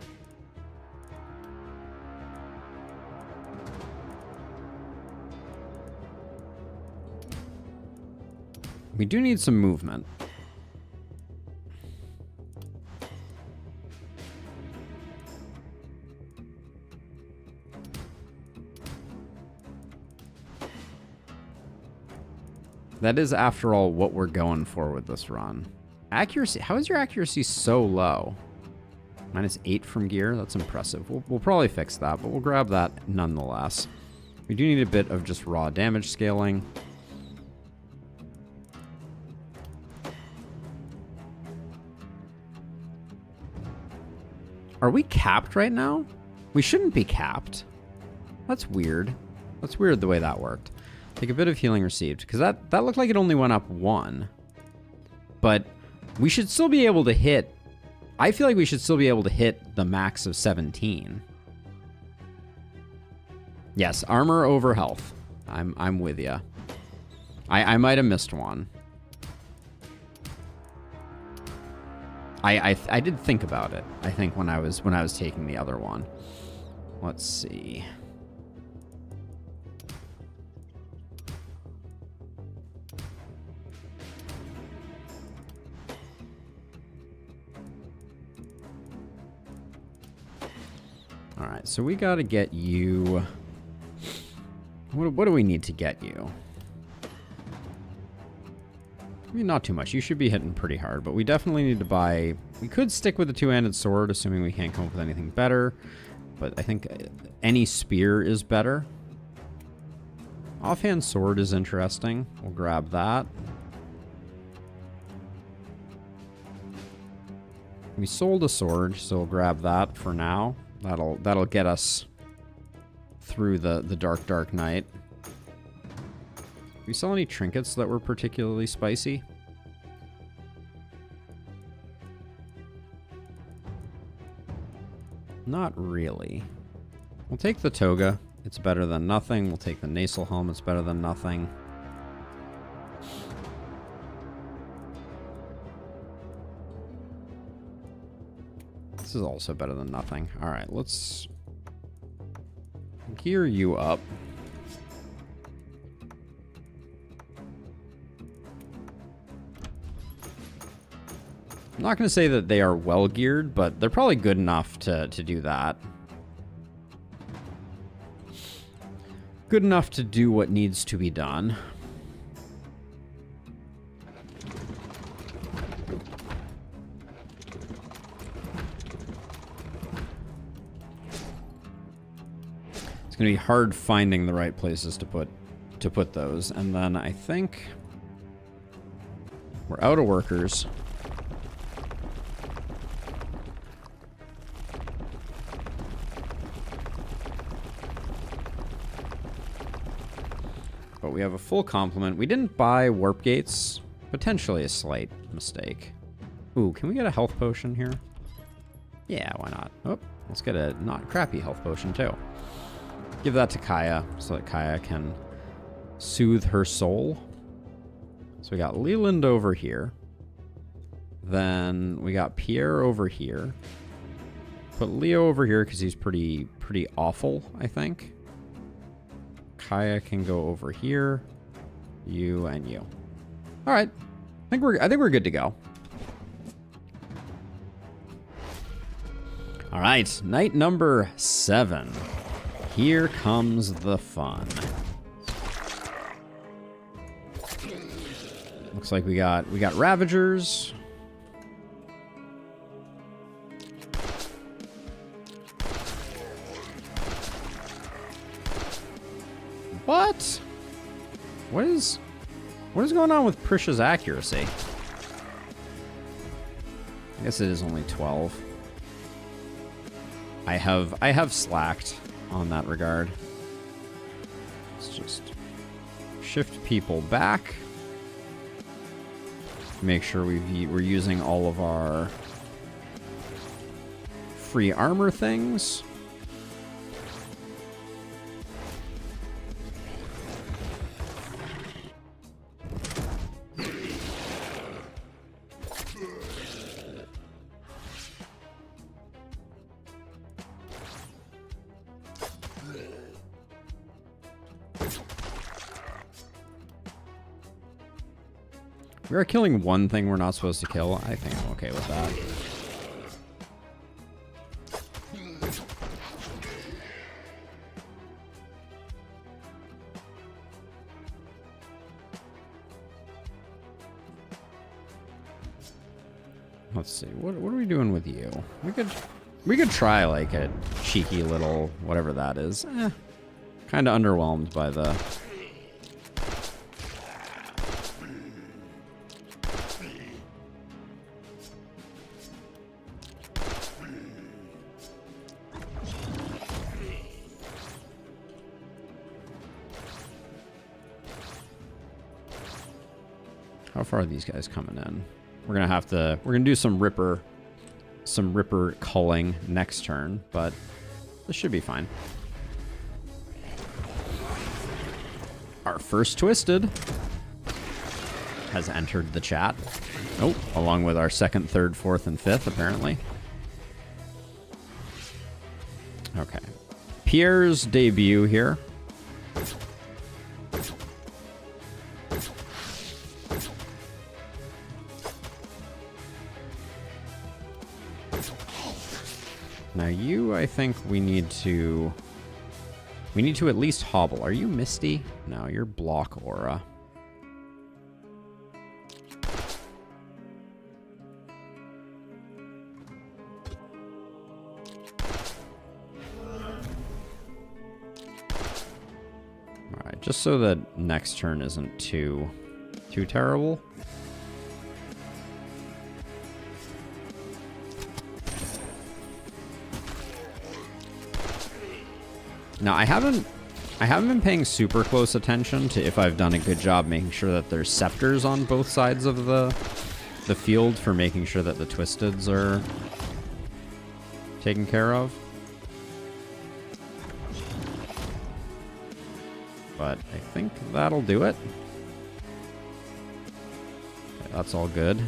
We do need some movement. That is, after all, what we're going for with this run. Accuracy. How is your accuracy so low? -8 from gear. That's impressive. We'll probably fix that, but we'll grab that nonetheless. We do need a bit of just raw damage scaling. Are we capped right now? We shouldn't be capped. That's weird. That's weird the way that worked. Take a bit of healing received, because that looked like it only went up 1. But we should still be able to hit... I feel like we should still be able to hit the max of 17. Yes, armor over health. I'm with ya. I might have missed one. I did think about it, I think, when I was taking the other one. Let's see. All right, so we got to get you... What do we need to get you? I mean, not too much. You should be hitting pretty hard, but we definitely need to buy... We could stick with the two-handed sword, assuming we can't come up with anything better. But I think any spear is better. Offhand sword is interesting. We'll grab that. We sold a sword, so we'll grab that for now. That'll get us through the dark night. Do we sell any trinkets that were particularly spicy? Not really. We'll take the toga. It's better than nothing. We'll take the nasal helm. It's better than nothing. This is also better than nothing. All right, let's gear you up. I'm not going to say that they are well geared, but they're probably good enough to do that. Good enough to do what needs to be done. It's going to be hard finding the right places to put those. And then I think we're out of workers. But we have a full complement. We didn't buy warp gates. Potentially a slight mistake. Ooh, can we get a health potion here? Yeah, why not? Oh, let's get a not crappy health potion too. Give that to Kaya so that Kaya can soothe her soul. So we got Leland over here. Then we got Pierre over here. Put Leo over here because he's pretty awful, I think. Kaya can go over here. You and you. All right. I think we're good to go. All right, night number 7. Here comes the fun. Looks like we got Ravagers. What? What is going on with Prisha's accuracy? I guess it is only 12. I have slacked on that regard. Let's just shift people back. Make sure we're using all of our free armor things. We are killing one thing we're not supposed to kill. I think I'm okay with that. Let's see. What are we doing with you? We could try like a cheeky little whatever that is. Kind of underwhelmed by the. How far are these guys coming in? We're gonna do some Ripper culling next turn, but this should be fine. Our first Twisted has entered the chat. Oh, along with our second, third, fourth, and fifth, apparently. Okay. Pierre's debut here. Now you, I think we need to at least hobble. Are you Misty? No, you're Block Aura. Alright, just so that next turn isn't too terrible. Now, I haven't been paying super close attention to if I've done a good job making sure that there's scepters on both sides of the field for making sure that the Twisteds are taken care of. But I think that'll do it. Okay, that's all good.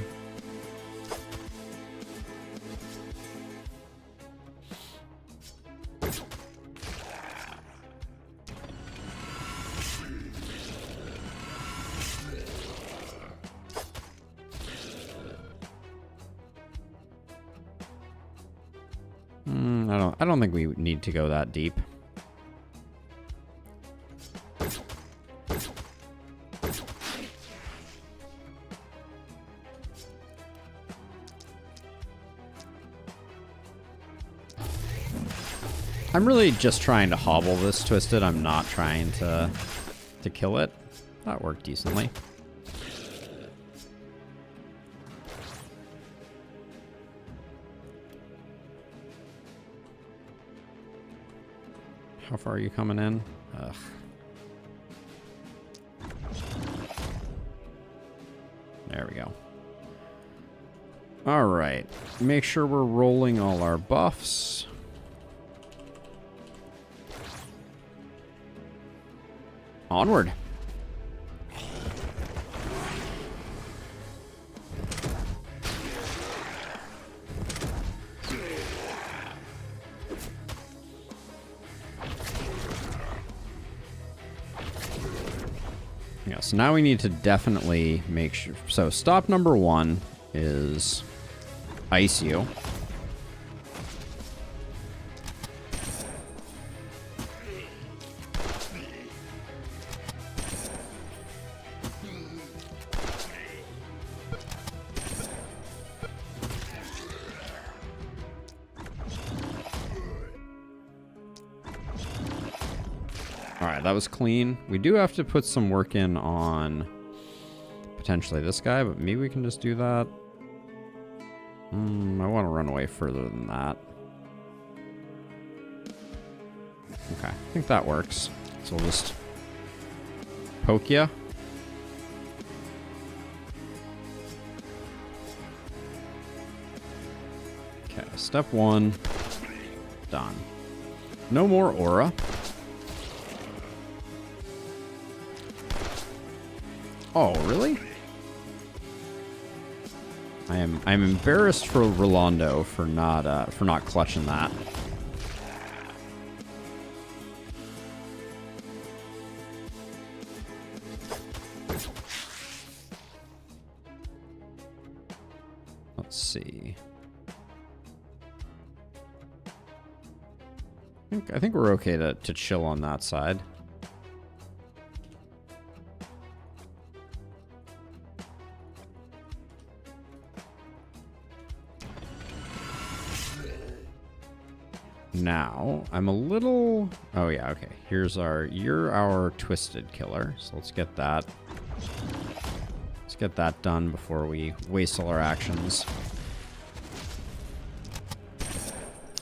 I don't think we need to go that deep. I'm really just trying to hobble this Twisted. I'm not trying to kill it. That worked decently. How far are you coming in? Ugh. There we go. All right. Make sure we're rolling all our buffs. Onward. Yeah, so now we need to definitely make sure. So stop number 1 is ice you. Alright, that was clean. We do have to put some work in on potentially this guy, but maybe we can just do that. I want to run away further than that. Okay, I think that works. So we'll just poke ya. Okay, step 1. Done. No more aura. Oh, really? I'm embarrassed for Rolando for not clutching that. Let's see. I think we're okay to chill on that side. Now, I'm a little... Oh, yeah, okay. You're our twisted killer. So let's get that. Let's get that done before we waste all our actions.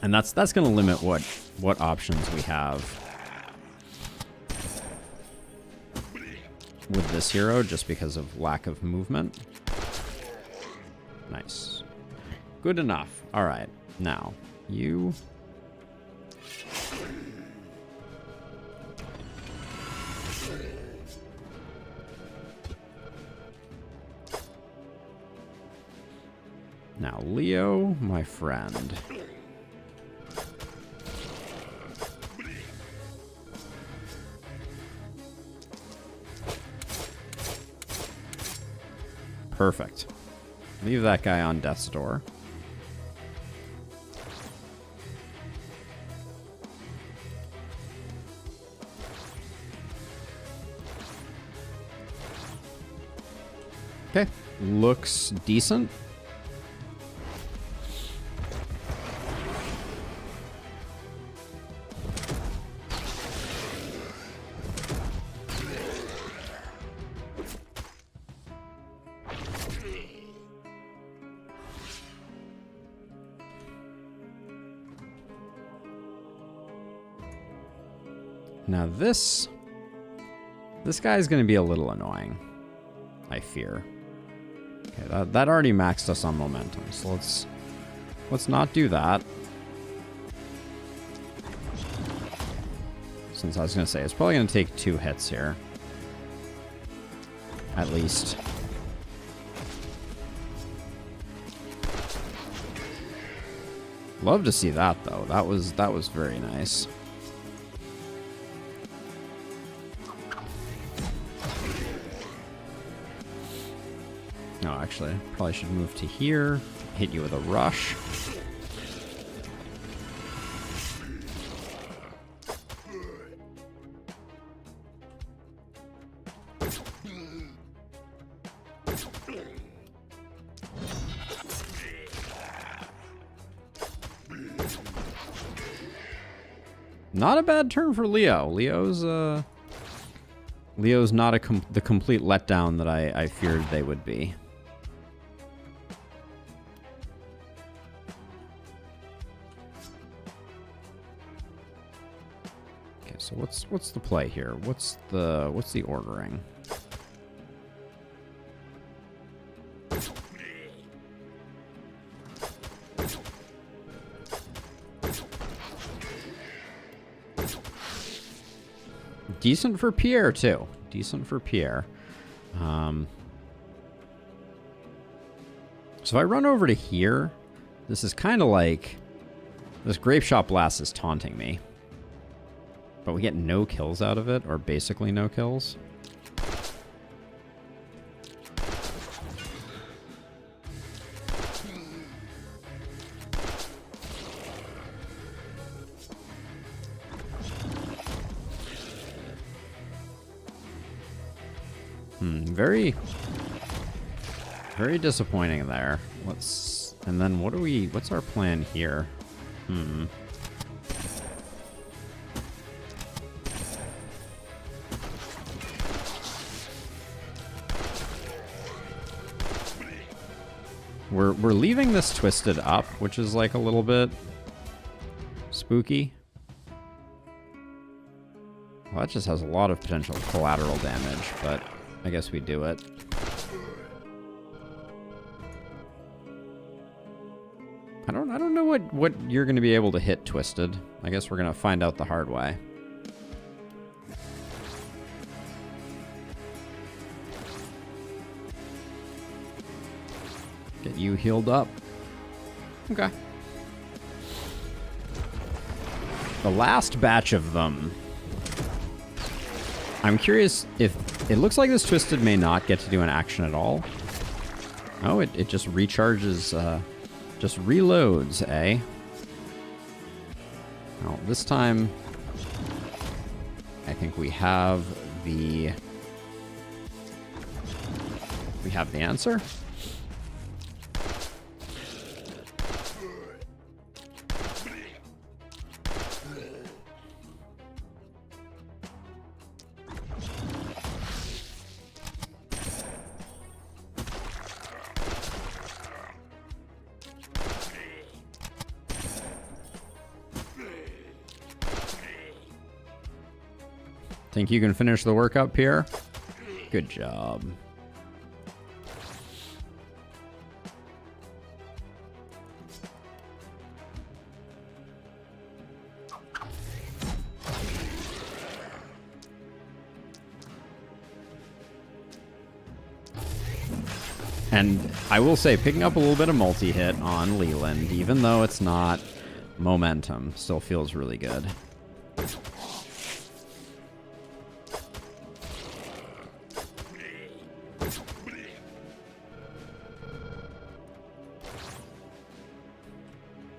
And that's going to limit what options we have with this hero, just because of lack of movement. Nice. Good enough. All right. Now, you... Now, Leo, my friend. Perfect. Leave that guy on death's door. Okay. Looks decent. Now this guy's going to be a little annoying, I fear. Okay, that already maxed us on momentum, so let's not do that. Since I was going to say, it's probably going to take 2 hits here. At least. Love to see that, though. That was very nice. No, actually, probably should move to here. Hit you with a rush. Not a bad turn for Leo. Leo's not the complete letdown that I feared they would be. Okay, so what's the play here? What's the ordering? Decent for Pierre, too. Decent for Pierre. So if I run over to here, this is kind of like... This Grape Shot Blast is taunting me. But we get no kills out of it, or basically no kills. Very disappointing there. And then what's our plan here? We're leaving this twisted up, which is like a little bit spooky. Well, that just has a lot of potential collateral damage, but I guess we do it. I don't know what you're going to be able to hit twisted. I guess we're going to find out the hard way. Get you healed up. Okay. The last batch of them. I'm curious if... It looks like this twisted may not get to do an action at all. Oh, it just recharges, just reloads, eh? Well, this time, I think we have the answer. Think you can finish the work up here? Good job. And I will say, picking up a little bit of multi-hit on Leland, even though it's not momentum, still feels really good.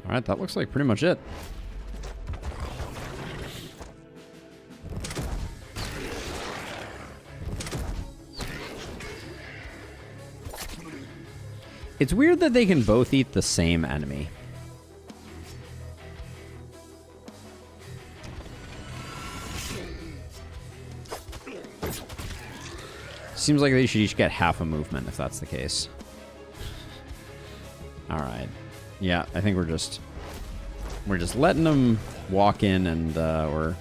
All right, that looks like pretty much it. It's weird that they can both eat the same enemy. Seems like they should each get half a movement if that's the case. All right. Yeah, I think we're just letting them walk in and we're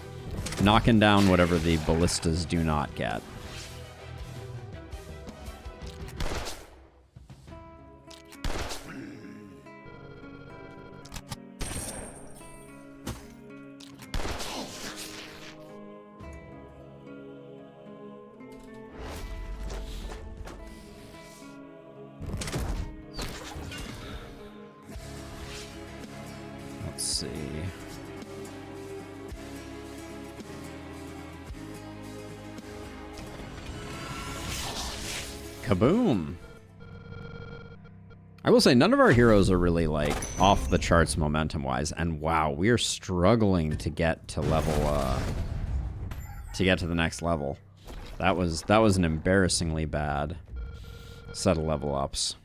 knocking down whatever the ballistas do not get. Let's see. Kaboom! I will say none of our heroes are really like off the charts momentum-wise, and wow, we are struggling to get to level to get to the next level. That was an embarrassingly bad set of level ups.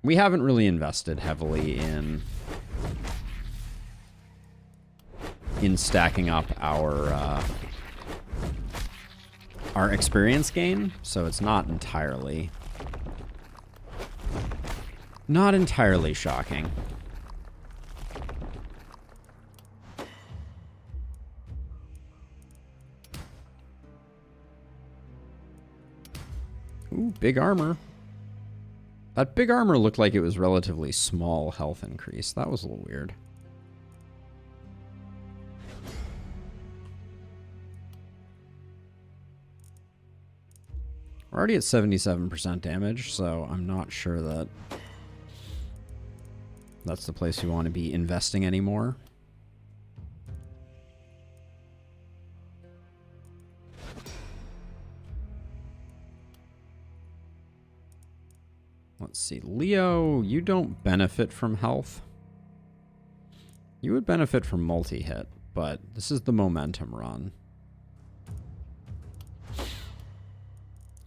We haven't really invested heavily in stacking up our experience gain, so it's not entirely shocking. Ooh, big armor. That big armor looked like it was relatively small health increase. That was a little weird. We're already at 77% damage, so I'm not sure that that's the place we want to be investing anymore. Let's see. Leo, you don't benefit from health. You would benefit from multi-hit, but this is the momentum run.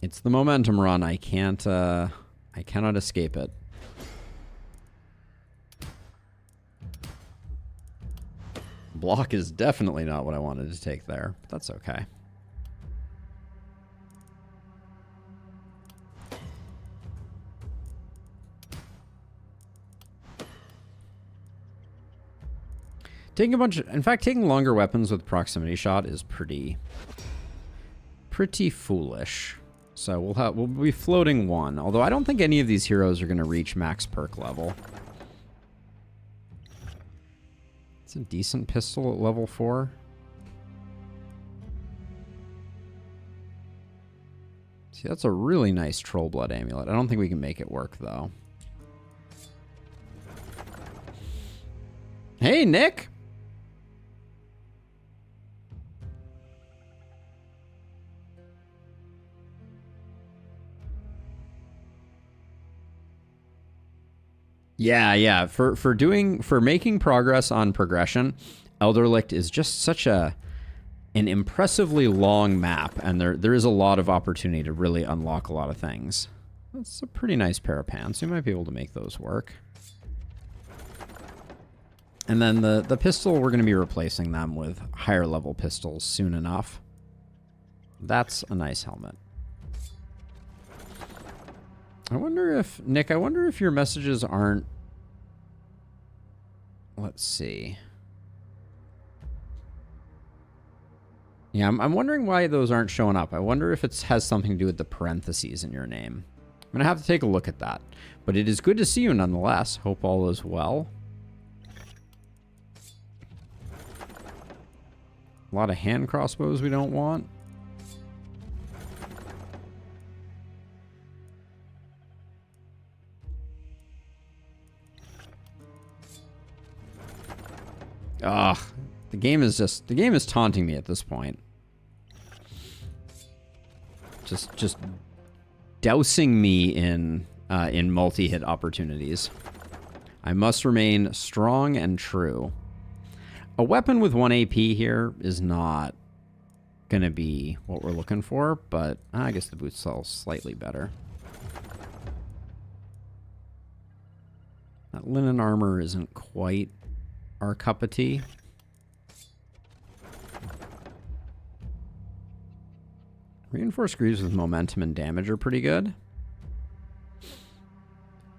It's the momentum run. I cannot escape it. Block is definitely not what I wanted to take there, but that's okay. In fact, taking longer weapons with proximity shot is pretty foolish. So we'll be floating one. Although I don't think any of these heroes are going to reach max perk level. It's a decent pistol at level 4. See, that's a really nice Troll Blood amulet. I don't think we can make it work, though. Hey, Nick! Yeah. For making progress on progression, Elderlicht is just such an impressively long map, and there is a lot of opportunity to really unlock a lot of things. That's a pretty nice pair of pants. We might be able to make those work. And then the pistol, we're going to be replacing them with higher level pistols soon enough. That's a nice helmet. I wonder if, Nick, your messages aren't... Let's see. Yeah, I'm wondering why those aren't showing up. I wonder if it has something to do with the parentheses in your name. I'm going to have to take a look at that. But it is good to see you nonetheless. Hope all is well. A lot of hand crossbows we don't want. Ugh, the game is taunting me at this point. Just dousing me in multi-hit opportunities. I must remain strong and true. A weapon with 1 AP here is not gonna be what we're looking for, but I guess the boots sell slightly better. That linen armor isn't quite our cup of tea. Reinforced greaves with momentum and damage are pretty good.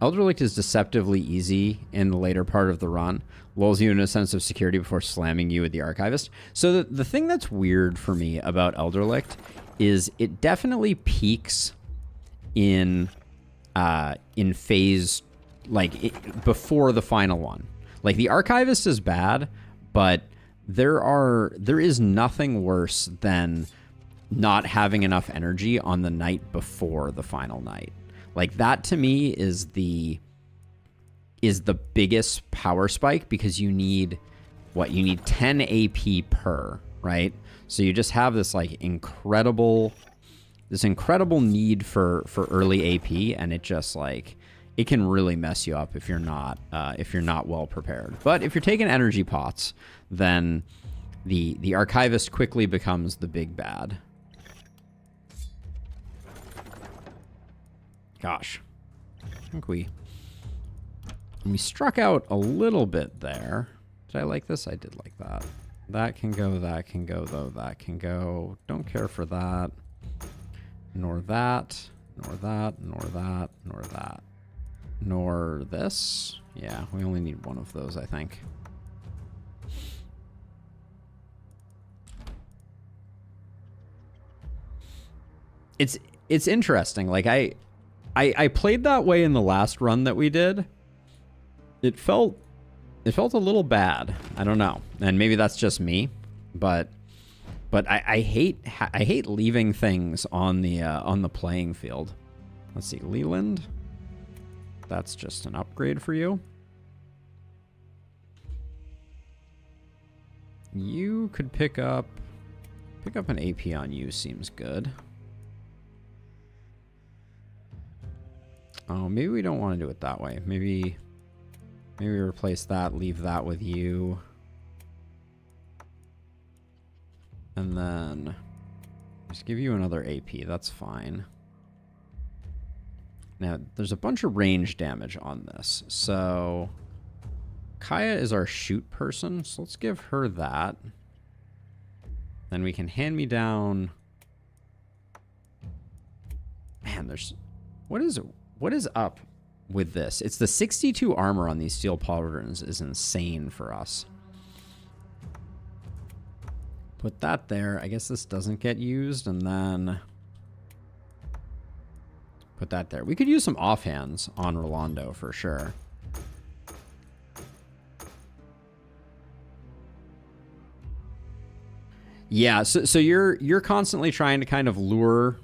Elderlicht is deceptively easy in the later part of the run. Lulls you in a sense of security before slamming you with the Archivist. So the thing that's weird for me about Elderlicht is it definitely peaks in phase, like, before the final one. Like, the Archivist is bad, but there is nothing worse than not having enough energy on the night before the final night. Like, that to me is the biggest power spike, because you need 10 AP per, right? So you just have this incredible need for early AP, and it just it can really mess you up if you're not well prepared. But if you're taking energy pots, then the Archivist quickly becomes the big bad. Gosh, I think we struck out a little bit there. Did I like this? I did like that. That can go, though. That can go. Don't care for that. Nor that. Nor that. Nor that. Nor that. Nor this. Yeah, we only need one of those, I think. It's interesting. Like, I played that way in the last run that we did. It felt a little bad. I don't know, and maybe that's just me, but I hate leaving things on the playing field. Let's see, Leland. That's just an upgrade for you. You could pick up an AP on you. Seems good. Oh, maybe we don't want to do it that way. Maybe replace that, leave that with you. And then just give you another AP. That's fine. Now, there's a bunch of range damage on this. So Kaya is our shoot person, so let's give her that. Then we can hand me down. Man, what is up with this? It's the 62 armor on these steel pauldrons is insane for us. Put that there. I guess this doesn't get used, and then put that there. We could use some offhands on Rolando for sure. Yeah, so you're constantly trying to kind of lure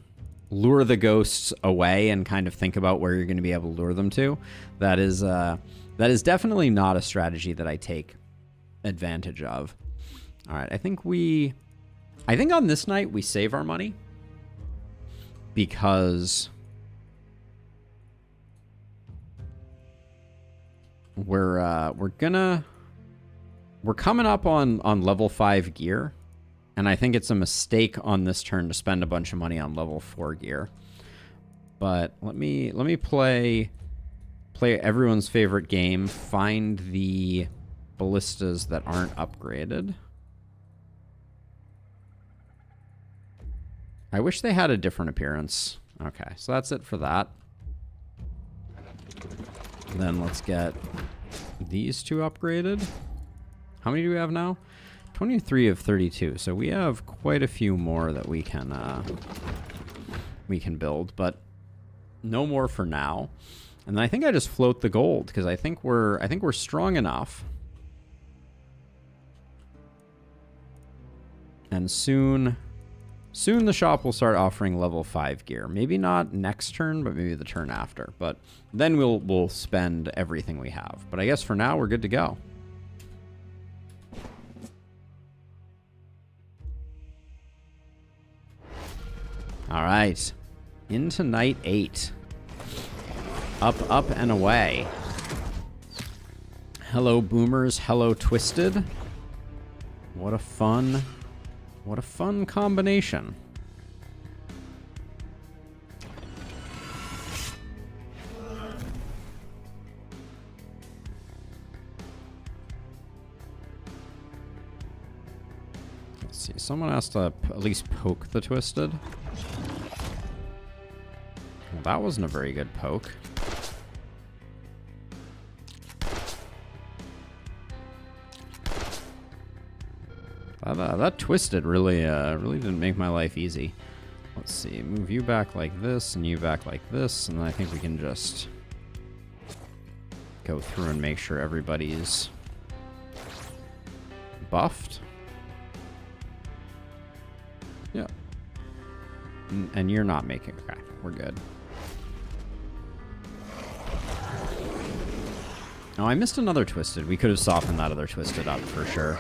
the ghosts away and kind of think about where you're going to be able to lure them to. That is definitely not a strategy that I take advantage of. All right, I think on this night we save our money because we're coming up on level 5 gear, and I think it's a mistake on this turn to spend a bunch of money on level 4 gear. But let me play everyone's favorite game, find the ballistas that aren't upgraded. I wish they had a different appearance. Okay, so that's it for that. Then let's get these two upgraded. How many do we have now? 23 of 32. So we have quite a few more that we can build, but no more for now. And then I think I just float the gold because I think we're strong enough. And soon the shop will start offering level 5 gear. Maybe not next turn, but maybe the turn after. But then we'll spend everything we have. But I guess for now we're good to go. All right. Into night 8. Up, up, and away. Hello, boomers. Hello, twisted. What a fun combination. Let's see. Someone has to at least poke the twisted. Well, that wasn't a very good poke. That twisted really didn't make my life easy. Let's see, move you back like this and you back like this, and then I think we can just go through and make sure everybody's buffed. Yeah. And you're not making... Okay, we're good. Oh, I missed another twisted. We could have softened that other twisted up for sure.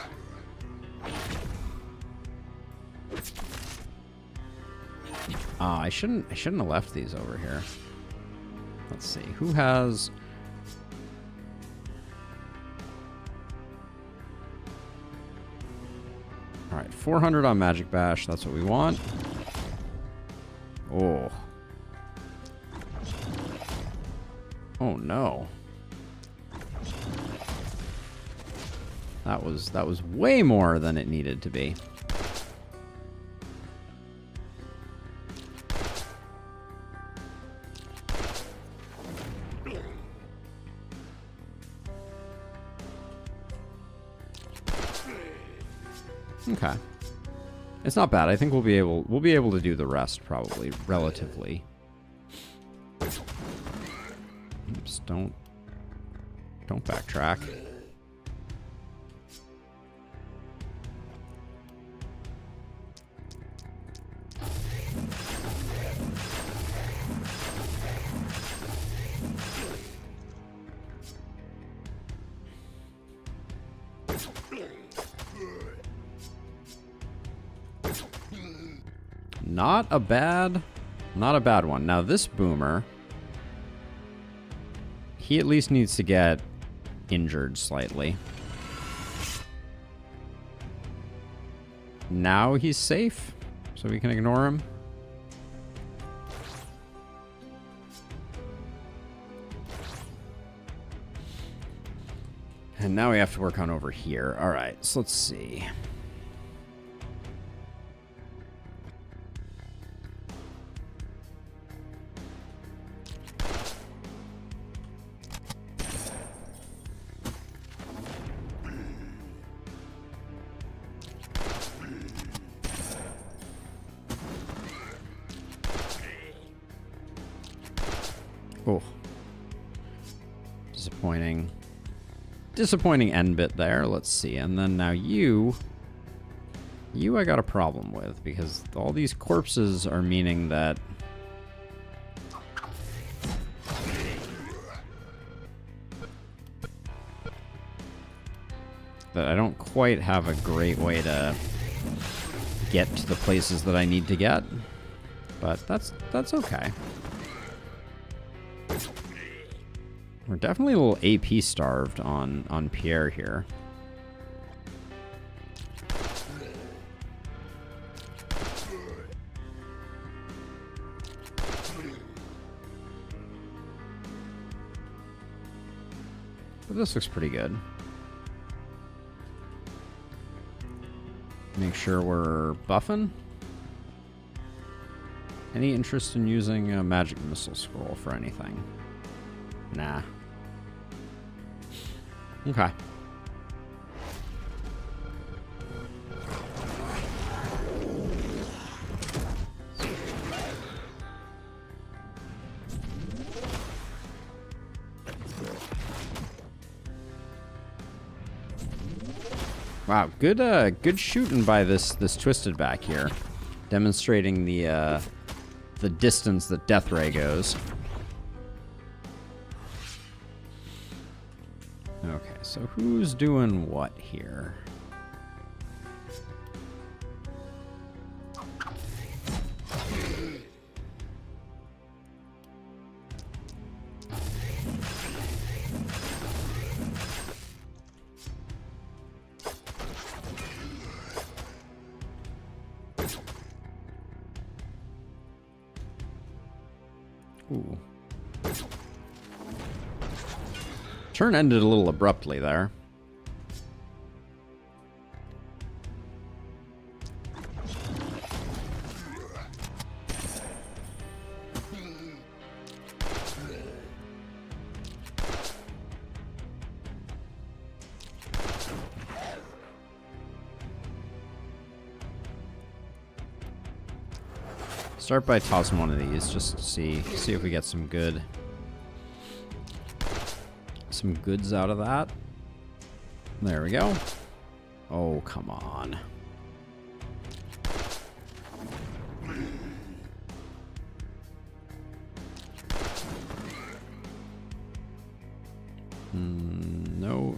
I shouldn't have left these over here. Let's see. Who has... Alright, 400 on Magic Bash. That's what we want. Oh. Oh no. That was way more than it needed to be. Okay. It's not bad. I think we'll be able to do the rest probably relatively. Oops, don't backtrack. Not a bad one. Now this boomer, he at least needs to get injured slightly. Now he's safe, so we can ignore him. And now we have to work on over here. All right, so let's see. Oh. Disappointing end bit there. Let's see. And then now you I got a problem with, because all these corpses are meaning that I don't quite have a great way to get to the places that I need to get. But that's okay. We're definitely a little AP starved on Pierre here. But this looks pretty good. Make sure we're buffing. Any interest in using a magic missile scroll for anything? Nah. Okay. Wow, good shooting by this twisted back here, demonstrating the distance that Death Ray goes. Okay, so who's doing what here? Ooh. Turn ended a little abruptly there. Start by tossing one of these just to see if we get some goods out of that. There we go. Oh, come on.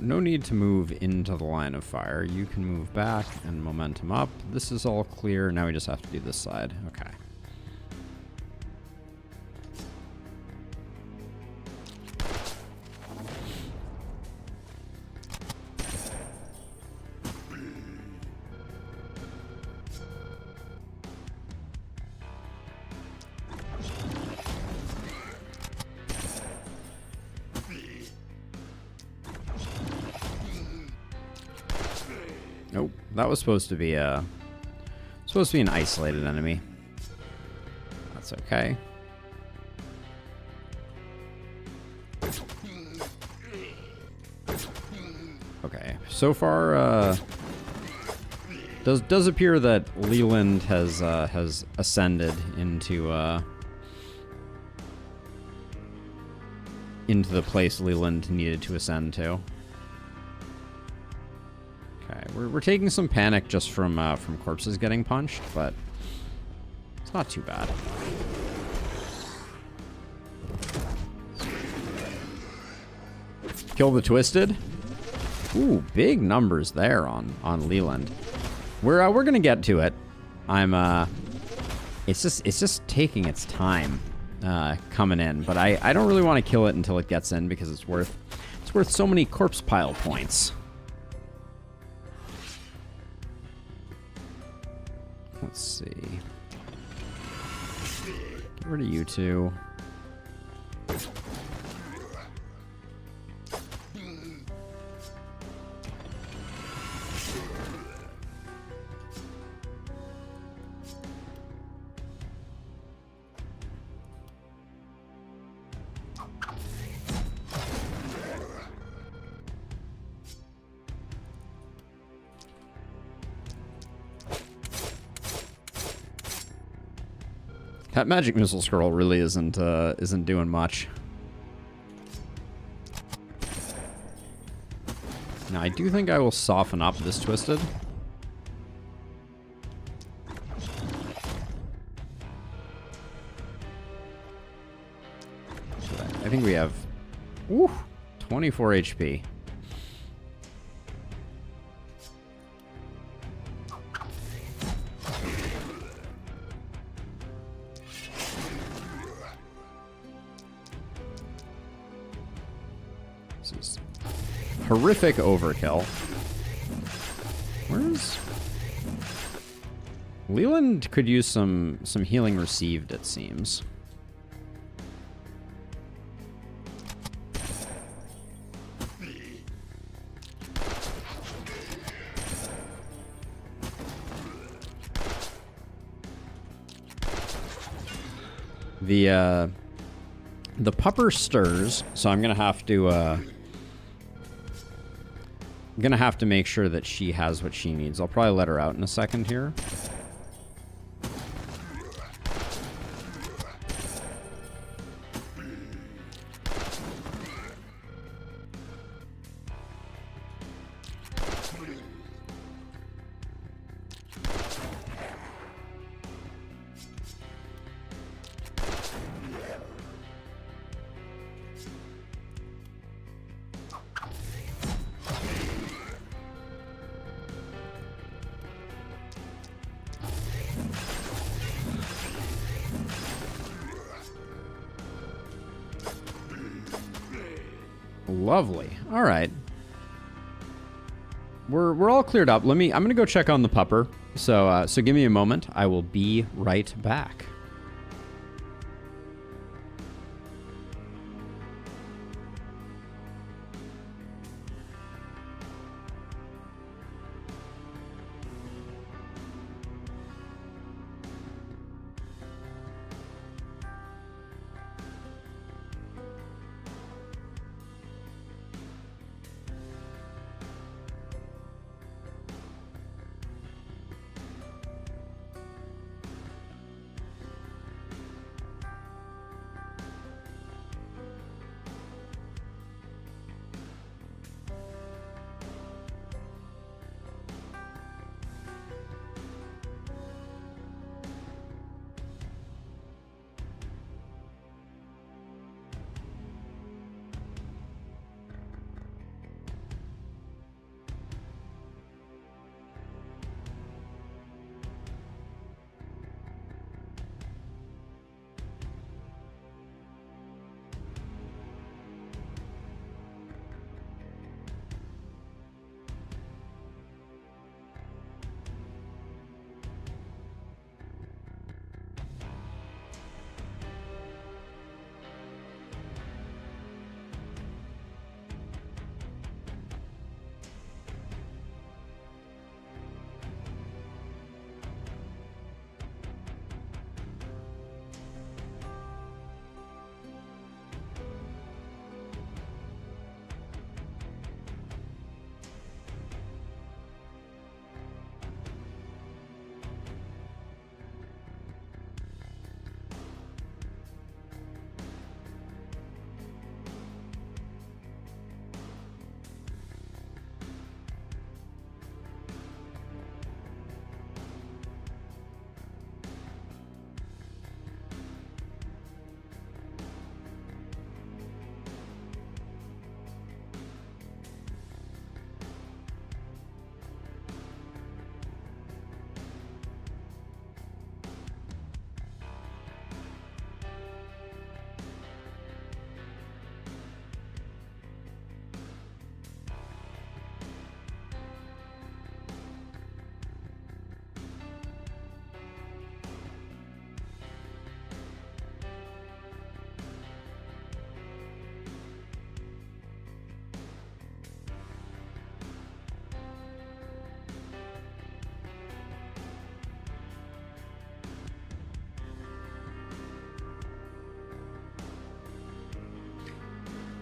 No need to move into the line of fire. You can move back and momentum up. This is all clear. Now we just have to do this side. Okay. Nope, that was supposed to be an isolated enemy. That's okay. Okay, so far, does appear that Leland has ascended into the place Leland needed to ascend to. Okay, we're taking some panic just from corpses getting punched, but it's not too bad. Kill the Twisted. Ooh, big numbers there on Leland. We're gonna get to it. It's just taking its time coming in, but I don't really want to kill it until it gets in because it's worth so many corpse pile points. Let's see. Get rid of you two. That magic missile scroll really isn't doing much. Now I do think I will soften up this Twisted. I think we have 24 HP. horrific overkill. Where's... Leland could use some healing received, it seems. The pupper stirs, so I'm gonna have to make sure that she has what she needs. I'll probably let her out in a second here. Lovely. All right. We're all cleared up. I'm gonna go check on the pupper. So give me a moment. I will be right back.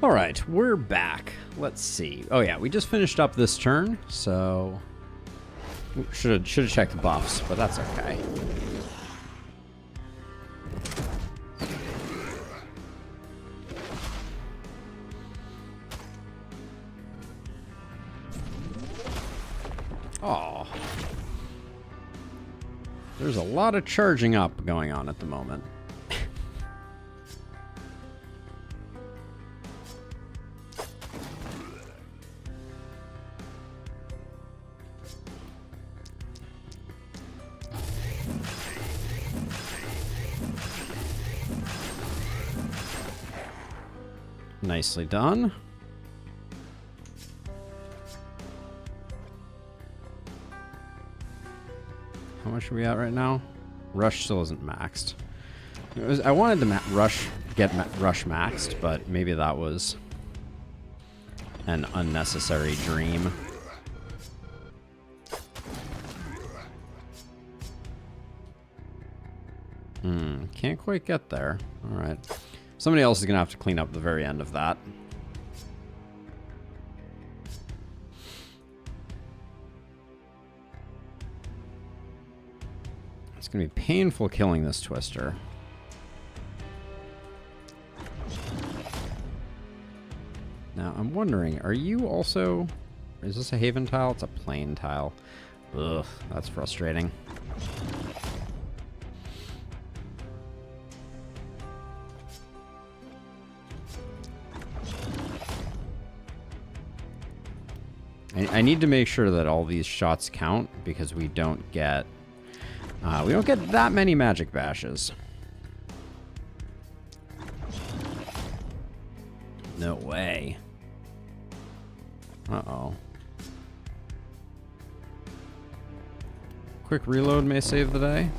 All right, we're back. Let's see. Oh yeah, we just finished up this turn, so should have checked the buffs, but that's okay. Oh, there's a lot of charging up going on at the moment. Nicely done. How much are we at right now? Rush still isn't maxed. I wanted to get rush maxed, but maybe that was an unnecessary dream. Can't quite get there. All right. Somebody else is going to have to clean up the very end of that. It's going to be painful killing this Twister. Now, I'm wondering, are you also... Is this a Haven tile? It's a plain tile. Ugh, that's frustrating. I need to make sure that all these shots count because we don't get that many magic bashes. No way. Uh-oh. Quick reload may save the day.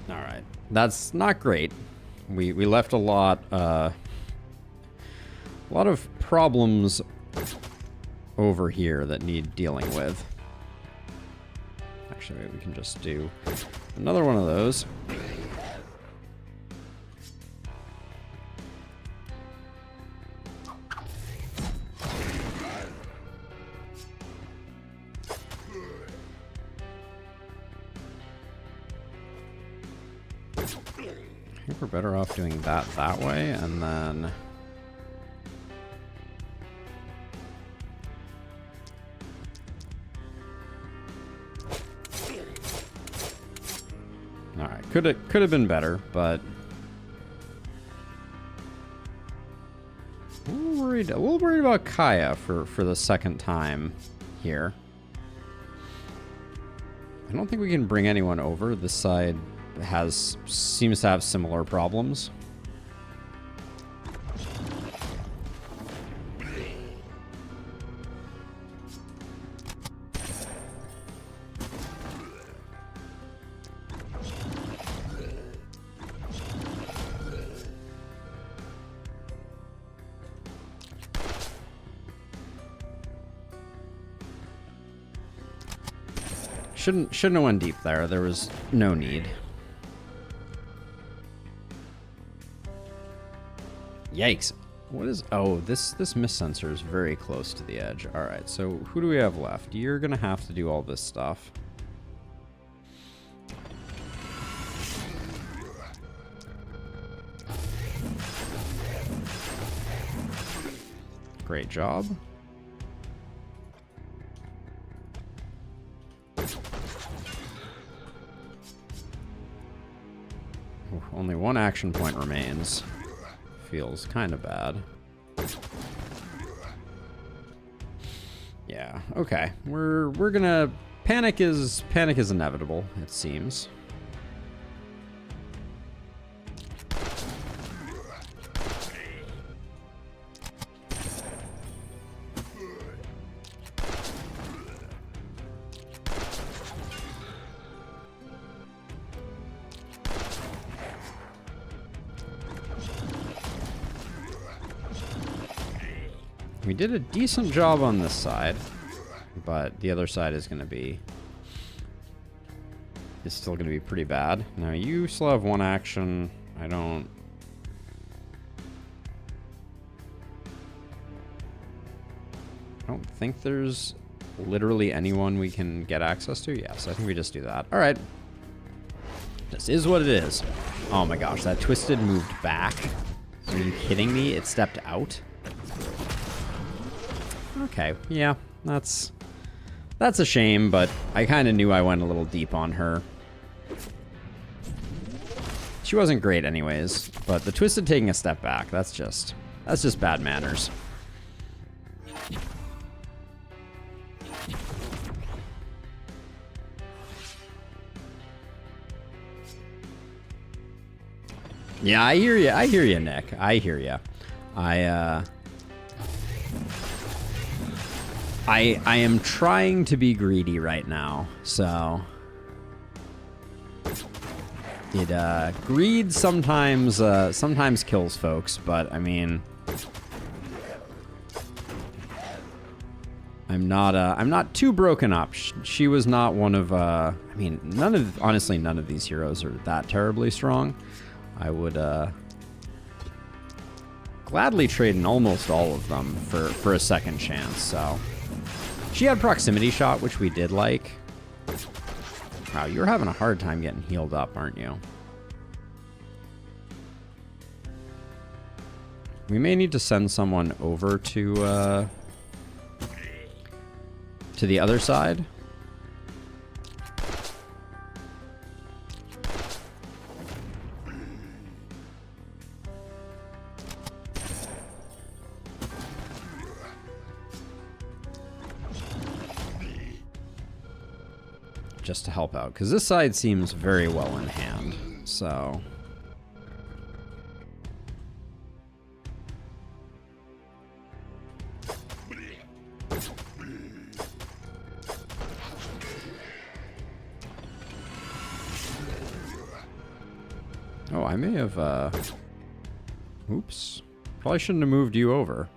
All right. That's not great. We left a lot of problems over here that need dealing with. Actually, maybe we can just do another one of those. I think we're better off doing that way, and then... Alright, could have been better, but... a little worried about Kaya for the second time here. I don't think we can bring anyone over. This side seems to have similar problems. Shouldn't have went deep there. There was no need. Yikes. What is... Oh, this mist sensor is very close to the edge. Alright, so who do we have left? You're gonna have to do all this stuff. Great job. Only one action point remains. Feels kind of bad. Yeah, okay. We're gonna... Panic is inevitable, it seems. We did a decent job on this side, but the other side is going to be... It's still going to be pretty bad. Now, you still have one action. I don't think there's literally anyone we can get access to. Yes, I think we just do that. All right. This is what it is. Oh my gosh, that Twisted moved back. Are you kidding me? It stepped out. Okay, yeah, that's a shame, but I kind of knew I went a little deep on her. She wasn't great anyways, but the Twisted taking a step back, that's just bad manners. Yeah, I hear you, Nick. I hear you. I am trying to be greedy right now, so it greed sometimes kills folks, but I mean, I'm not too broken up. She was not one of I mean, honestly none of these heroes are that terribly strong. I would gladly trade in almost all of them for a second chance. So she had proximity shot, which we did like. Wow, you're having a hard time getting healed up, aren't you? We may need to send someone over to the other side. Just to help out, because this side seems very well in hand, so... Oh, I may have, oops. Probably shouldn't have moved you over,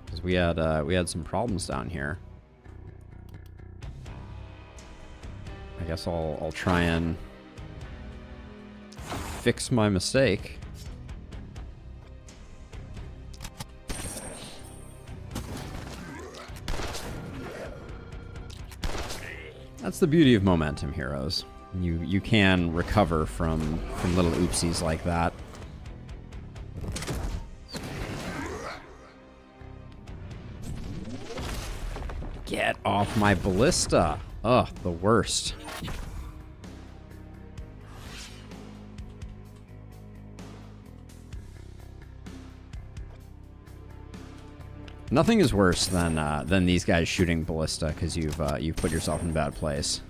because we had some problems down here. I guess I'll try and fix my mistake. That's the beauty of momentum heroes. You can recover from little oopsies like that. Get off my ballista. Ugh, the worst. Nothing is worse than these guys shooting ballista because you've put yourself in a bad place.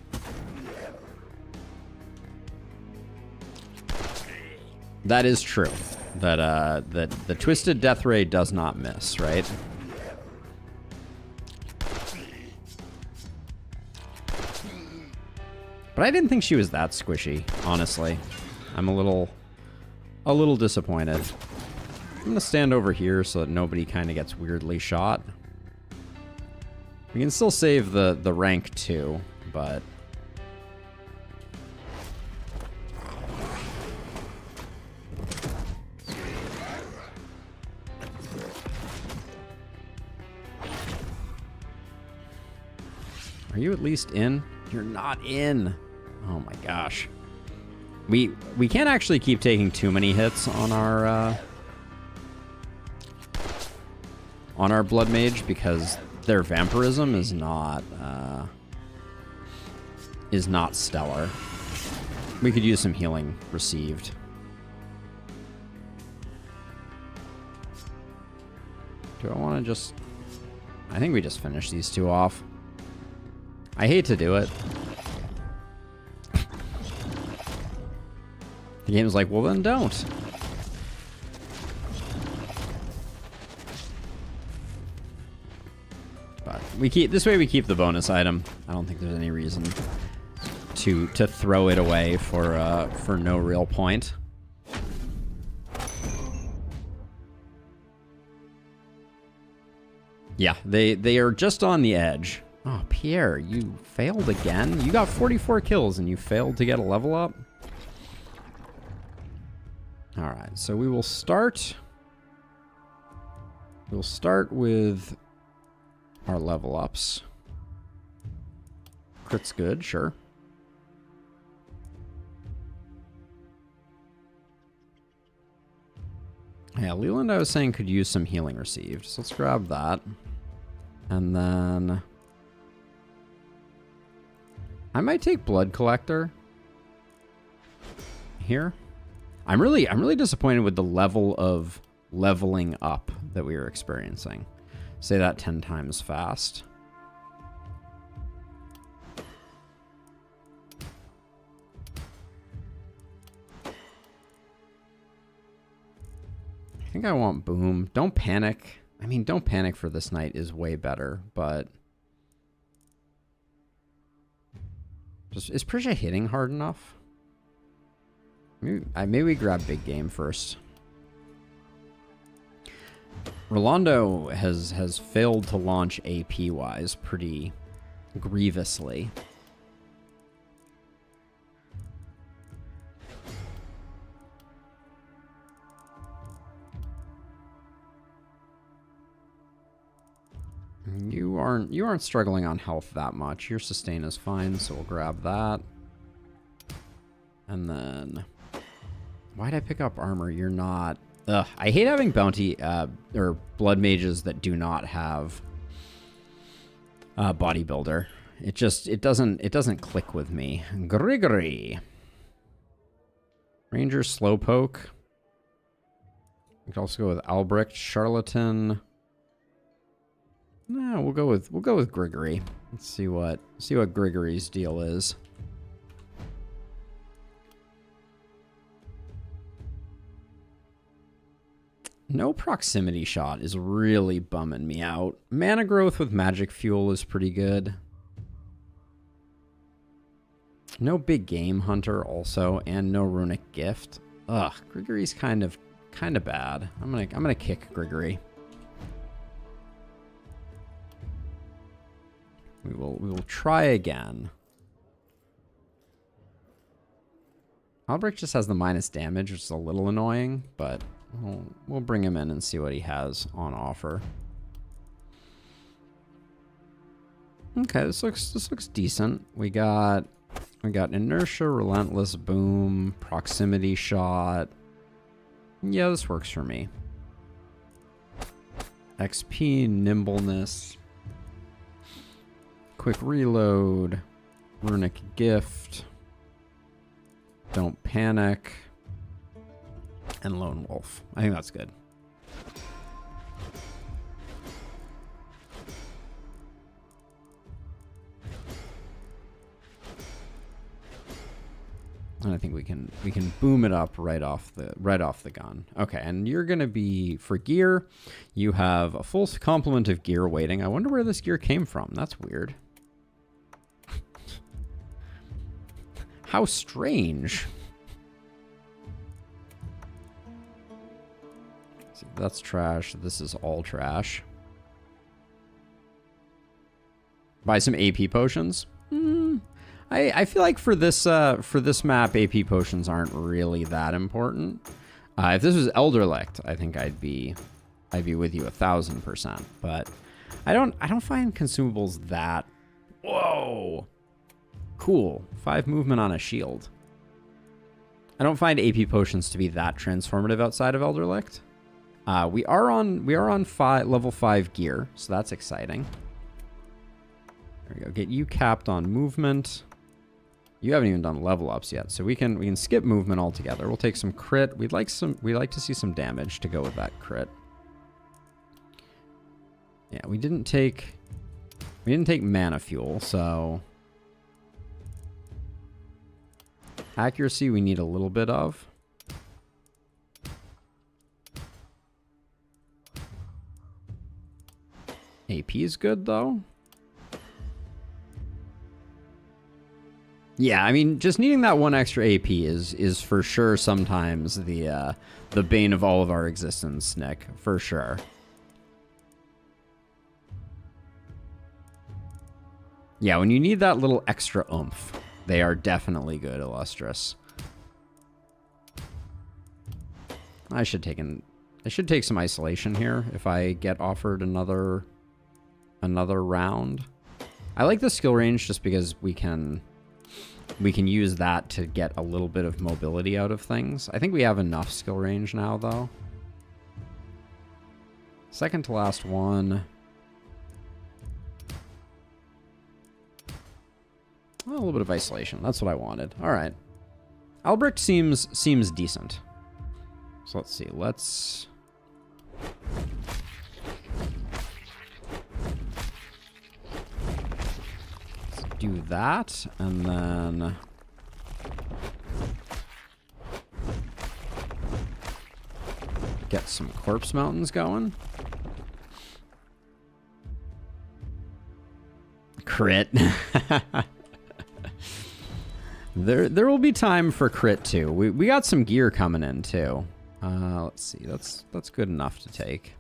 That is true. That the twisted death ray does not miss, right? But I didn't think she was that squishy, honestly. I'm a little disappointed. I'm gonna stand over here so that nobody kind of gets weirdly shot. We can still save the rank 2, but... Are you at least in? You're not in. Oh my gosh. We can't actually keep taking too many hits on our blood mage because their vampirism is not stellar. We could use some healing received. Do I want to just... I think we just finish these two off. I hate to do it. The game's like, well then don't. But we keep this way. We keep the bonus item. I don't think there's any reason to throw it away for no real point. Yeah, they are just on the edge. Oh, Pierre, you failed again? You got 44 kills and you failed to get a level up? Alright, so we will start... We'll start with our level ups. Crit's good, sure. Yeah, Leland, I was saying, could use some healing received. So let's grab that. And then... I might take Blood Collector here. I'm really disappointed with the level of leveling up that we are experiencing. Say that 10 times fast. I think I want Boom. Don't panic. I mean, don't panic for this night is way better, but Is Prisha hitting hard enough? Maybe we grab big game first. Rolando has failed to launch AP-wise pretty grievously. You aren't struggling on health that much. Your sustain is fine, so we'll grab that. And then, why'd I pick up armor? You're not. Ugh, I hate having bounty or blood mages that do not have bodybuilder. It doesn't click with me. Grigory, Ranger, Slowpoke. We could also go with Albrecht, Charlatan. No, we'll go with Grigory. Let's see what Grigory's deal is. No proximity shot is really bumming me out. Mana growth with magic fuel is pretty good. No big game hunter also, and no runic gift. Ugh, Grigory's kind of bad. I'm gonna kick Grigory. We will try again. Albrecht just has the minus damage, which is a little annoying, but we'll bring him in and see what he has on offer. Okay, this looks decent. We got inertia, relentless boom, proximity shot. Yeah, this works for me. XP, nimbleness, quick reload, runic gift, don't panic, and lone wolf. I think that's good. And I think we can boom it up right off the gun. Okay, and you're gonna be for gear. You have a full complement of gear waiting. I wonder where this gear came from. That's weird. How strange. See, that's trash. This is all trash. Buy some AP potions. I feel like for this map, AP potions aren't really that important. If this was Elderlicht, I think I'd be with you 1000%. But I don't find consumables that. Whoa. Cool. 5 movement on a shield. I don't find AP potions to be that transformative outside of Elderlicht. We are on level 5 gear, so that's exciting. There we go. Get you capped on movement. You haven't even done level ups yet, so we can skip movement altogether. We'll take some crit. We'd like to see some damage to go with that crit. Yeah, we didn't take mana fuel, so accuracy we need a little bit of. AP is good though. Yeah, I mean, just needing that one extra AP is for sure sometimes the bane of all of our existence, Nick, for sure. Yeah, when you need that little extra oomph, they are definitely good, Illustrious. I should take some isolation here if I get offered another round. I like the skill range just because we can use that to get a little bit of mobility out of things. I think we have enough skill range now, though. Second to last one. Oh, a little bit of isolation. That's what I wanted. All right. Albrecht seems decent. So let's see. Let's do that, and then get some corpse mountains going. Crit. There will be time for crit too. We got some gear coming in too. Let's see. That's good enough to take.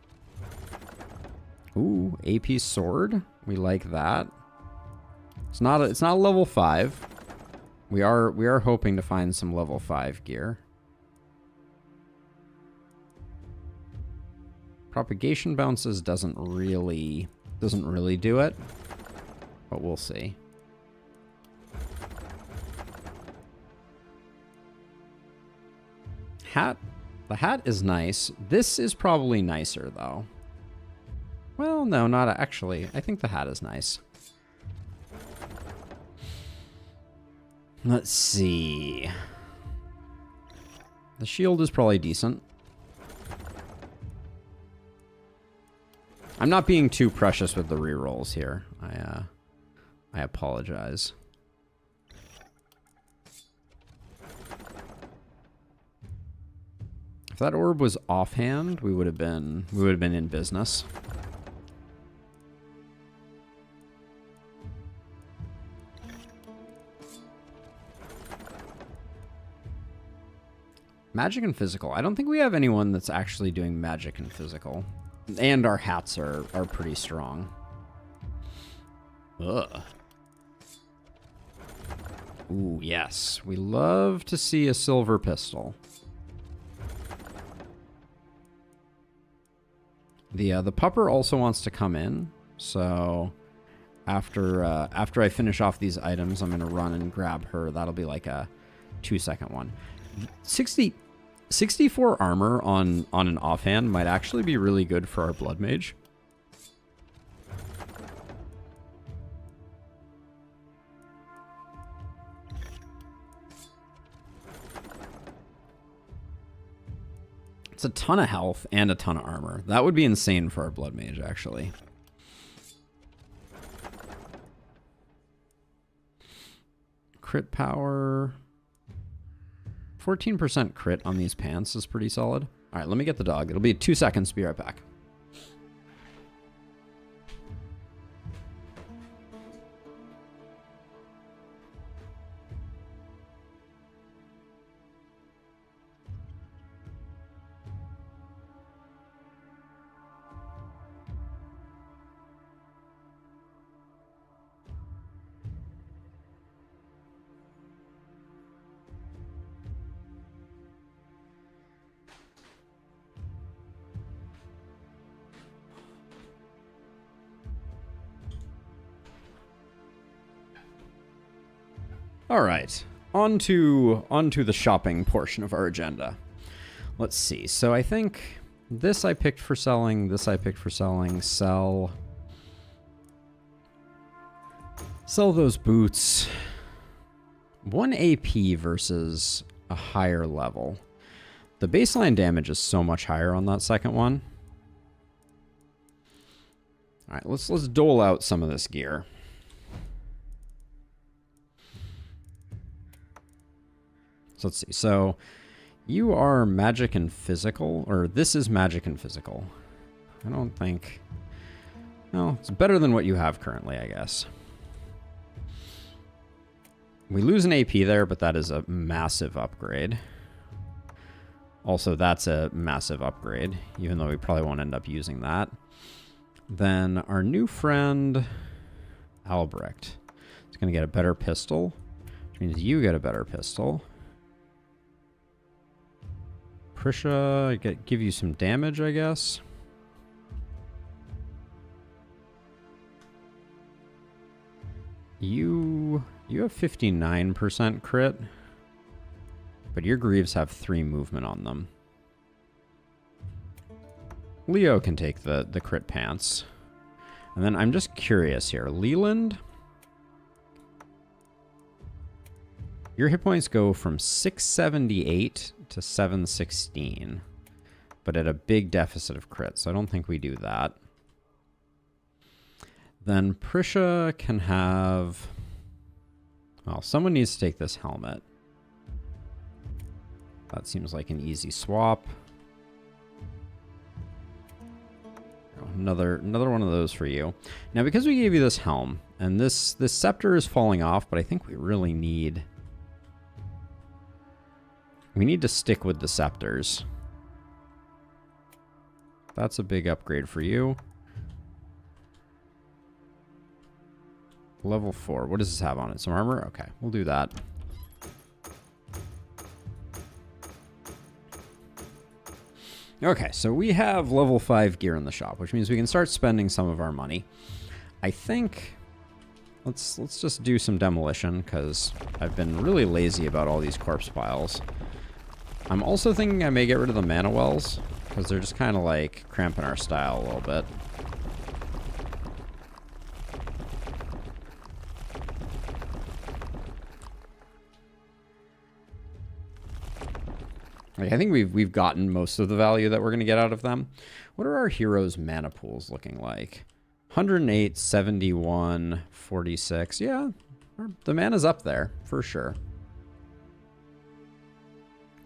Ooh, AP sword. We like that. It's not a level 5. We are hoping to find some level 5 gear. Propagation bounces doesn't really do it, but we'll see. Hat. The hat is nice. This is probably nicer though. Well, no, not actually. I think the hat is nice. Let's see. The shield is probably decent. I'm not being too precious with the rerolls here. I apologize. If that orb was offhand, we would have been in business. Magic and physical. I don't think we have anyone that's actually doing magic and physical. And our hats are pretty strong. Ugh. Ooh, yes. We love to see a silver pistol. The pupper also wants to come in, so after I finish off these items, I'm gonna run and grab her. That'll be like a 2-second one. 64 armor on an offhand might actually be really good for our blood mage. It's a ton of health and a ton of armor. That would be insane for our blood mage, actually. Crit power. 14% crit on these pants is pretty solid. All right, let me get the dog. It'll be 2 seconds. Be right back. All right, on to the shopping portion of our agenda. Let's see. So I think this I picked for selling, this I picked for selling. Sell those boots. 1 AP versus a higher level. The baseline damage is so much higher on that second one. All right, let's dole out some of this gear. So let's see. So you are magic and physical, or this is magic and physical. I don't think... No, it's better than what you have currently, I guess. We lose an AP there, but that is a massive upgrade. Also, that's a massive upgrade, even though we probably won't end up using that. Then our new friend, Albrecht, is going to get a better pistol, which means you get a better pistol. Prisha, give you some damage, I guess. You have 59% crit, but your greaves have 3 movement on them. Leo can take the crit pants. And then I'm just curious here. Leland, your hit points go from 678 to 716, but at a big deficit of crit, so I don't think we do that. Then Prisha can have... Well, someone needs to take this helmet. That seems like an easy swap. Another one of those for you. Now, because we gave you this helm, and this scepter is falling off, but I think we really need We need to stick with the scepters. That's a big upgrade for you. Level 4. What does this have on it? Some armor? Okay, we'll do that. Okay, so we have level 5 gear in the shop, which means we can start spending some of our money. I think let's just do some demolition, because I've been really lazy about all these corpse piles. I'm also thinking I may get rid of the mana wells, because they're just kind of like cramping our style a little bit. Like, I think we've gotten most of the value that we're going to get out of them. What are our heroes' mana pools looking like? 108, 71, 46. Yeah, the mana's up there for sure.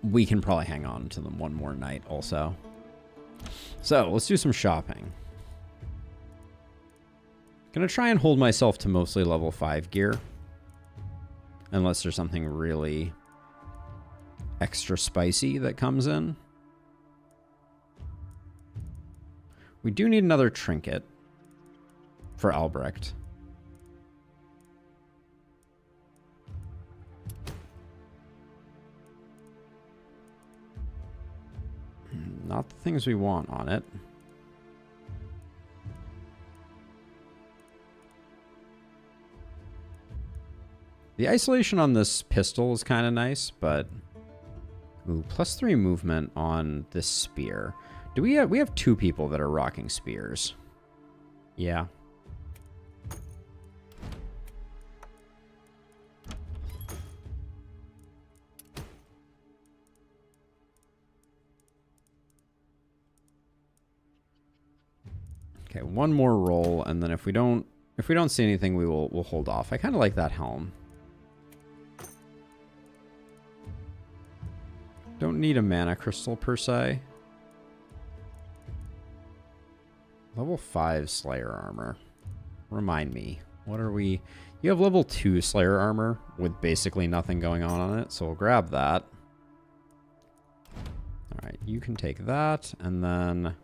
We can probably hang on to them one more night also. So let's do some shopping. Gonna try and hold myself to mostly level 5 gear. Unless there's something really extra spicy that comes in. We do need another trinket for Albrecht. Not the things we want on it. The isolation on this pistol is kind of nice, but ooh, +3 movement on this spear. Do we have 2 people that are rocking spears? Yeah. Okay, one more roll, and then if we don't see anything, we'll hold off. I kind of like that helm. Don't need a mana crystal per se. Level 5 Slayer armor. Remind me, what are we? You have level 2 Slayer armor with basically nothing going on it, so we'll grab that. All right, you can take that, and then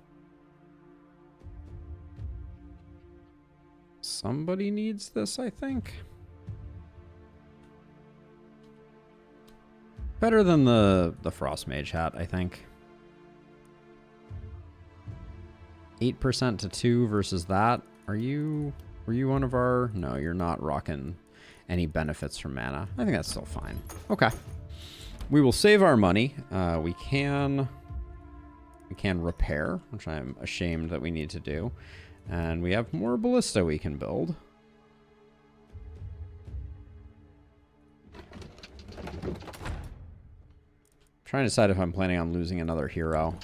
somebody needs this, I think. Better than the Frost Mage hat, I think. 8% to 2 versus that. Were you one of our? No, you're not rocking any benefits from mana. I think that's still fine. Okay. We will save our money. We can repair, which I'm ashamed that we need to do. And we have more ballista we can build. Trying to decide if I'm planning on losing another hero.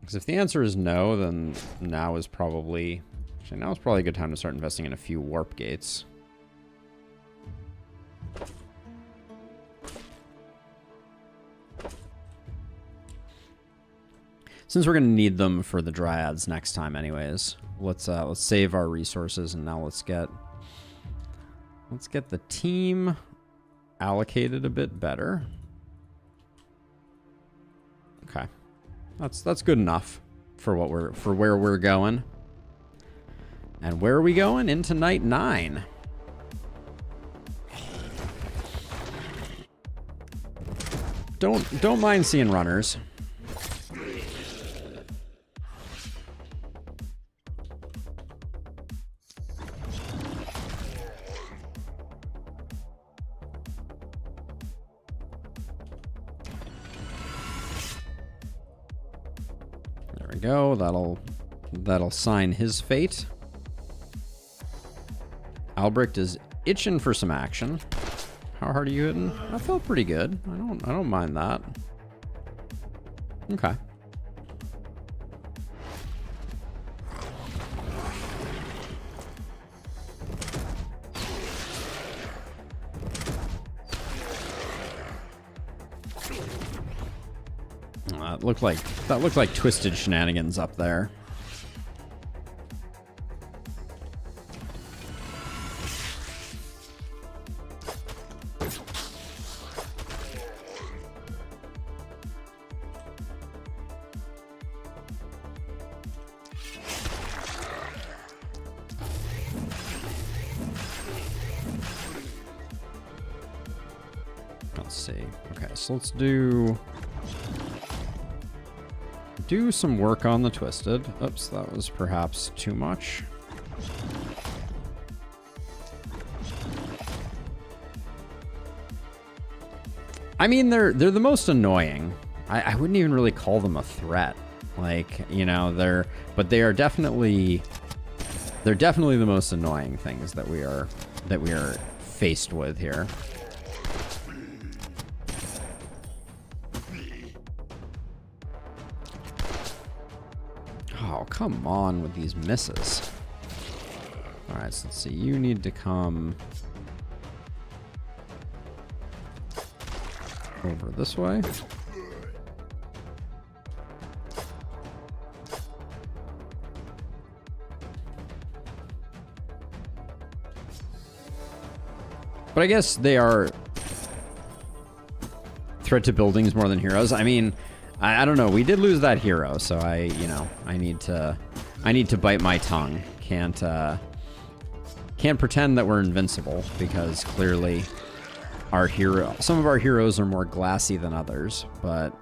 Because if the answer is no, then now is probably a good time to start investing in a few warp gates. Since we're going to need them for the dryads next time anyways, let's save our resources, and now let's get the team allocated a bit better. Okay. That's good enough for where we're going. And where are we going? Into night 9. Don't mind seeing runners. Go. That'll sign his fate. Albrecht is itching for some action. How hard are you hitting? I felt pretty good. I don't mind that. Okay. That looked like twisted shenanigans up there. see. Okay, so let's do some work on the Twisted. Oops, that was perhaps too much. I mean, they're the most annoying. I wouldn't even really call them a threat. Like, you know, they're definitely the most annoying things that we are faced with here. Oh, come on with these misses. All right, so let's see. You need to come over this way. But I guess they are threat to buildings more than heroes. I mean, I don't know. We did lose that hero, so I need to bite my tongue. Can't pretend that we're invincible, because clearly some of our heroes are more glassy than others, but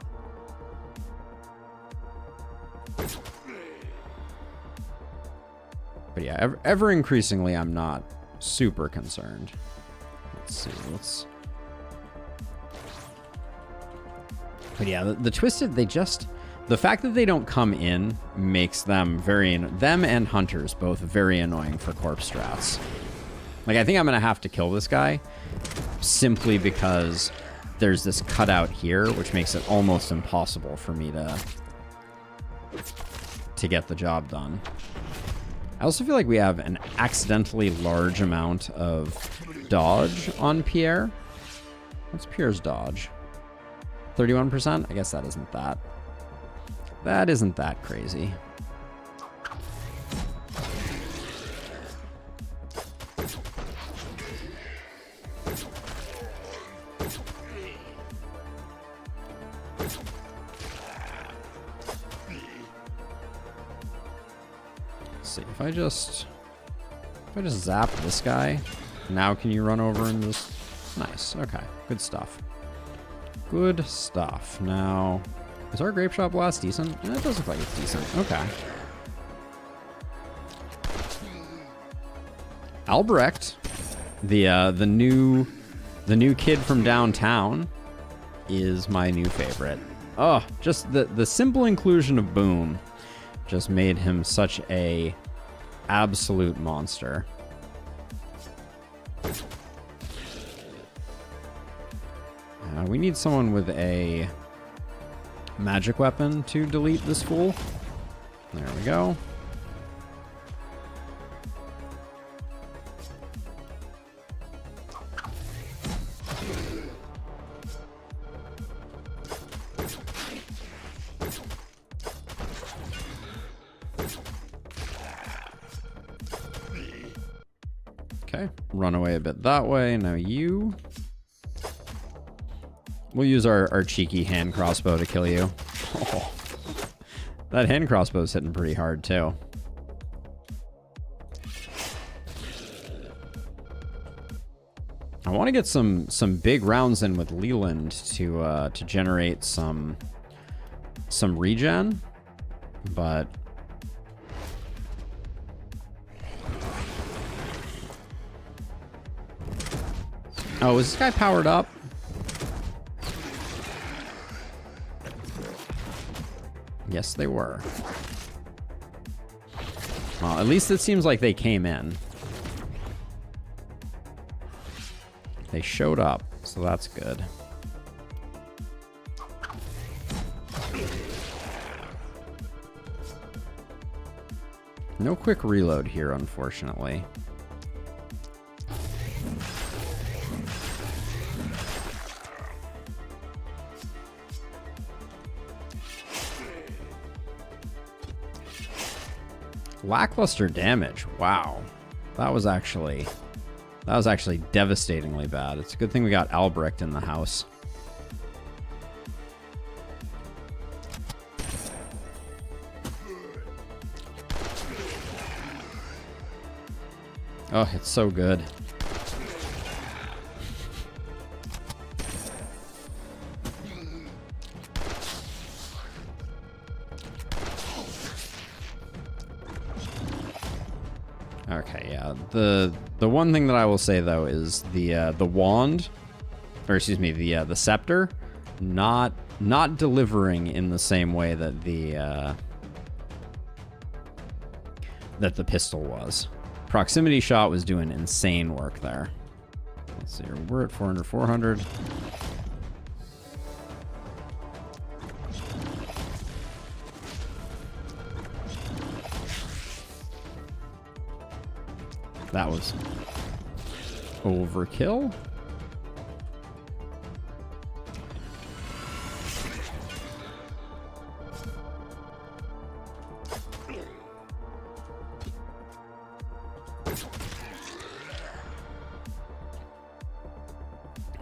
yeah, ever increasingly I'm not super concerned. Let's see, but yeah, the Twisted, the fact that they don't come in makes them them and Hunters both very annoying for corpse strats. Like, I think I'm gonna have to kill this guy simply because there's this cutout here, which makes it almost impossible for me to get the job done. I also feel like we have an accidentally large amount of dodge on Pierre. What's Pierre's dodge? 31%? I guess that isn't that. That isn't that crazy. Let's see, if I just zap this guy, now can you run over and just... Nice, okay, good stuff. Good stuff. Now, is our Grape Shot Blast decent? Yeah, it does look like it's decent. Okay. Albrecht, the new kid from downtown, is my new favorite. Oh, just the simple inclusion of Boom just made him such a absolute monster. We need someone with a magic weapon to delete this fool. There we go. Okay, run away a bit that way. Now you... We'll use our cheeky hand crossbow to kill you. Oh, that hand crossbow's hitting pretty hard too. I want to get some big rounds in with Leland to generate some regen, but oh, is this guy powered up? Yes, they were. Well, at least it seems like they came in. They showed up, so that's good. No quick reload here, unfortunately. Lackluster damage. Wow. That was actually devastatingly bad. It's a good thing we got Albrecht in the house. Oh, it's so good. Okay, yeah. The one thing that I will say though is the wand, or excuse me, the scepter, not delivering in the same way that the pistol was. Proximity shot was doing insane work there. Let's see, we're at 400, 400. That was overkill.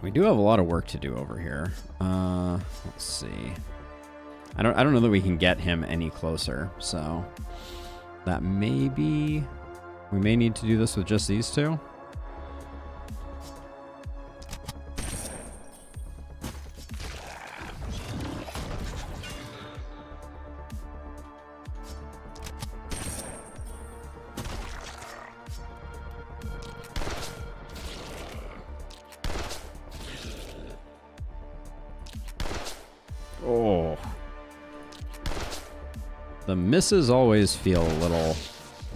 We do have a lot of work to do over here. Let's see. I don't know that we can get him any closer, so that may be. We may need to do this with just these two. Oh. The misses always feel a little...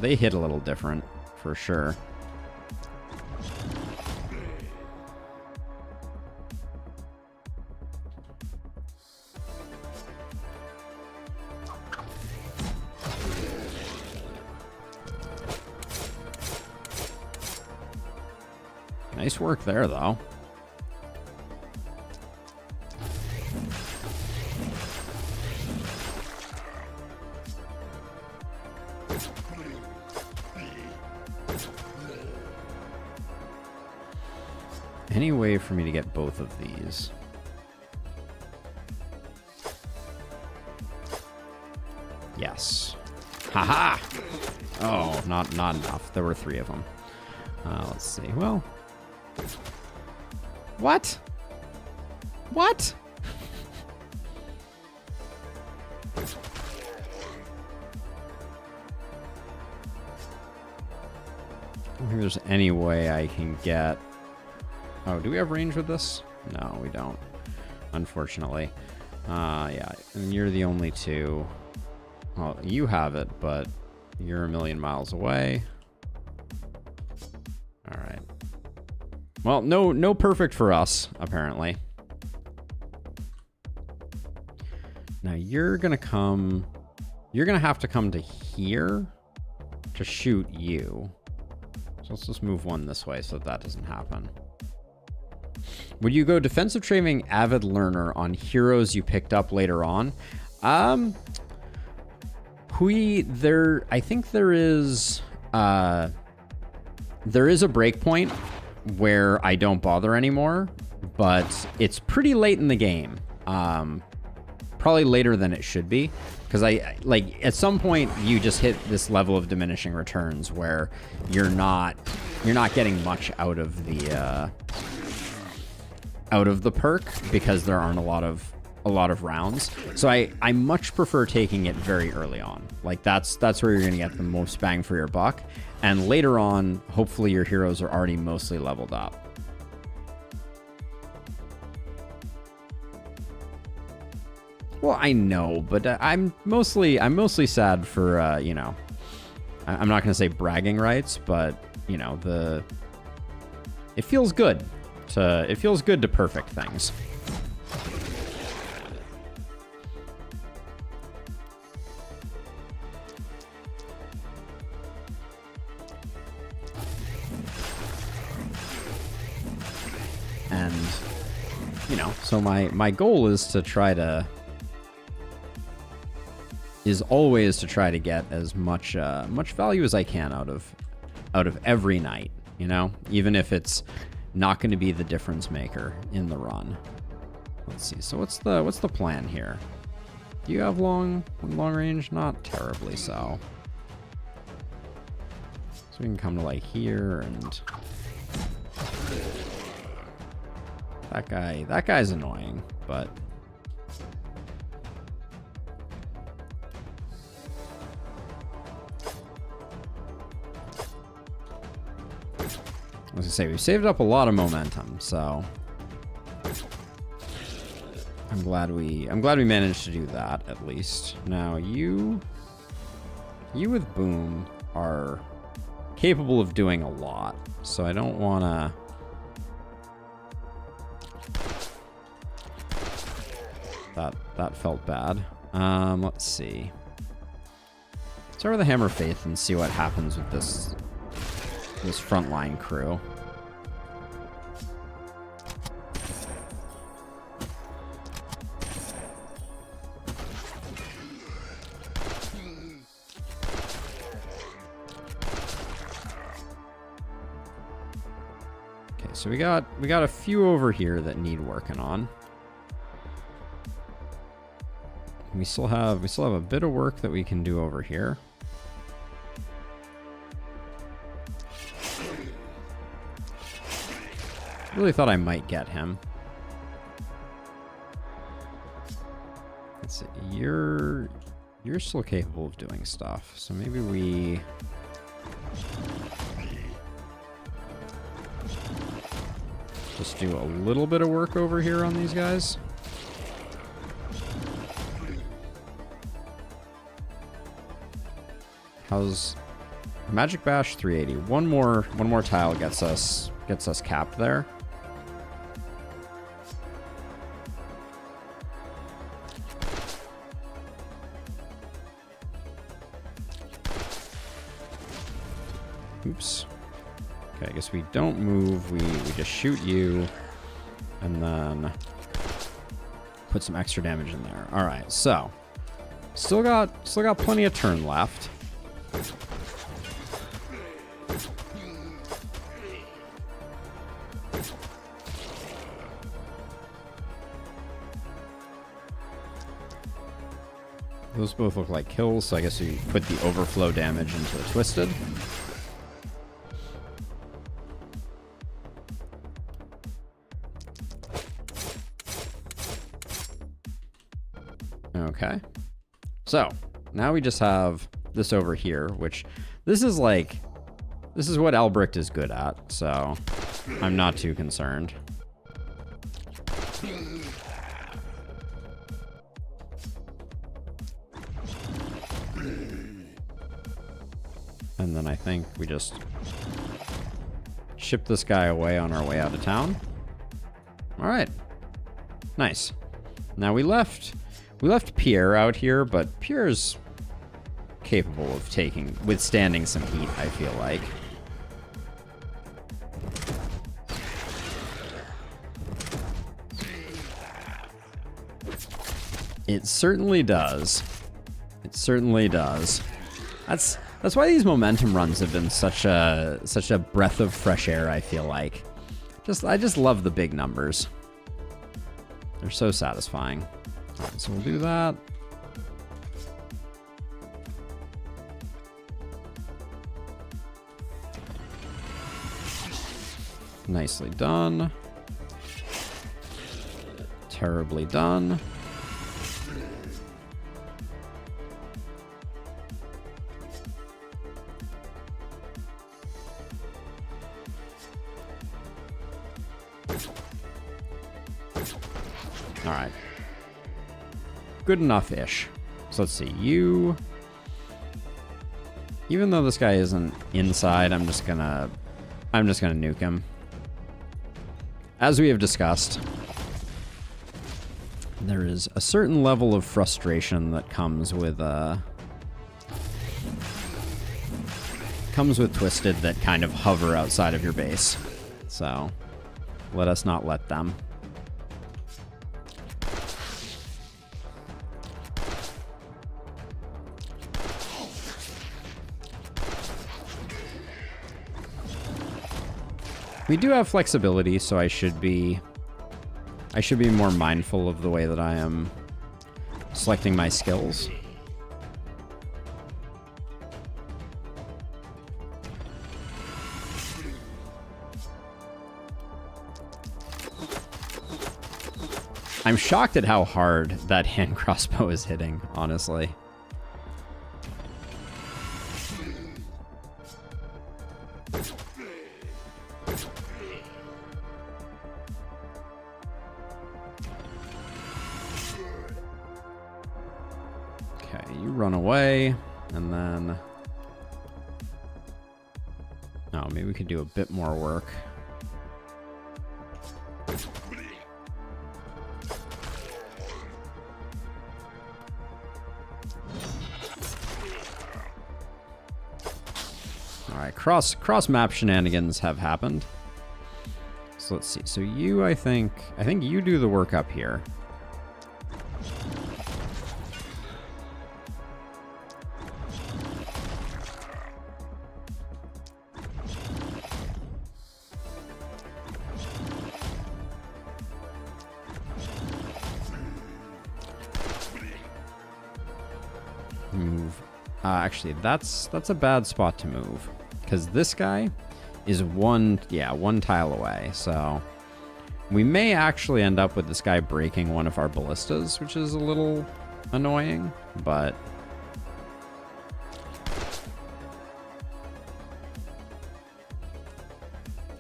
They hit a little different, for sure. Nice work there, though. Any way for me to get both of these? Yes. Haha! Oh, not enough. There were 3 of them. Let's see. Well... What? What? I don't think there's any way I can get... Oh, do we have range with this? No, we don't. Unfortunately. Yeah, and you're the only 2. Well, you have it, but you're a million miles away. All right. Well, no perfect for us, apparently. Now you're gonna come... You're gonna have to come to here to shoot you. So let's just move one this way so that doesn't happen. Would you go defensive training avid learner on heroes you picked up later on? I think there is a breakpoint where I don't bother anymore, but it's pretty late in the game. Probably later than it should be, because I like at some point you just hit this level of diminishing returns where you're not getting much out of the perk because there aren't a lot of rounds. So I much prefer taking it very early on. Like that's where you're gonna get the most bang for your buck. And later on, hopefully your heroes are already mostly leveled up. Well, I know, but I'm mostly sad for you know, I'm not gonna say bragging rights, but you know, it feels good to perfect things. And you know, so my goal is to always to try to get as much value as I can out of every night, you know, even if it's not going to be the difference maker in the run. Let's see. So what's the plan here? Do you have long range? Not terribly so. So we can come to like here, and that guy's annoying, but I was gonna say, we've saved up a lot of momentum, so I'm glad we managed to do that at least. Now you with Boom are capable of doing a lot, so I don't wanna. That felt bad. Let's see. Start with the Hammer of Faith and see what happens with this frontline crew. Okay, so we got a few over here that need working on. We still have a bit of work that we can do over here. Really thought I might get him. Let's see. You're still capable of doing stuff, so maybe we just do a little bit of work over here on these guys. How's Magic Bash 380? One more tile gets us capped there. Oops. Okay, I guess we don't move. We just shoot you and then put some extra damage in there. All right, so still got plenty of turn left. Those both look like kills, so I guess we put the overflow damage into the Twisted. Okay. So, now we just have this over here, which this is what Elbricht is good at, so I'm not too concerned. And then I think we just ship this guy away on our way out of town. All right. Nice. Now we left Pierre out here, but Pierre's capable of withstanding some heat, I feel like. It certainly does. It certainly does. That's why these momentum runs have been such a breath of fresh air, I feel like. I just love the big numbers. They're so satisfying. All right, so we'll do that. Nicely done. Terribly done. All right. Good enough-ish. So let's see. Even though this guy isn't inside, I'm just gonna nuke him. As we have discussed, there is a certain level of frustration that comes with Twisted that kind of hover outside of your base. So let us not let them. We do have flexibility, so I should be more mindful of the way that I am selecting my skills. I'm shocked at how hard that hand crossbow is hitting, honestly. run away, and then... Oh, maybe we could do a bit more work. Alright, cross map shenanigans have happened. So let's see. So you, I think you do the work up here. Move. Actually, that's a bad spot to move, because this guy is one tile away. So we may actually end up with this guy breaking one of our ballistas, which is a little annoying, but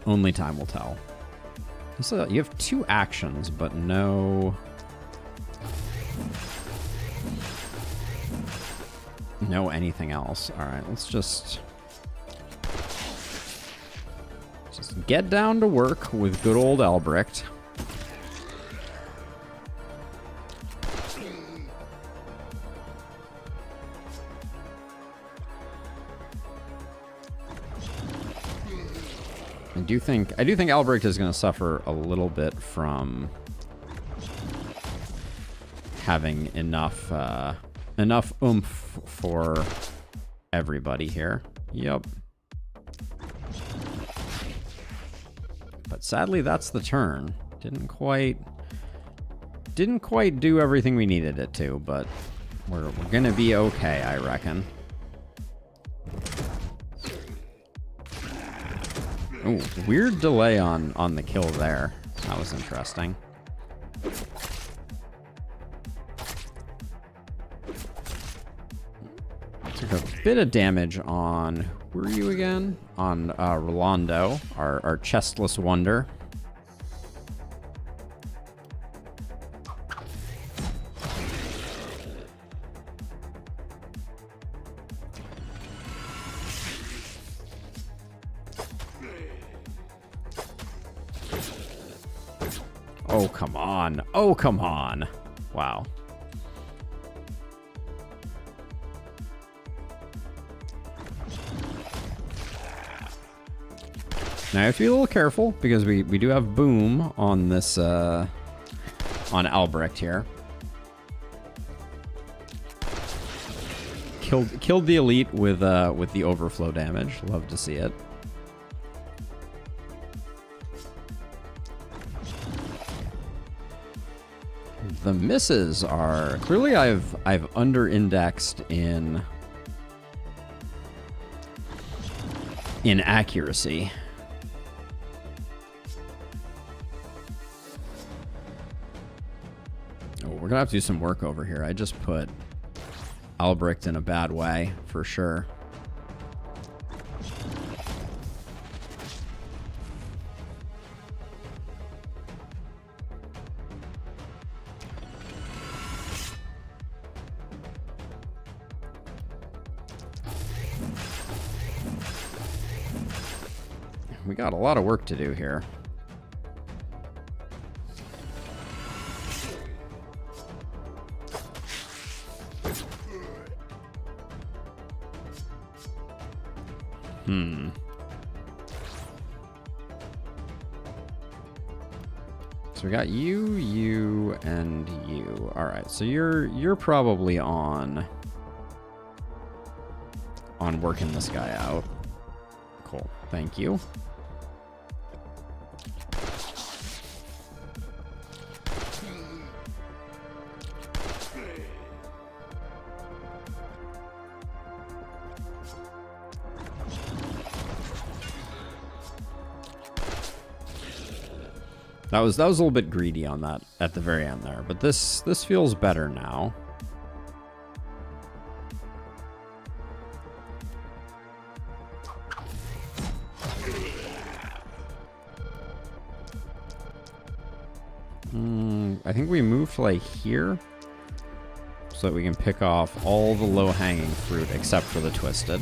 only time will tell. So you have 2 actions, but no anything else. All right, let's just get down to work with good old Albrecht. I do think Albrecht is going to suffer a little bit from having enough oomph for everybody here. Yep. But sadly, that's the turn. Didn't quite do everything we needed it to, but we're gonna be okay, I reckon. Oh, weird delay on the kill there. That was interesting. Took a bit of damage on, who were you again? On Rolando, our chestless wonder. Oh, come on. Oh, come on. Wow. Now I have to be a little careful because we do have boom on this on Albrecht here. Killed the elite with the overflow damage. Love to see it. The misses are clearly I've under-indexed in accuracy. Oh, we're gonna have to do some work over here. I just put Albrecht in a bad way for sure. We got a lot of work to do here. So we got you, and you. All right, so you're probably on working this guy out. Cool, thank you. That was a little bit greedy on that at the very end there, but this feels better now. I think we moved like here. so that we can pick off all the low-hanging fruit except for the twisted.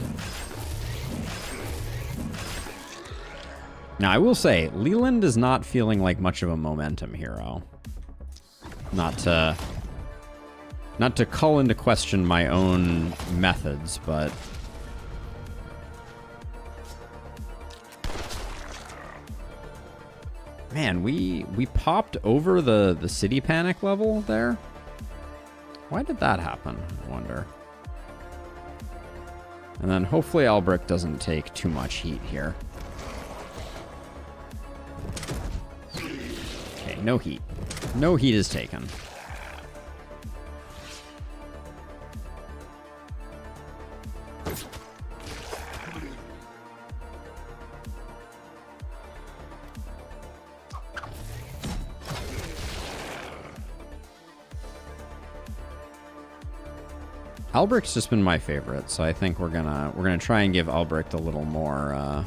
Now, I will say, Leland is not feeling like much of a momentum hero. Not to call into question my own methods, but... Man, we popped over the city panic level there? Why did that happen, I wonder? And then hopefully Albrecht doesn't take too much heat here. Okay, no heat. No heat is taken. Albrecht's just been my favorite, so I think we're gonna try and give Albrecht a little more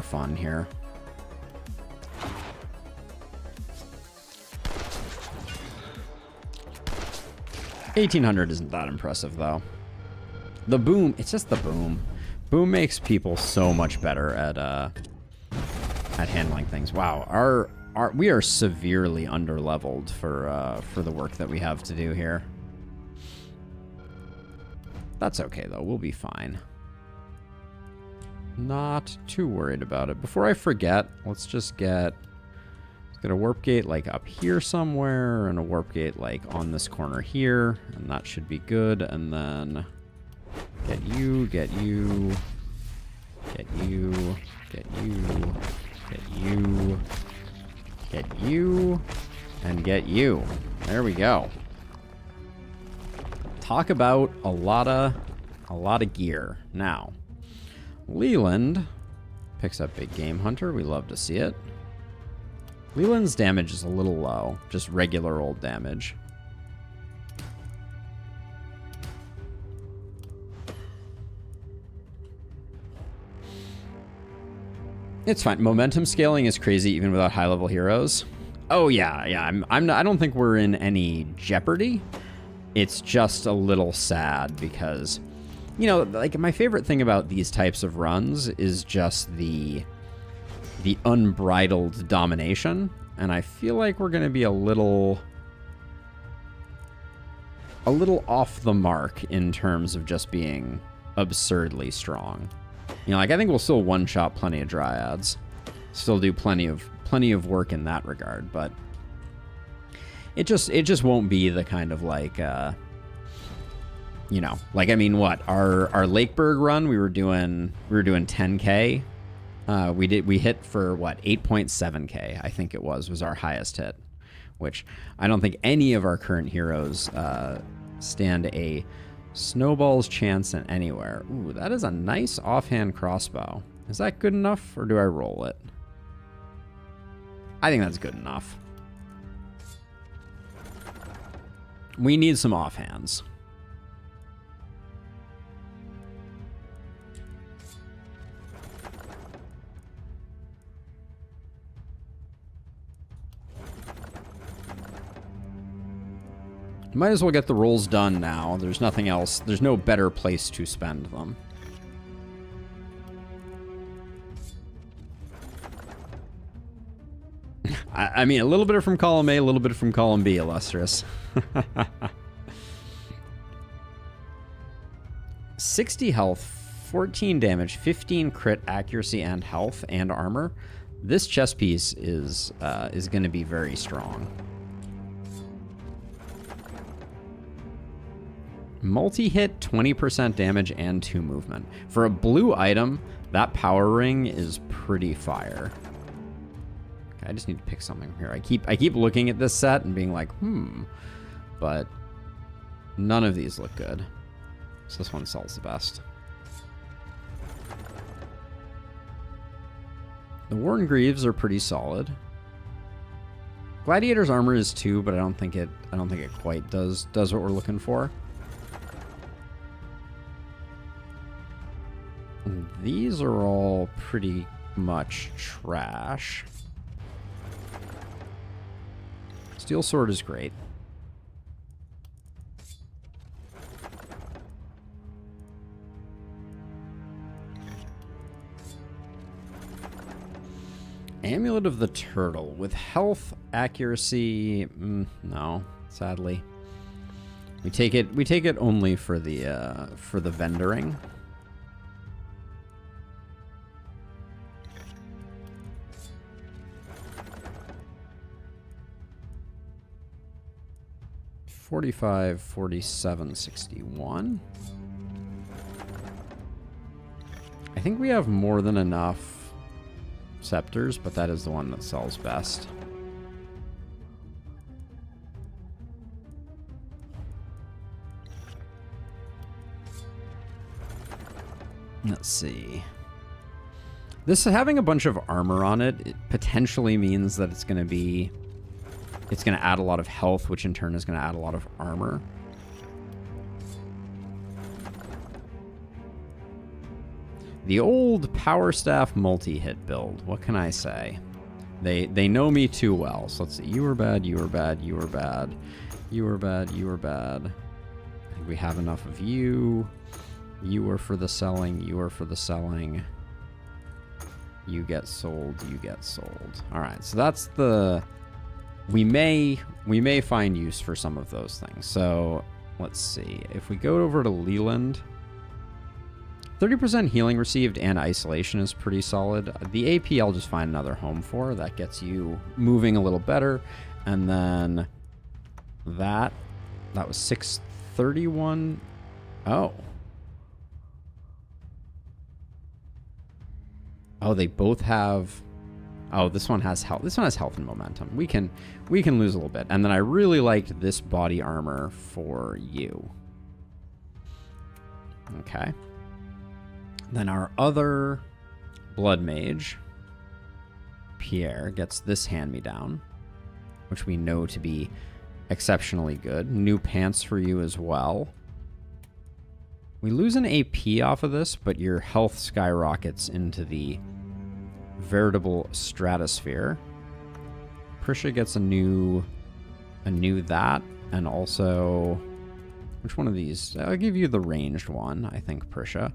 fun here. 1800 isn't that impressive though. The boom, it's just the boom. Boom makes people so much better at handling things. Wow, we are severely underleveled for the work that we have to do here. That's okay though, we'll be fine. Not too worried about it. Before I forget, let's get a warp gate like up here somewhere and a warp gate like on this corner here, and that should be good. And then get you, get you, get you, get you, get you, get you, and get you. There we go. Talk about a lot of gear. Now, Leland picks up Big Game Hunter. We love to see it. Leland's damage is a little low, just regular old damage. It's fine. Momentum scaling is crazy even without high-level heroes. Oh yeah. I don't think we're in any jeopardy. It's just a little sad because, you know, like my favorite thing about these types of runs is just the unbridled domination, and I feel like we're going to be a little off the mark in terms of just being absurdly strong. You know, like I think we'll still one-shot plenty of dryads, still do plenty of work in that regard, but it just won't be the kind of like you know, like I mean, what our Lakeburg run we were doing 10K. We hit for what 8.7K, I think it was our highest hit, which I don't think any of our current heroes stand a snowball's chance in anywhere. Ooh, that is a nice offhand crossbow. Is that good enough, or do I roll it? I think that's good enough. We need some offhands. Might as well get the rolls done now. There's nothing else. There's no better place to spend them. I mean, a little bit from column A, a little bit from column B, Illustrious. 60 health, 14 damage, 15 crit accuracy and health and armor. This chess piece is going to be very strong. Multi-hit, 20% damage, and 2 movement. For a blue item, that power ring is pretty fire. Okay, I just need to pick something here. I keep looking at this set and being like, but none of these look good. So this one sells the best. The Warren Greaves are pretty solid. Gladiator's armor is 2, but I don't think it quite does what we're looking for. These are all pretty much trash. Steel Sword is great. Amulet of the Turtle with health, accuracy. No, sadly. We take it only for the vendoring. $45, $47, $61. I think we have more than enough scepters, but that is the one that sells best. Let's see. This having a bunch of armor on it, it potentially means that it's going to add a lot of health, which in turn is going to add a lot of armor. The old Power Staff multi-hit build. What can I say? They know me too well. So let's see. You were bad, you were bad, you were bad. You were bad, you were bad. I think we have enough of you. You were for the selling, you were for the selling. You get sold, you get sold. Alright, so that's the... We may find use for some of those things. So, let's see. If we go over to Leland, 30% healing received and isolation is pretty solid. The AP I'll just find another home for. That gets you moving a little better. And then that was 631. Oh. Oh, they both have... Oh, this one has health. This one has health and momentum. We can lose a little bit. And then I really liked this body armor for you. Okay. Then our other blood mage, Pierre, gets this hand-me-down, which we know to be exceptionally good. New pants for you as well. We lose an AP off of this, but your health skyrockets into the veritable stratosphere. Prisha gets a new that, and also, which one of these? I'll give you the ranged one, I think, Prisha.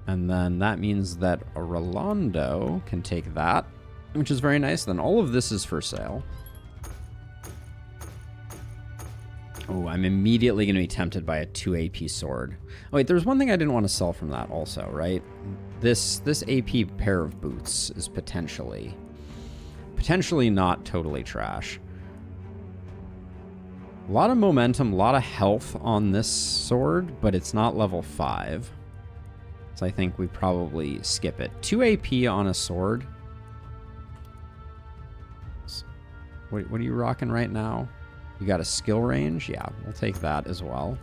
And then that means that a Rolando can take that, which is very nice. Then all of this is for sale. Oh, I'm immediately going to be tempted by a 2 AP sword. Oh, wait, there's one thing I didn't want to sell from that also, right? This AP pair of boots is potentially not totally trash. A lot of momentum, a lot of health on this sword, but it's not level 5. So I think we probably skip it. 2 AP on a sword. What are you rocking right now? You got a skill range? Yeah, we'll take that as well.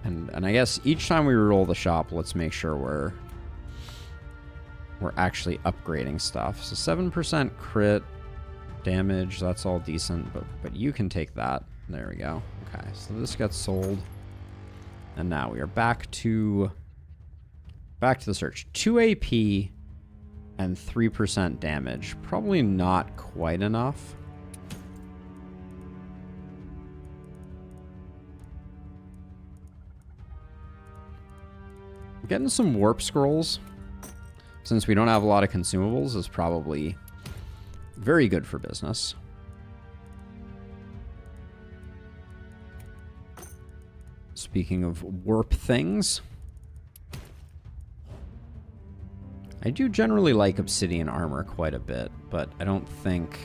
And I guess each time we roll the shop, let's make sure we're actually upgrading stuff. So 7% crit damage, that's all decent, but you can take that. There we go. Okay, so this gets sold. And now we are back to the search. 2 AP and 3% damage. Probably not quite enough. Getting some warp scrolls, since we don't have a lot of consumables, is probably very good for business. Speaking of warp things, I do generally like obsidian armor quite a bit, but I don't think...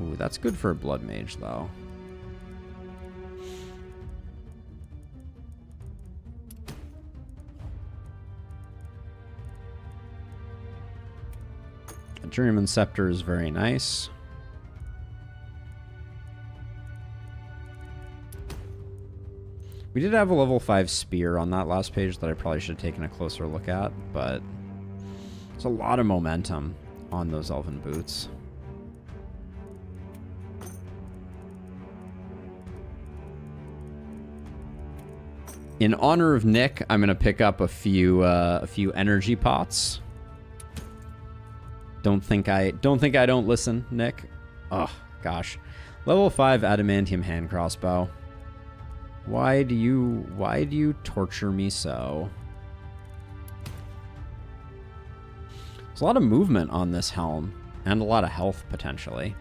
Ooh, that's good for a blood mage, though. A Journeyman Scepter is very nice. We did have a level 5 spear on that last page that I probably should have taken a closer look at, but there's a lot of momentum on those elven boots. In honor of Nick, I'm gonna pick up a few energy pots. Don't think I don't listen, Nick. Oh gosh, level 5 adamantium hand crossbow. Why do you torture me so? There's a lot of movement on this helm, and a lot of health, potentially.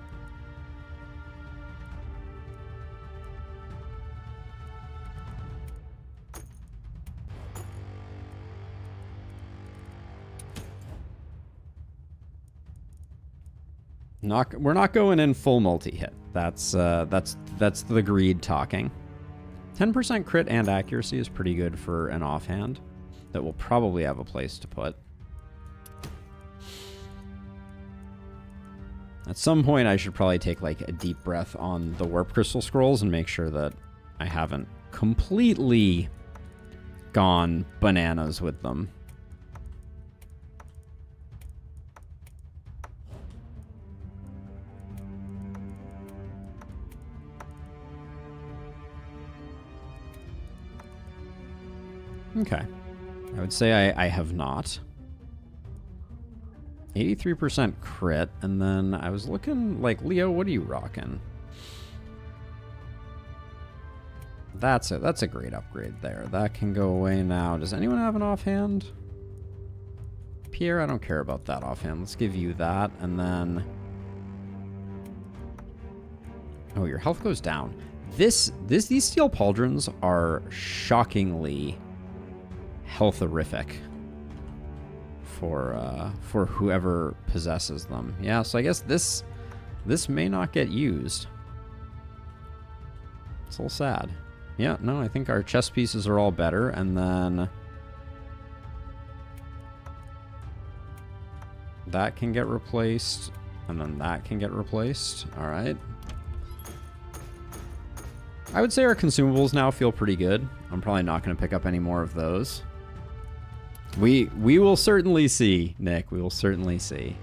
We're not going in full multi-hit. That's the greed talking. 10% crit and accuracy is pretty good for an offhand that we'll probably have a place to put. At some point, I should probably take like a deep breath on the warp crystal scrolls and make sure that I haven't completely gone bananas with them. Okay. I would say I have not. 83% crit, and then I was looking like, Leo, what are you rocking? That's a great upgrade there. That can go away now. Does anyone have an offhand? Pierre, I don't care about that offhand. Let's give you that, and then... Oh, your health goes down. These steel pauldrons are shockingly health-horrific for whoever possesses them. Yeah, so I guess this may not get used. It's a little sad. Yeah, no, I think our chest pieces are all better, and then that can get replaced, and then that can get replaced. All right. I would say our consumables now feel pretty good. I'm probably not going to pick up any more of those. We will certainly see, Nick. We will certainly see.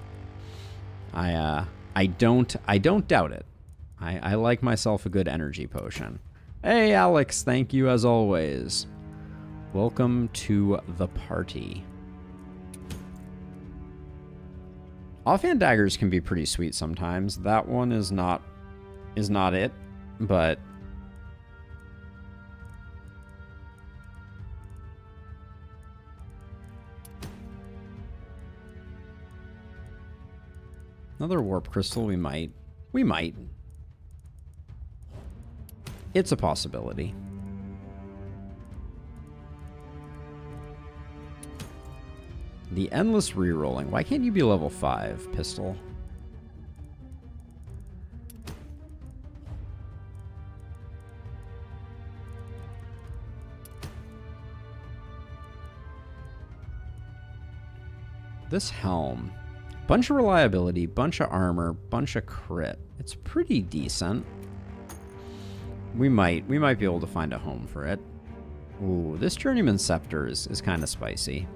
I don't doubt it. I like myself a good energy potion. Hey, Alex, thank you as always. Welcome to the party. Offhand daggers can be pretty sweet sometimes. That one is not it, but another warp crystal, we might. It's a possibility. The endless rerolling. Why can't you be level 5, pistol? This helm. Bunch of reliability, bunch of armor, bunch of crit. It's pretty decent. We might be able to find a home for it. Ooh, this Journeyman Scepter is kind of spicy.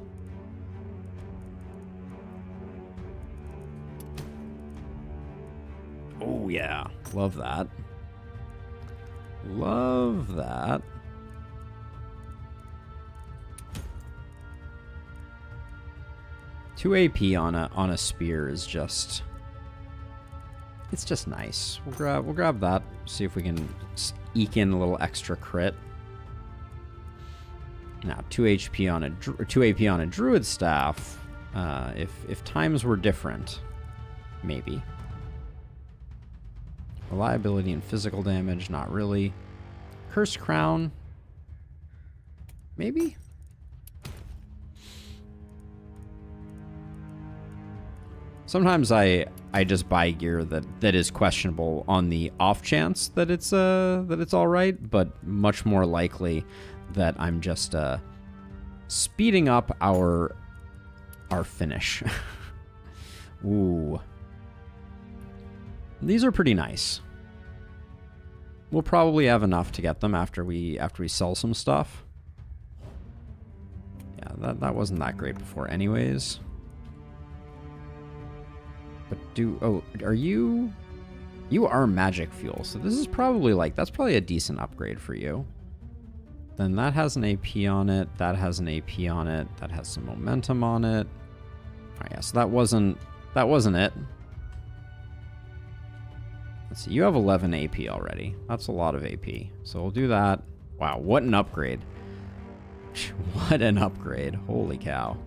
Oh yeah, love that. Love that. Two AP on a spear is just, it's just nice. We'll grab that. See if we can eke in a little extra crit. Now 2 HP on a 2 AP on a druid staff. If times were different, maybe. Reliability and physical damage, not really. Cursed crown, maybe. Sometimes I just buy gear that is questionable on the off chance that it's all right, but much more likely that I'm just speeding up our finish. Ooh. These are pretty nice. We'll probably have enough to get them after we sell some stuff. Yeah, that wasn't that great before anyways. But are you are magic fuel, so this is probably that's probably a decent upgrade for you. Then that has an AP on it, that has an AP on it, that has some momentum on it. Oh yeah, so that wasn't it. Let's see, you have 11 AP already. That's a lot of AP. So we'll do that. Wow, what an upgrade. What an upgrade. Holy cow.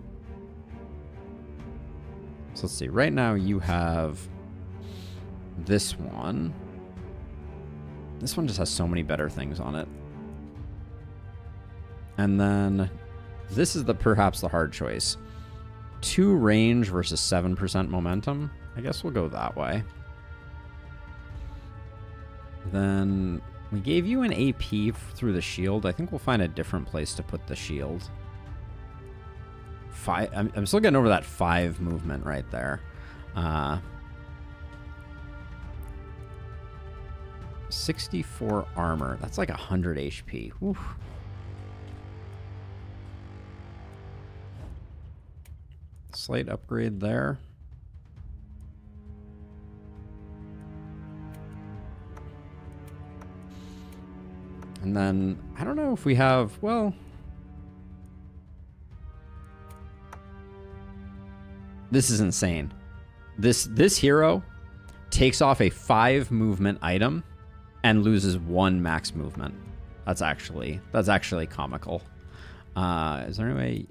So let's see. Right now you have this one. This one just has so many better things on it. And then this is perhaps the hard choice. 2 range versus 7% momentum. I guess we'll go that way. Then we gave you an AP through the shield. I think we'll find a different place to put the shield. I'm still getting over that 5 movement right there. 64 armor. That's like 100 HP. Oof. Slight upgrade there. And then, I don't know if we have, well... This is insane. This hero takes off a 5 movement item and loses 1 max movement. That's actually comical. Is there any way...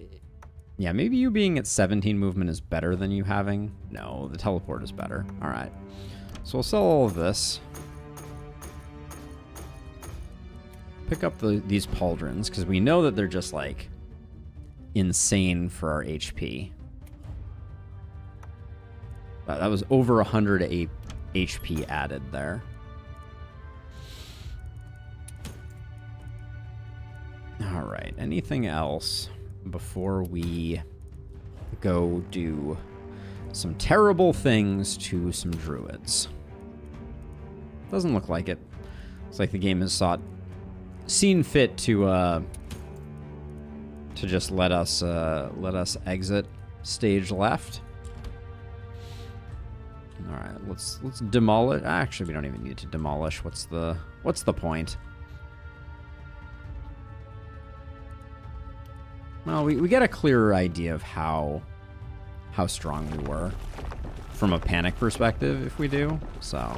Yeah, maybe you being at 17 movement is better than you having... No, the teleport is better. All right. So we'll sell all of this. Pick up these pauldrons, because we know that they're just, like, insane for our HP. That was over 100 HP added there. All right. Anything else before we go do some terrible things to some druids? Doesn't look like it. Looks like the game has seen fit to just let us exit stage left. All right, let's demolish. Actually, we don't even need to demolish. What's the point? Well, we get a clearer idea of how strong we were from a panic perspective if we do. So.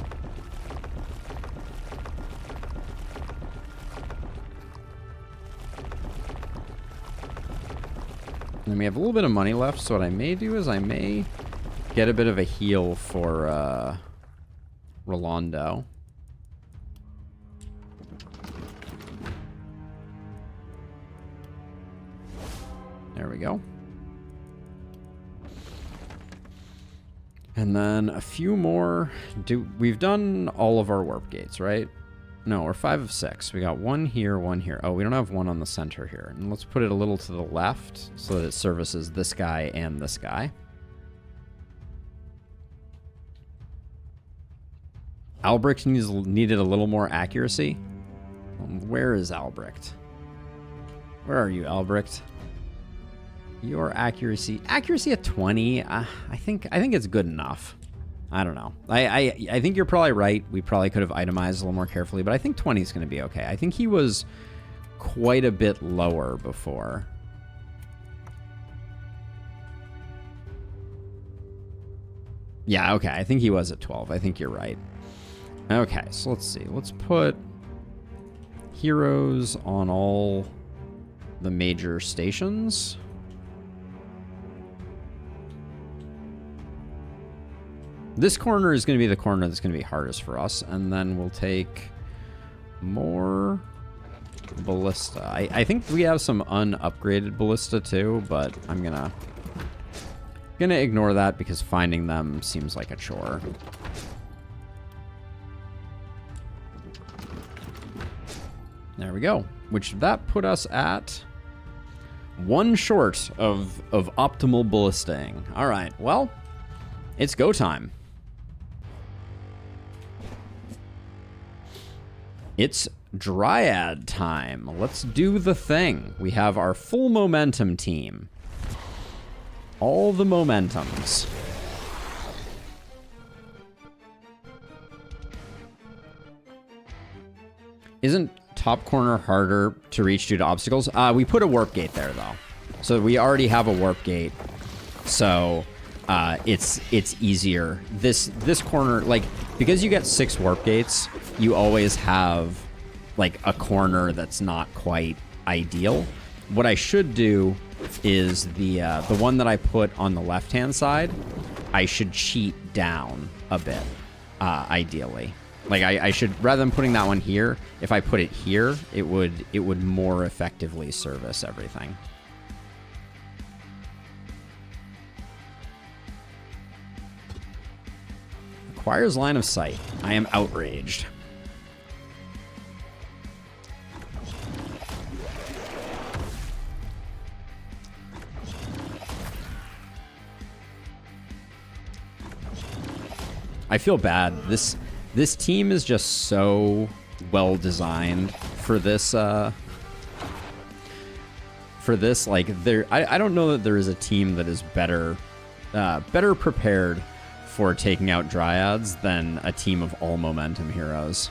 And we have a little bit of money left, so what I may do is I may get a bit of a heal for Rolando. There we go. And then a few more. We've done all of our warp gates, right? No, we're 5 of 6. We got 1 here, 1 here. Oh, we don't have 1 on the center here. And let's put it a little to the left so that it services this guy and this guy. Albrecht needed a little more accuracy. Where is Albrecht? Where are you, Albrecht? Your accuracy at 20. I think it's good enough. I don't know. I think you're probably right. We probably could have itemized a little more carefully, but I think 20 is going to be okay. I think he was quite a bit lower before. Yeah, okay. I think he was at 12. I think you're right. Okay, so let's see. Let's put heroes on all the major stations. This corner is going to be the corner that's going to be hardest for us. And then we'll take more ballista. I think we have some unupgraded ballista too, but I'm gonna ignore that because finding them seems like a chore. There we go. Which that put us at 1 short of optimal ballisting. All right. Well, it's go time. It's Dryad time. Let's do the thing. We have our full momentum team. All the momentums. Isn't top corner harder to reach due to obstacles? We put a warp gate there, though. So we already have a warp gate. So it's easier. This corner, like, because you get 6 warp gates, you always have like a corner that's not quite ideal. What I should do is the one that I put on the left-hand side, I should cheat down a bit, ideally. Like I should, rather than putting that one here, if I put it here, it would more effectively service everything. Acquires line of sight. I am outraged. I feel bad. This team is just so well designed for this. Like I don't know that there is a team that is better prepared for taking out Dryads than a team of all momentum heroes.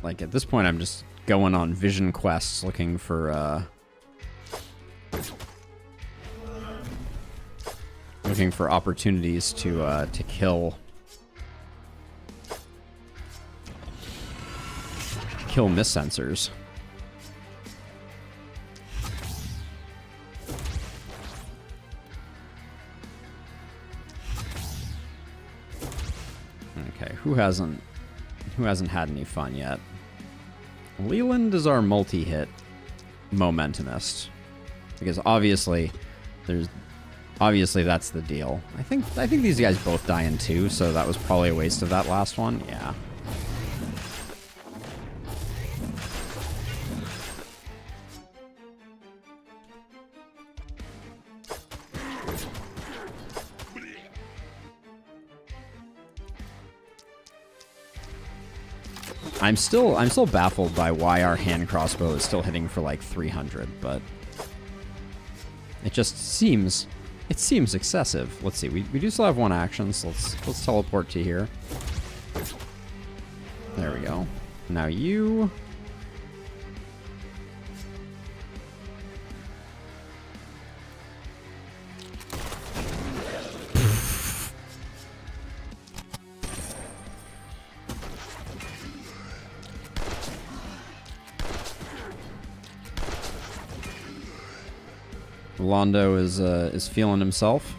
Like, at this point, I'm just going on vision quests looking for, opportunities to kill miss sensors. Okay, who hasn't had any fun yet? Leland is our multi-hit momentumist, because obviously that's the deal. I think these guys both die in 2, so that was probably a waste of that last one. Yeah. I'm still baffled by why our hand crossbow is still hitting for like 300, but it just seems excessive. Let's see, we do still have one action, so let's teleport to here. There we go. Now you. Londo is feeling himself.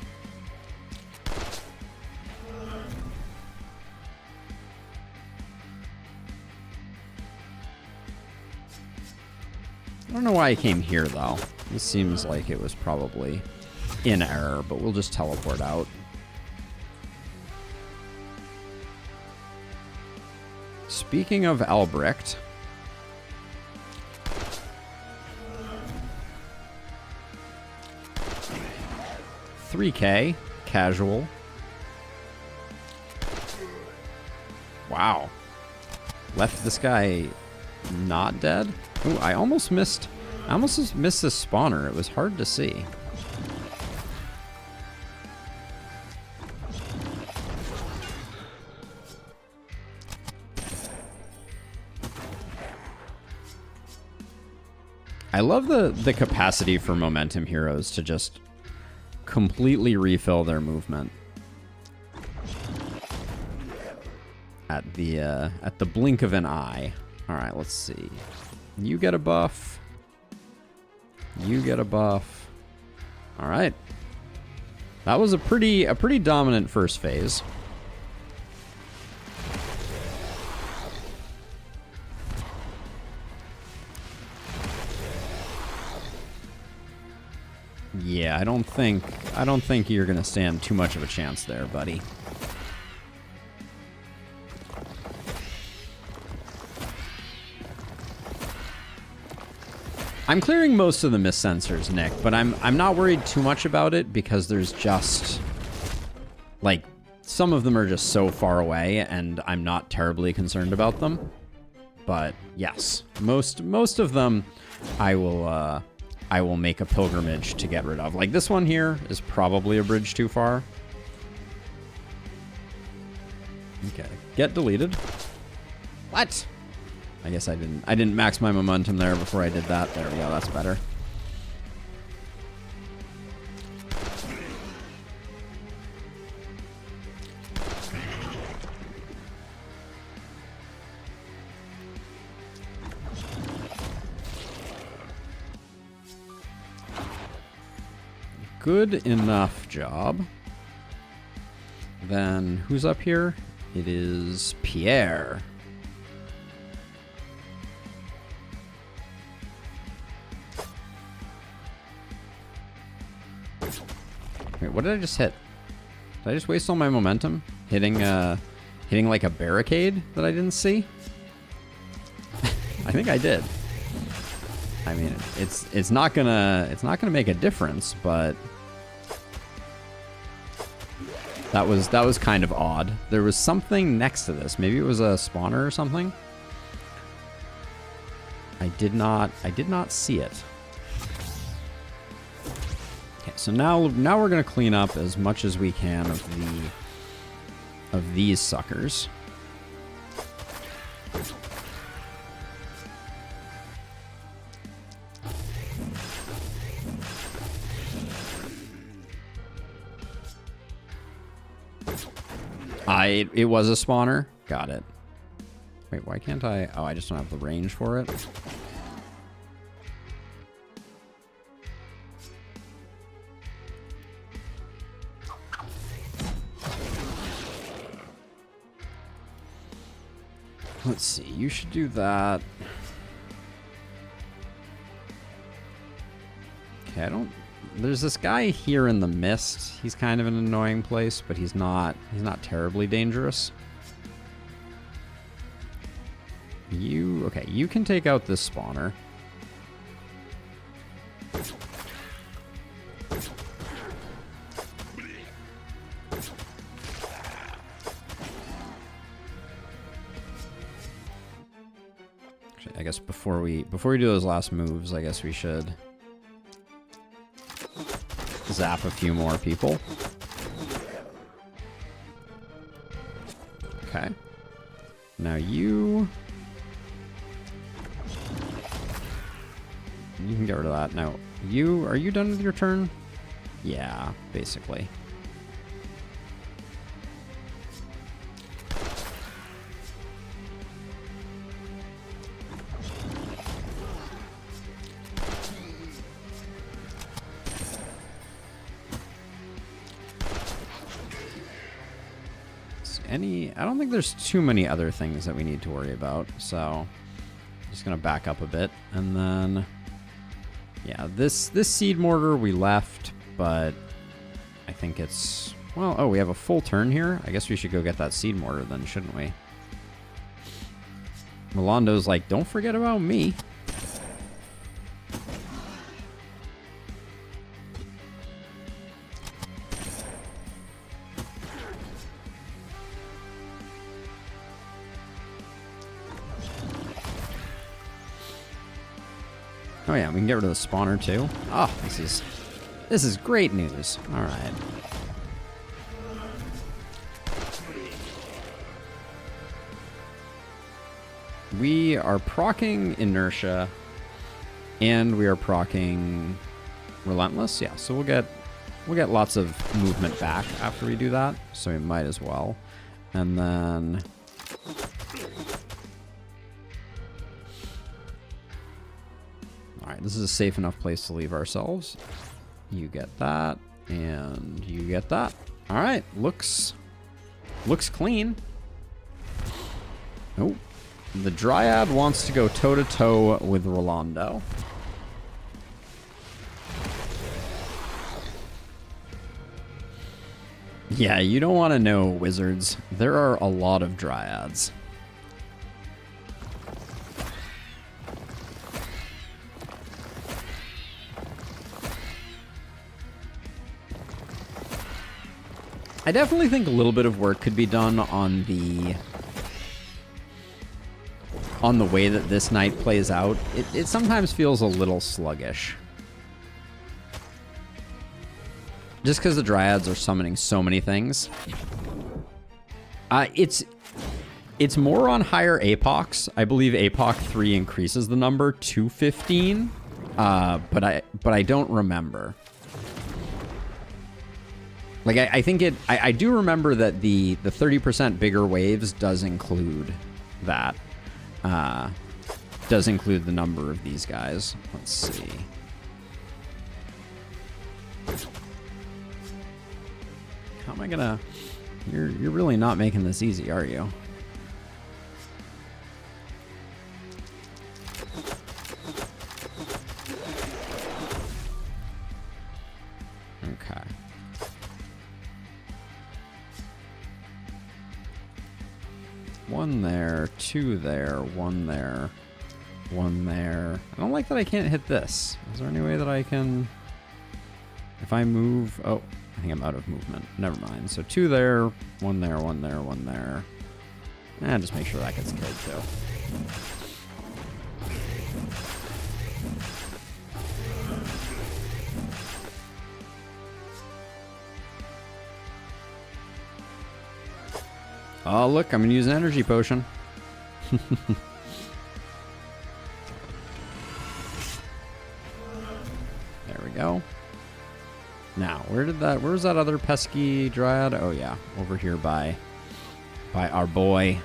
I don't know why I came here though. This seems like it was probably in error, but we'll just teleport out. Speaking of Albrecht, 3K, casual. Wow. Left this guy not dead? Ooh, I almost missed this spawner. It was hard to see. I love the capacity for momentum heroes to just completely refill their movement at the blink of an eye. All right, let's see. You get a buff. You get a buff. All right. That was a pretty dominant first phase. Yeah, I don't think you're gonna stand too much of a chance there, buddy. I'm clearing most of the miss sensors, Nick, but I'm not worried too much about it because there's just like some of them are just so far away and I'm not terribly concerned about them. But yes, most of them I will make a pilgrimage to get rid of. Like this one here is probably a bridge too far. Okay. Get deleted. What? I guess I didn't max my momentum there before I did that. There we go. That's better. Good enough job. Then who's up here? It is Pierre. Wait, what did I just hit? Did I just waste all my momentum hitting like a barricade that I didn't see? I think I did. I mean, it's not gonna make a difference, but that was kind of odd. There was something next to this. Maybe it was a spawner or something. I did not see it. Okay, so now we're gonna clean up as much as we can of these suckers. It was a spawner. Got it. Wait, why can't I? Oh, I just don't have the range for it. Let's see. You should do that. Okay, I don't... There's this guy here in the mist. He's kind of an annoying place, but he's not terribly dangerous. Okay, you can take out this spawner. Actually, I guess before we do those last moves, I guess we should zap a few more people. Okay. Now you can get rid of that. Now, are you done with your turn? Yeah, basically. I don't think there's too many other things that we need to worry about, so I'm just gonna back up a bit, and then yeah, this seed mortar we left, but I think it's, well, oh, we have a full turn here. I guess we should go get that seed mortar then, shouldn't we? Rolando's like, don't forget about me. Oh yeah, we can get rid of the spawner too. Oh, this is great news. All right. We are proccing inertia, and we are proccing relentless. Yeah, so we'll get lots of movement back after we do that. So we might as well, and then. Alright, this is a safe enough place to leave ourselves. You get that, and you get that. Alright, looks clean. Oh, the Dryad wants to go toe-to-toe with Rolando. Yeah, you don't want to know, wizards. There are a lot of Dryads. I definitely think a little bit of work could be done on the way that this night plays out. It sometimes feels a little sluggish. Just because the Dryads are summoning so many things. It's more on higher APOCs. I believe APOC 3 increases the number to 15, but I don't remember. Like, I think I do remember that the 30% bigger waves does include that. Does include the number of these guys. Let's see. How am I gonna... You're really not making this easy, are you? Okay. One there, two there, one there, one there. I don't like that I can't hit this. Is there any way that I can... If I move... Oh, I think I'm out of movement. Never mind. So two there, one there, one there, one there. And just make sure that gets killed too. Oh, look, I'm going to use an energy potion. There we go. Now, where's that other pesky dryad? Oh yeah, over here by our boy.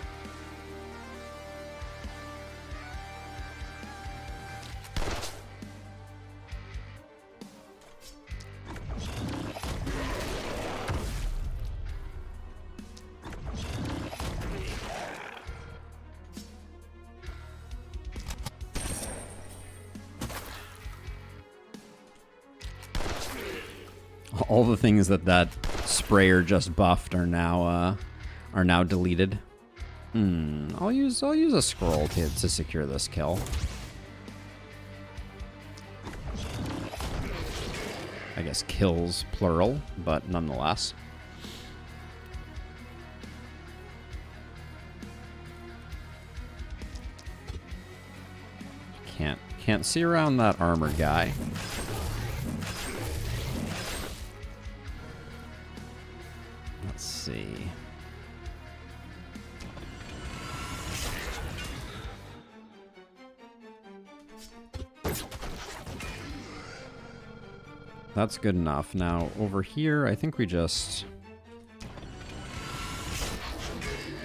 All the things that sprayer just buffed are now deleted. I'll use a scroll to secure this kill. I guess kills plural, but nonetheless. Can't see around that armor guy. Let's see. That's good enough. Now, over here, I think we just...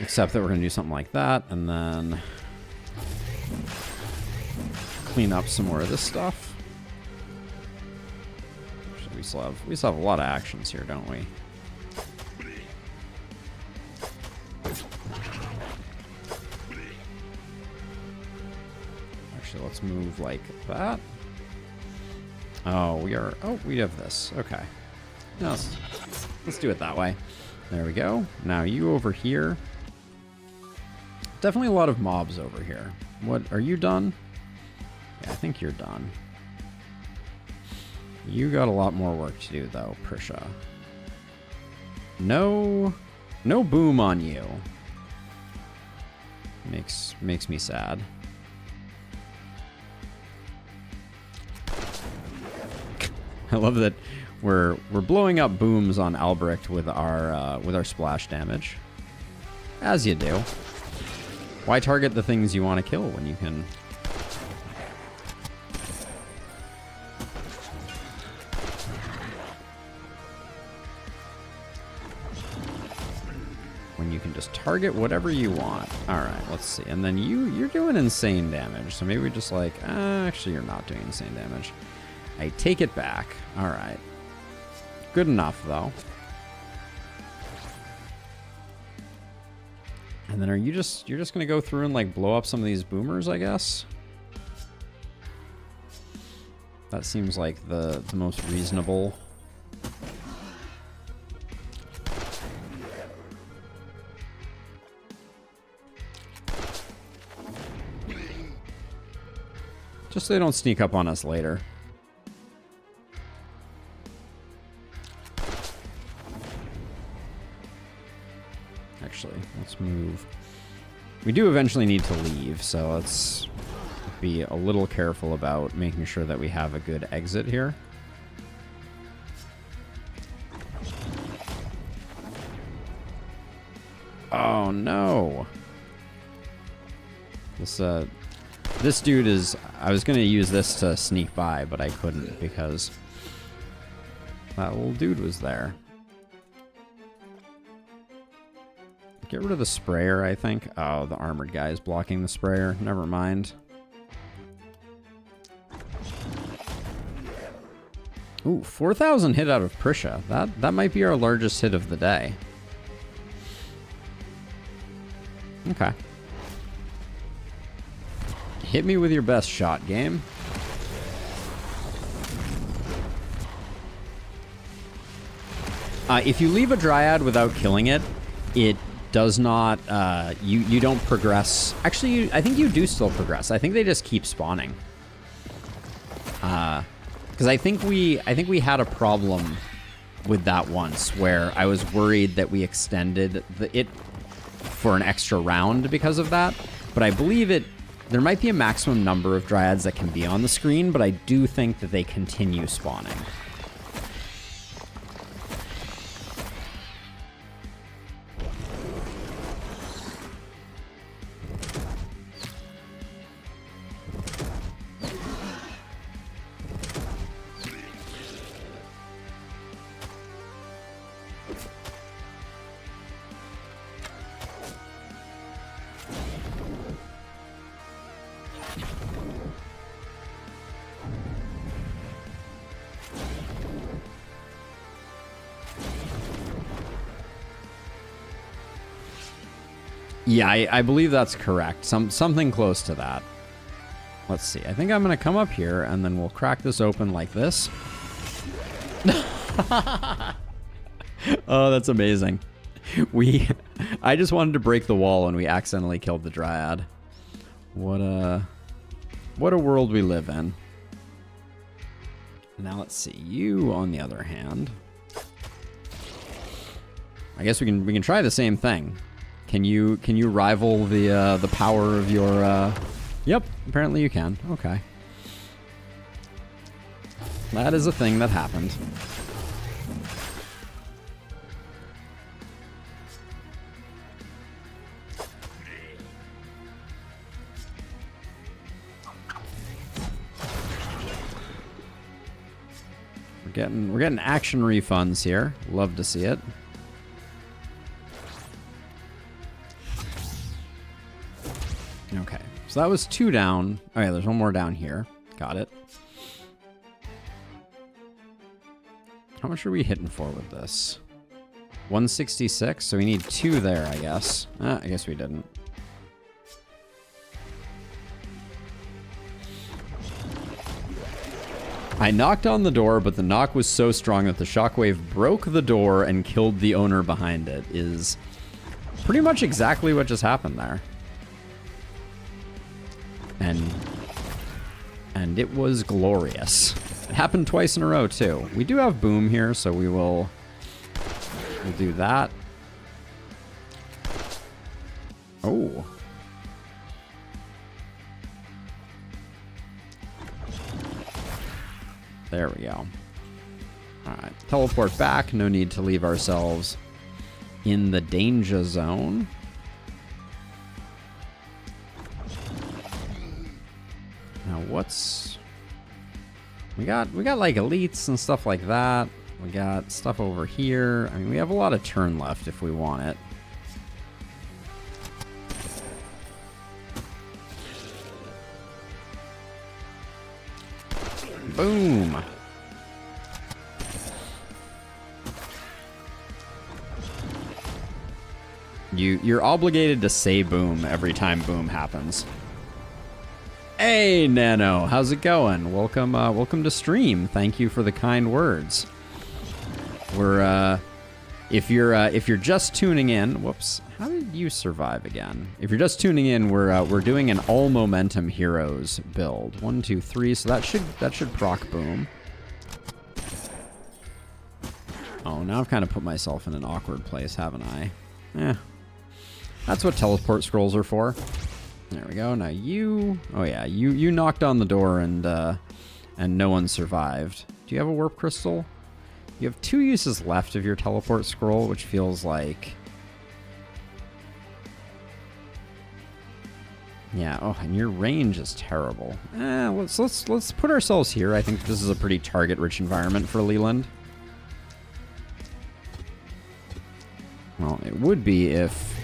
Except that we're going to do something like that, and then... Clean up some more of this stuff. Actually, we still have a lot of actions here, don't we? Actually, let's move like that. Oh, we have this. Okay. No, let's do it that way. There we go. Now you over here. Definitely a lot of mobs over here. What, are you done? Yeah, I think you're done. You got a lot more work to do though, Prisha. No boom on you. Makes me sad. I love that we're blowing up booms on Albrecht with our splash damage. As you do. Why target the things you want to kill when you can... When you can just target whatever you want. Alright, let's see. And then you're doing insane damage. So maybe we just like... actually, you're not doing insane damage. I take it back. Alright. Good enough, though. And then you're just gonna go through and like blow up some of these boomers, I guess? That seems like the most reasonable. Just so they don't sneak up on us later. Actually, let's move. We do eventually need to leave, so let's be a little careful about making sure that we have a good exit here. Oh, Oh no. This dude is... I was going to use this to sneak by, but I couldn't because that little dude was there. Get rid of the sprayer, I think. Oh, the armored guy is blocking the sprayer. Never mind. Ooh, 4,000 hit out of Prisha. That might be our largest hit of the day. Okay. Hit me with your best shot, game. If you leave a Dryad without killing it, it does not, you don't progress. Actually, I think you do still progress. I think they just keep spawning. Because I think we had a problem with that once where I was worried that we extended it for an extra round because of that. But I believe there might be a maximum number of Dryads that can be on the screen, but I do think that they continue spawning. Yeah, I believe that's correct. Something close to that. Let's see. I think I'm going to come up here, and then we'll crack this open like this. Oh, that's amazing. I just wanted to break the wall, and we accidentally killed the Dryad. What a world we live in. Now let's see. You, on the other hand. I guess we can try the same thing. Can you rival the power of your Yep, apparently you can. Okay. That is a thing that happened. We're getting action refunds here. Love to see it. Okay, so that was 2 down. Oh yeah, there's 1 more down here. Got it. How much are we hitting for with this? 166, so we need 2 there, I guess. I guess we didn't. I knocked on the door, but the knock was so strong that the shockwave broke the door and killed the owner behind it. Is pretty much exactly what just happened there. And it was glorious. It happened twice in a row, too. We do have boom here, so we'll do that. Oh. There we go. Alright, teleport back. No need to leave ourselves in the danger zone. Now what's... We got like elites and stuff like that. We got stuff over here. I mean, we have a lot of turn left if we want it. Boom. You're obligated to say boom every time boom happens. Hey Nano, how's it going? Welcome to stream. Thank you for the kind words. We're if you're just tuning in, whoops, how did you survive again? If you're just tuning in, we're doing an all momentum heroes build. 1, 2, 3, so that should proc boom. Oh, now I've kind of put myself in an awkward place, haven't I? That's what teleport scrolls are for. There we go. Now you... Oh yeah, you knocked on the door and no one survived. Do you have a warp crystal? You have 2 uses left of your teleport scroll, which feels like... Yeah, oh, and your range is terrible. Let's put ourselves here. I think this is a pretty target-rich environment for Leland. Well, it would be if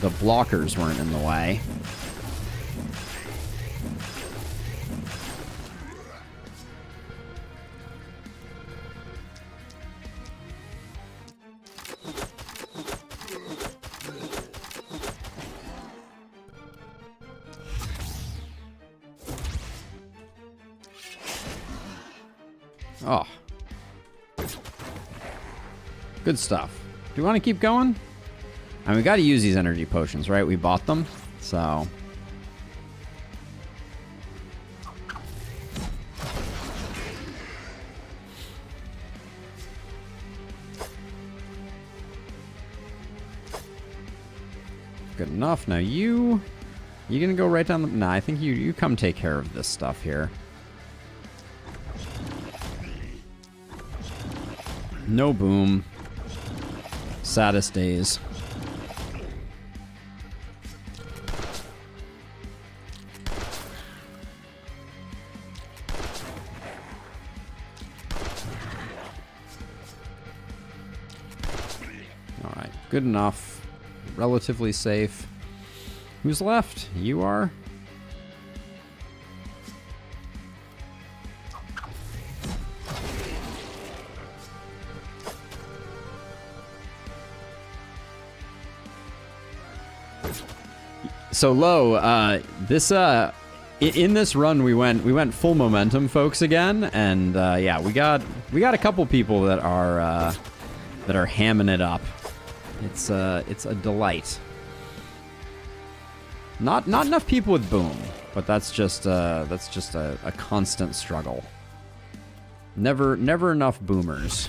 the blockers weren't in the way. Oh. Good stuff. Do you want to keep going? I mean, we got to use these energy potions, right? We bought them, so... Good enough. Now you gonna go right down the... Nah, I think you come take care of this stuff here. No boom. Saddest days. Alright, good enough. Relatively safe. Who's left? You are? So low, in this run we went full momentum, folks, again, and yeah, we got a couple people that are hamming it up. It's a delight. Not enough people with boom, but that's just a constant struggle. Never enough boomers.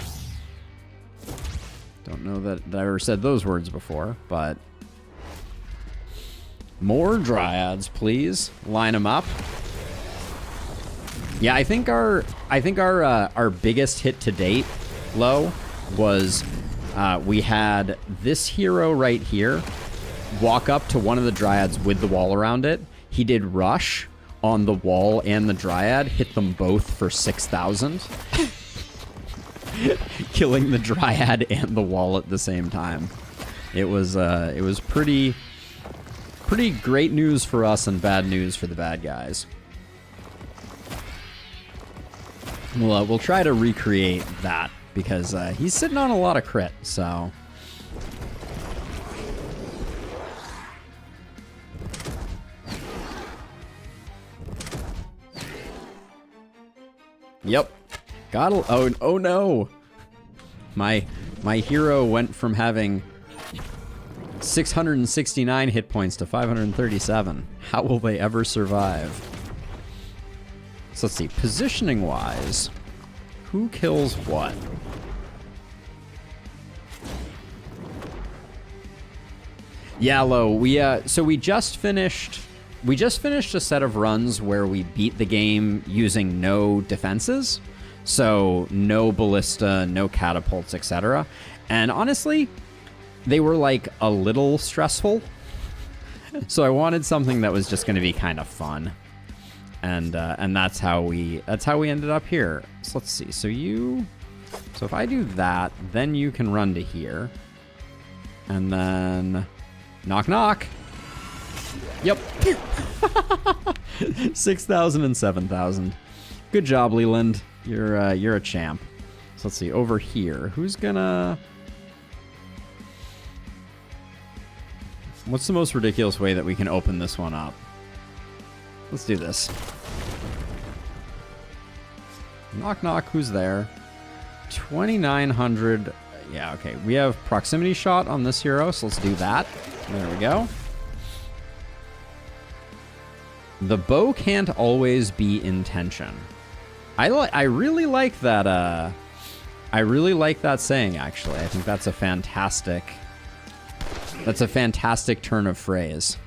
Don't know that I ever said those words before, but. More dryads, please. Line them up. Yeah, I think our biggest hit to date, low, was we had this hero right here walk up to one of the dryads with the wall around it. He did rush on the wall and the dryad, hit them both for 6,000, killing the dryad and the wall at the same time. It was pretty great news for us and bad news for the bad guys. We'll try to recreate that because he's sitting on a lot of crit, so. Yep. Oh no. My hero went from having 669 hit points to 537. How will they ever survive? So let's see. Positioning wise, who kills what? Yeah, Lo, we just finished a set of runs where we beat the game using no defenses. So no ballista, no catapults, etc. And honestly, they were like a little stressful. So I wanted something that was just going to be kind of fun. And that's how we ended up here. So let's see. So if I do that, then you can run to here. And then knock knock. Yep. 6,000 and 7,000. Good job, Leland. You're a champ. So let's see, over here. Who's gonna... What's the most ridiculous way that we can open this one up? Let's do this. Knock knock, who's there? 2,900. Yeah, okay. We have proximity shot on this hero, so let's do that. There we go. The bow can't always be in tension. I really like that. I really like that saying. Actually, I think that's a fantastic. That's a fantastic turn of phrase.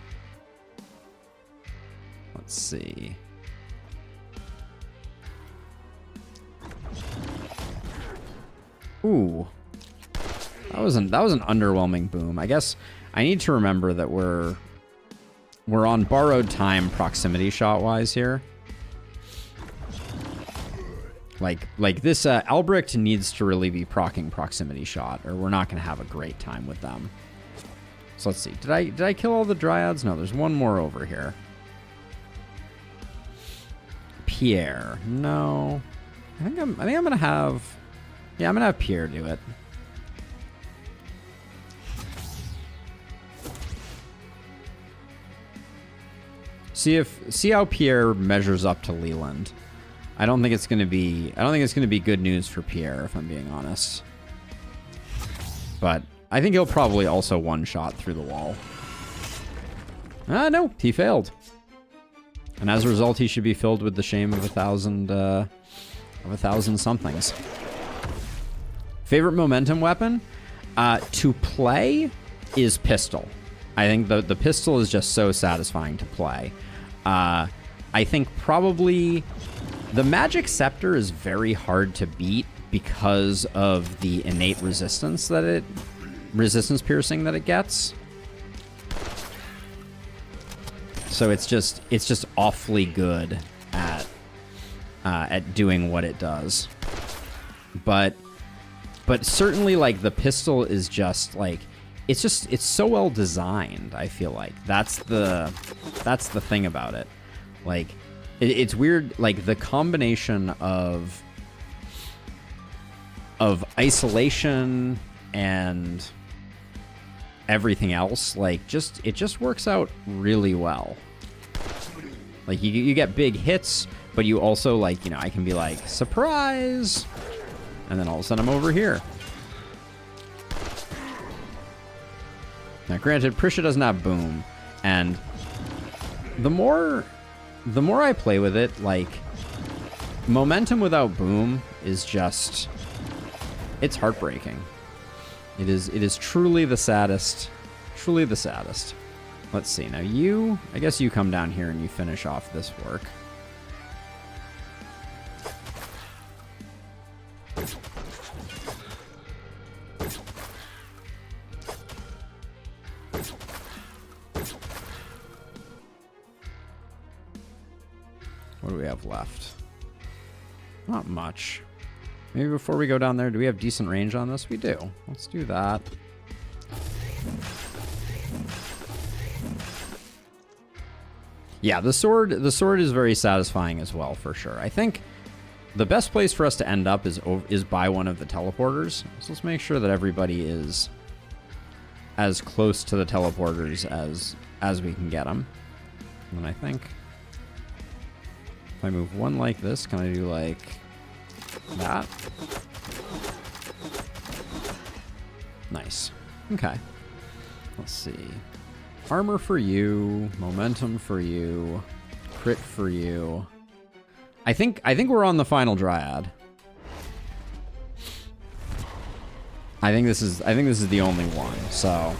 Let's see. Ooh, that was an underwhelming boom. I guess I need to remember that we're we're on borrowed time proximity shot wise here. Like this Albrecht needs to really be proccing proximity shot, or we're not going to have a great time with them. So let's see. Did I kill all the dryads? No, there's one more over here. Pierre. No. I think I'm gonna have. Yeah, I'm gonna have Pierre do it. See how Pierre measures up to Leland. I don't think it's gonna be good news for Pierre, if I'm being honest. But I think he'll probably also one-shot through the wall. Ah, no, he failed. And as a result, he should be filled with the shame of a thousand somethings. Favorite momentum weapon? To play is pistol. I think the pistol is just so satisfying to play. I think probably the magic scepter is very hard to beat because of the innate resistance piercing that it gets. So it's just awfully good at doing what it does. But certainly, like, the pistol is just like it's so well designed. I feel like that's the thing about it. Like it's weird, like the combination of isolation and everything else, like it just works out really well. Like you get big hits, but you also, like, you know, I can be like, surprise, and then all of a sudden I'm over here. Now granted, Prisha doesn't have boom, and the more I play with it, like, momentum without boom is just, it's heartbreaking. It is truly the saddest. Truly the saddest. Let's see. Now I guess you come down here and you finish off this work. What do we have left? Not much. Maybe before we go down there, do we have decent range on this? We do. Let's do that. Yeah, the sword is very satisfying as well, for sure. I think the best place for us to end up is by one of the teleporters. So let's make sure that everybody is as close to the teleporters as we can get them. And then I think if I move one like this, can I do like that? Nice. Okay. Let's see. Armor for you, momentum for you, crit for you. I think we're on the final dryad. I think this is the only one. So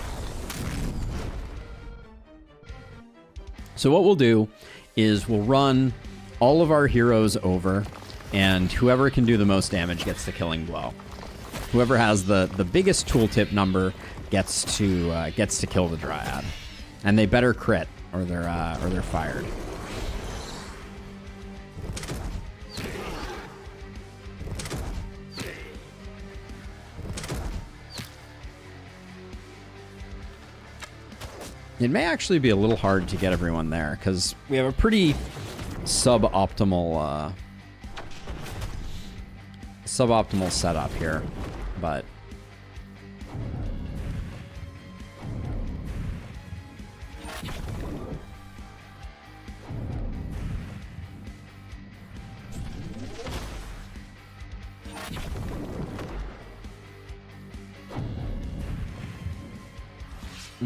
what we'll do is we'll run all of our heroes over, and whoever can do the most damage gets the killing blow. Whoever has the biggest tooltip number gets to kill the dryad, and they better crit or they're fired. It may actually be a little hard to get everyone there because we have a pretty suboptimal setup here, but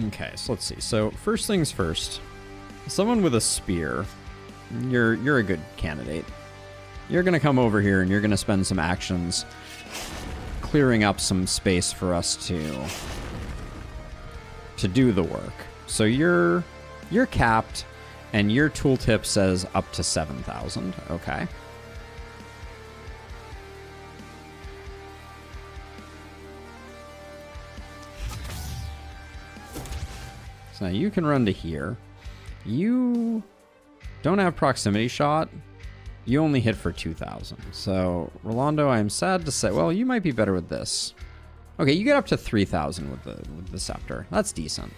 okay, so let's see. So first things first, someone with a spear, you're a good candidate. You're gonna come over here and you're gonna spend some actions clearing up some space for us to do the work. So you're capped, and your tooltip says up to 7,000. Okay. So now you can run to here, You don't have proximity shot. You only hit for 2,000. So, Rolando, I'm sad to say, well, you might be better with this. Okay, you get up to 3,000 with the scepter. That's decent.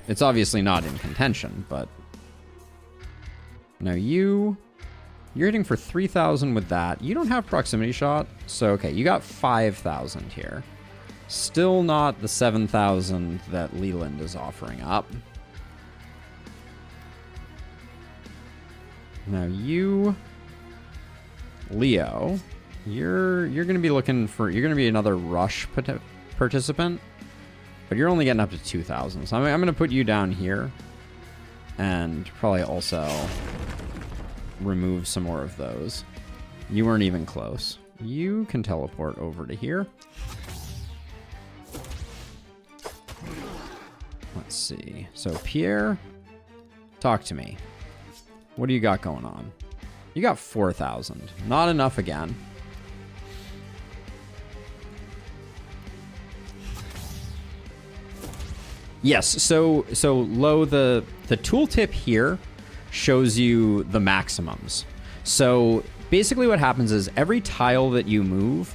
It's obviously not in contention, but now you're hitting for 3,000 with that. You don't have proximity shot, so okay, you got 5,000 here. Still not the 7,000 that Leland is offering up. Now you, Leo, you're going to be looking for, you're going to be another rush participant, but you're only getting up to 2,000. So I'm going to put you down here and probably also remove some more of those. You weren't even close. You can teleport over to here. Let's see. So Pierre, talk to me. What do you got going on? You got 4,000. Not enough again. Yes, so Lo, the tooltip here shows you the maximums. So basically what happens is every tile that you move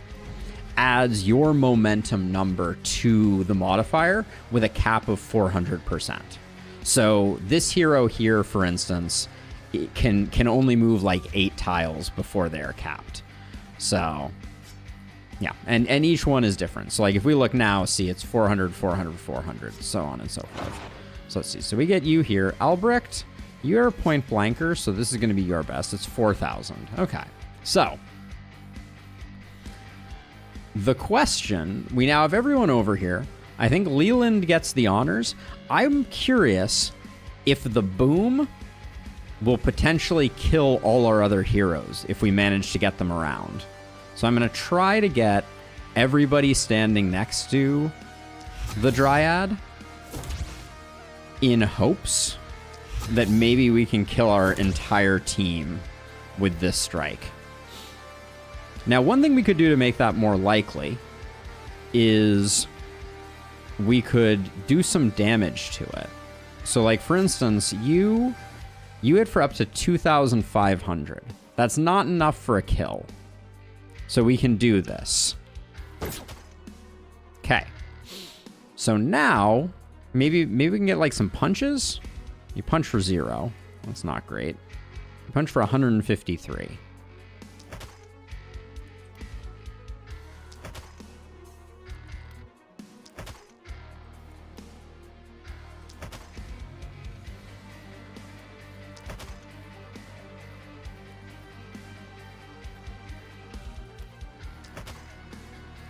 adds your momentum number to the modifier with a cap of 400%. So this hero here, for instance, it can only move like 8 tiles before they're capped. So yeah, and each one is different. So like if we look now, see it's 400, 400, 400, so on and so forth. So let's see. So we get you here. Albrecht, you're a point blanker, so this is going to be your best. It's 4,000. Okay. So the question, we now have everyone over here. I think Leland gets the honors. I'm curious if the boom will potentially kill all our other heroes if we manage to get them around. So I'm going to try to get everybody standing next to the Dryad in hopes that maybe we can kill our entire team with this strike. Now, one thing we could do to make that more likely is we could do some damage to it. So like, for instance, you hit for up to 2,500. That's not enough for a kill. So we can do this. Okay. So now, maybe we can get like some punches. You punch for 0. That's not great. You punch for 153.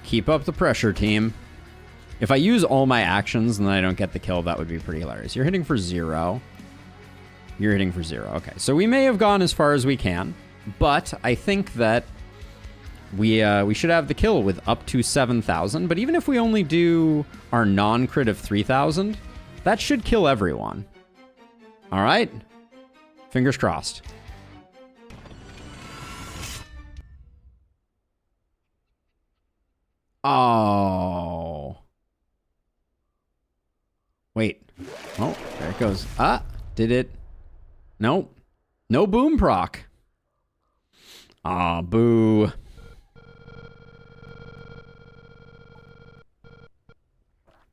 Keep up the pressure, team. If I use all my actions and then I don't get the kill, that would be pretty hilarious. You're hitting for 0. You're hitting for 0. Okay, so we may have gone as far as we can, but I think that we should have the kill with up to 7,000. But even if we only do our non-crit of 3,000, that should kill everyone. All right? Fingers crossed. Oh. Wait. Oh, there it goes. Ah, did it? Nope. No boom proc. Aw, boo.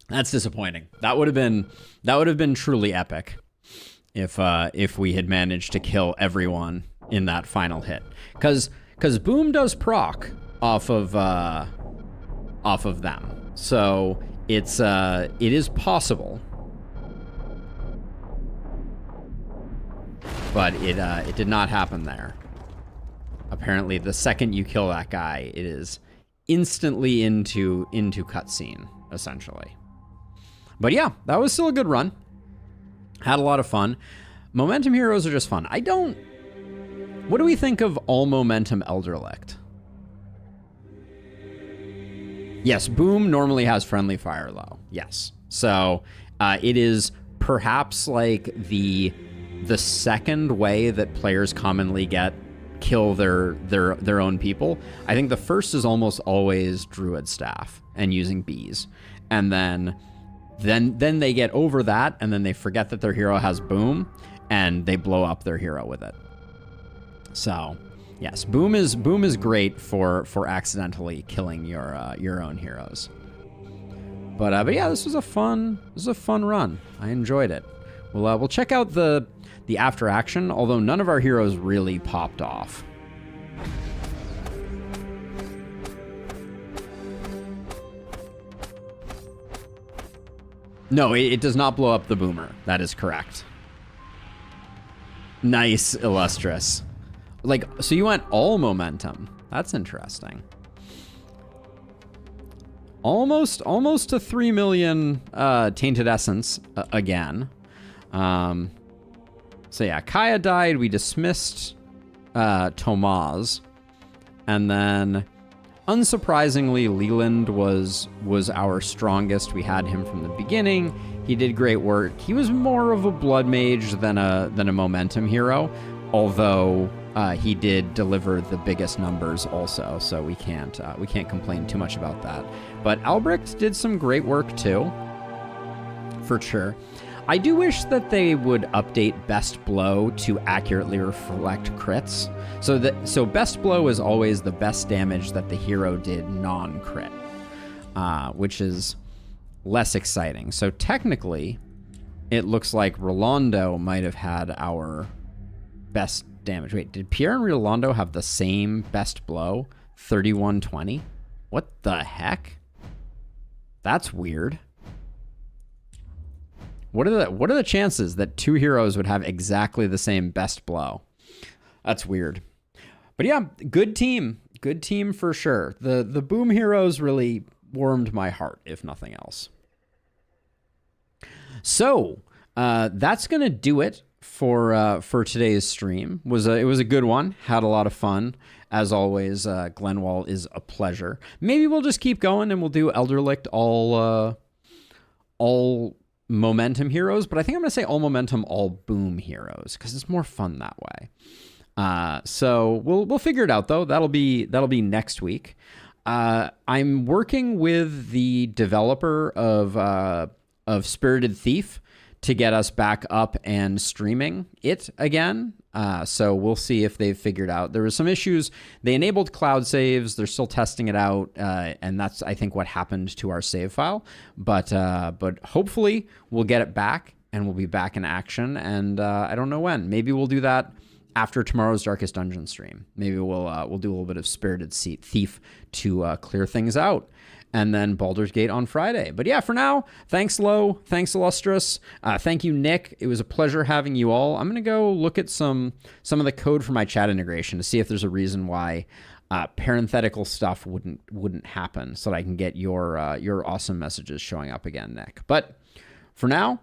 That's disappointing. That would have been truly epic if we had managed to kill everyone in that final hit. Cause boom does proc off of them. So it is possible. But it did not happen there. Apparently the second you kill that guy, it is instantly into cutscene, essentially. But yeah, that was still a good run. Had a lot of fun. Momentum heroes are just fun. What do we think of all momentum Elderlicht? Yes, boom normally has friendly fire low. Yes. So it is perhaps like the second way that players commonly kill their own people. I think the first is almost always Druid Staff and using bees. and then they get over that, and then they forget that their hero has boom, and they blow up their hero with it. So, yes, boom is great for accidentally killing your own heroes. But yeah, this was a fun run. I enjoyed it. We'll check out the after action, although none of our heroes really popped off. No, it does not blow up the boomer. That is correct. Nice, Illustrious. Like, so you went all momentum. That's interesting. Almost to 3 million Tainted Essence again. So yeah, Kaya died. We dismissed Tomaz. And then, unsurprisingly, Leland was our strongest. We had him from the beginning. He did great work. He was more of a blood mage than a momentum hero, although he did deliver the biggest numbers also. So we can't complain too much about that. But Albrecht did some great work too, for sure. I do wish that they would update Best Blow to accurately reflect crits. So Best Blow is always the best damage that the hero did non-crit, which is less exciting. So technically, it looks like Rolando might have had our best damage. Wait, did Pierre and Rolando have the same Best Blow? 3120? What the heck? That's weird. What are the chances that two heroes would have exactly the same Best Blow? That's weird. But yeah, good team for sure. The boom heroes really warmed my heart, if nothing else. So that's gonna do it for today's stream. It was a good one. Had a lot of fun. As always, Glenwald is a pleasure. Maybe we'll just keep going and we'll do Elderlicht all momentum heroes, but I think I'm going to say all momentum, all boom heroes, because it's more fun that way. So we'll figure it out though. That'll be next week. I'm working with the developer of Spirited Thief to get us back up and streaming it again. So we'll see if they've figured out. There was some issues. They enabled cloud saves. They're still testing it out. And that's, I think, what happened to our save file. But hopefully we'll get it back and we'll be back in action. And I don't know when. Maybe we'll do that after tomorrow's Darkest Dungeon stream. Maybe we'll do a little bit of Spirited Thief to clear things out. And then Baldur's Gate on Friday. But yeah, for now, thanks, Lo. Thanks, Illustrious. Thank you, Nick. It was a pleasure having you all. I'm going to go look at some of the code for my chat integration to see if there's a reason why parenthetical stuff wouldn't happen, so that I can get your awesome messages showing up again, Nick. But for now,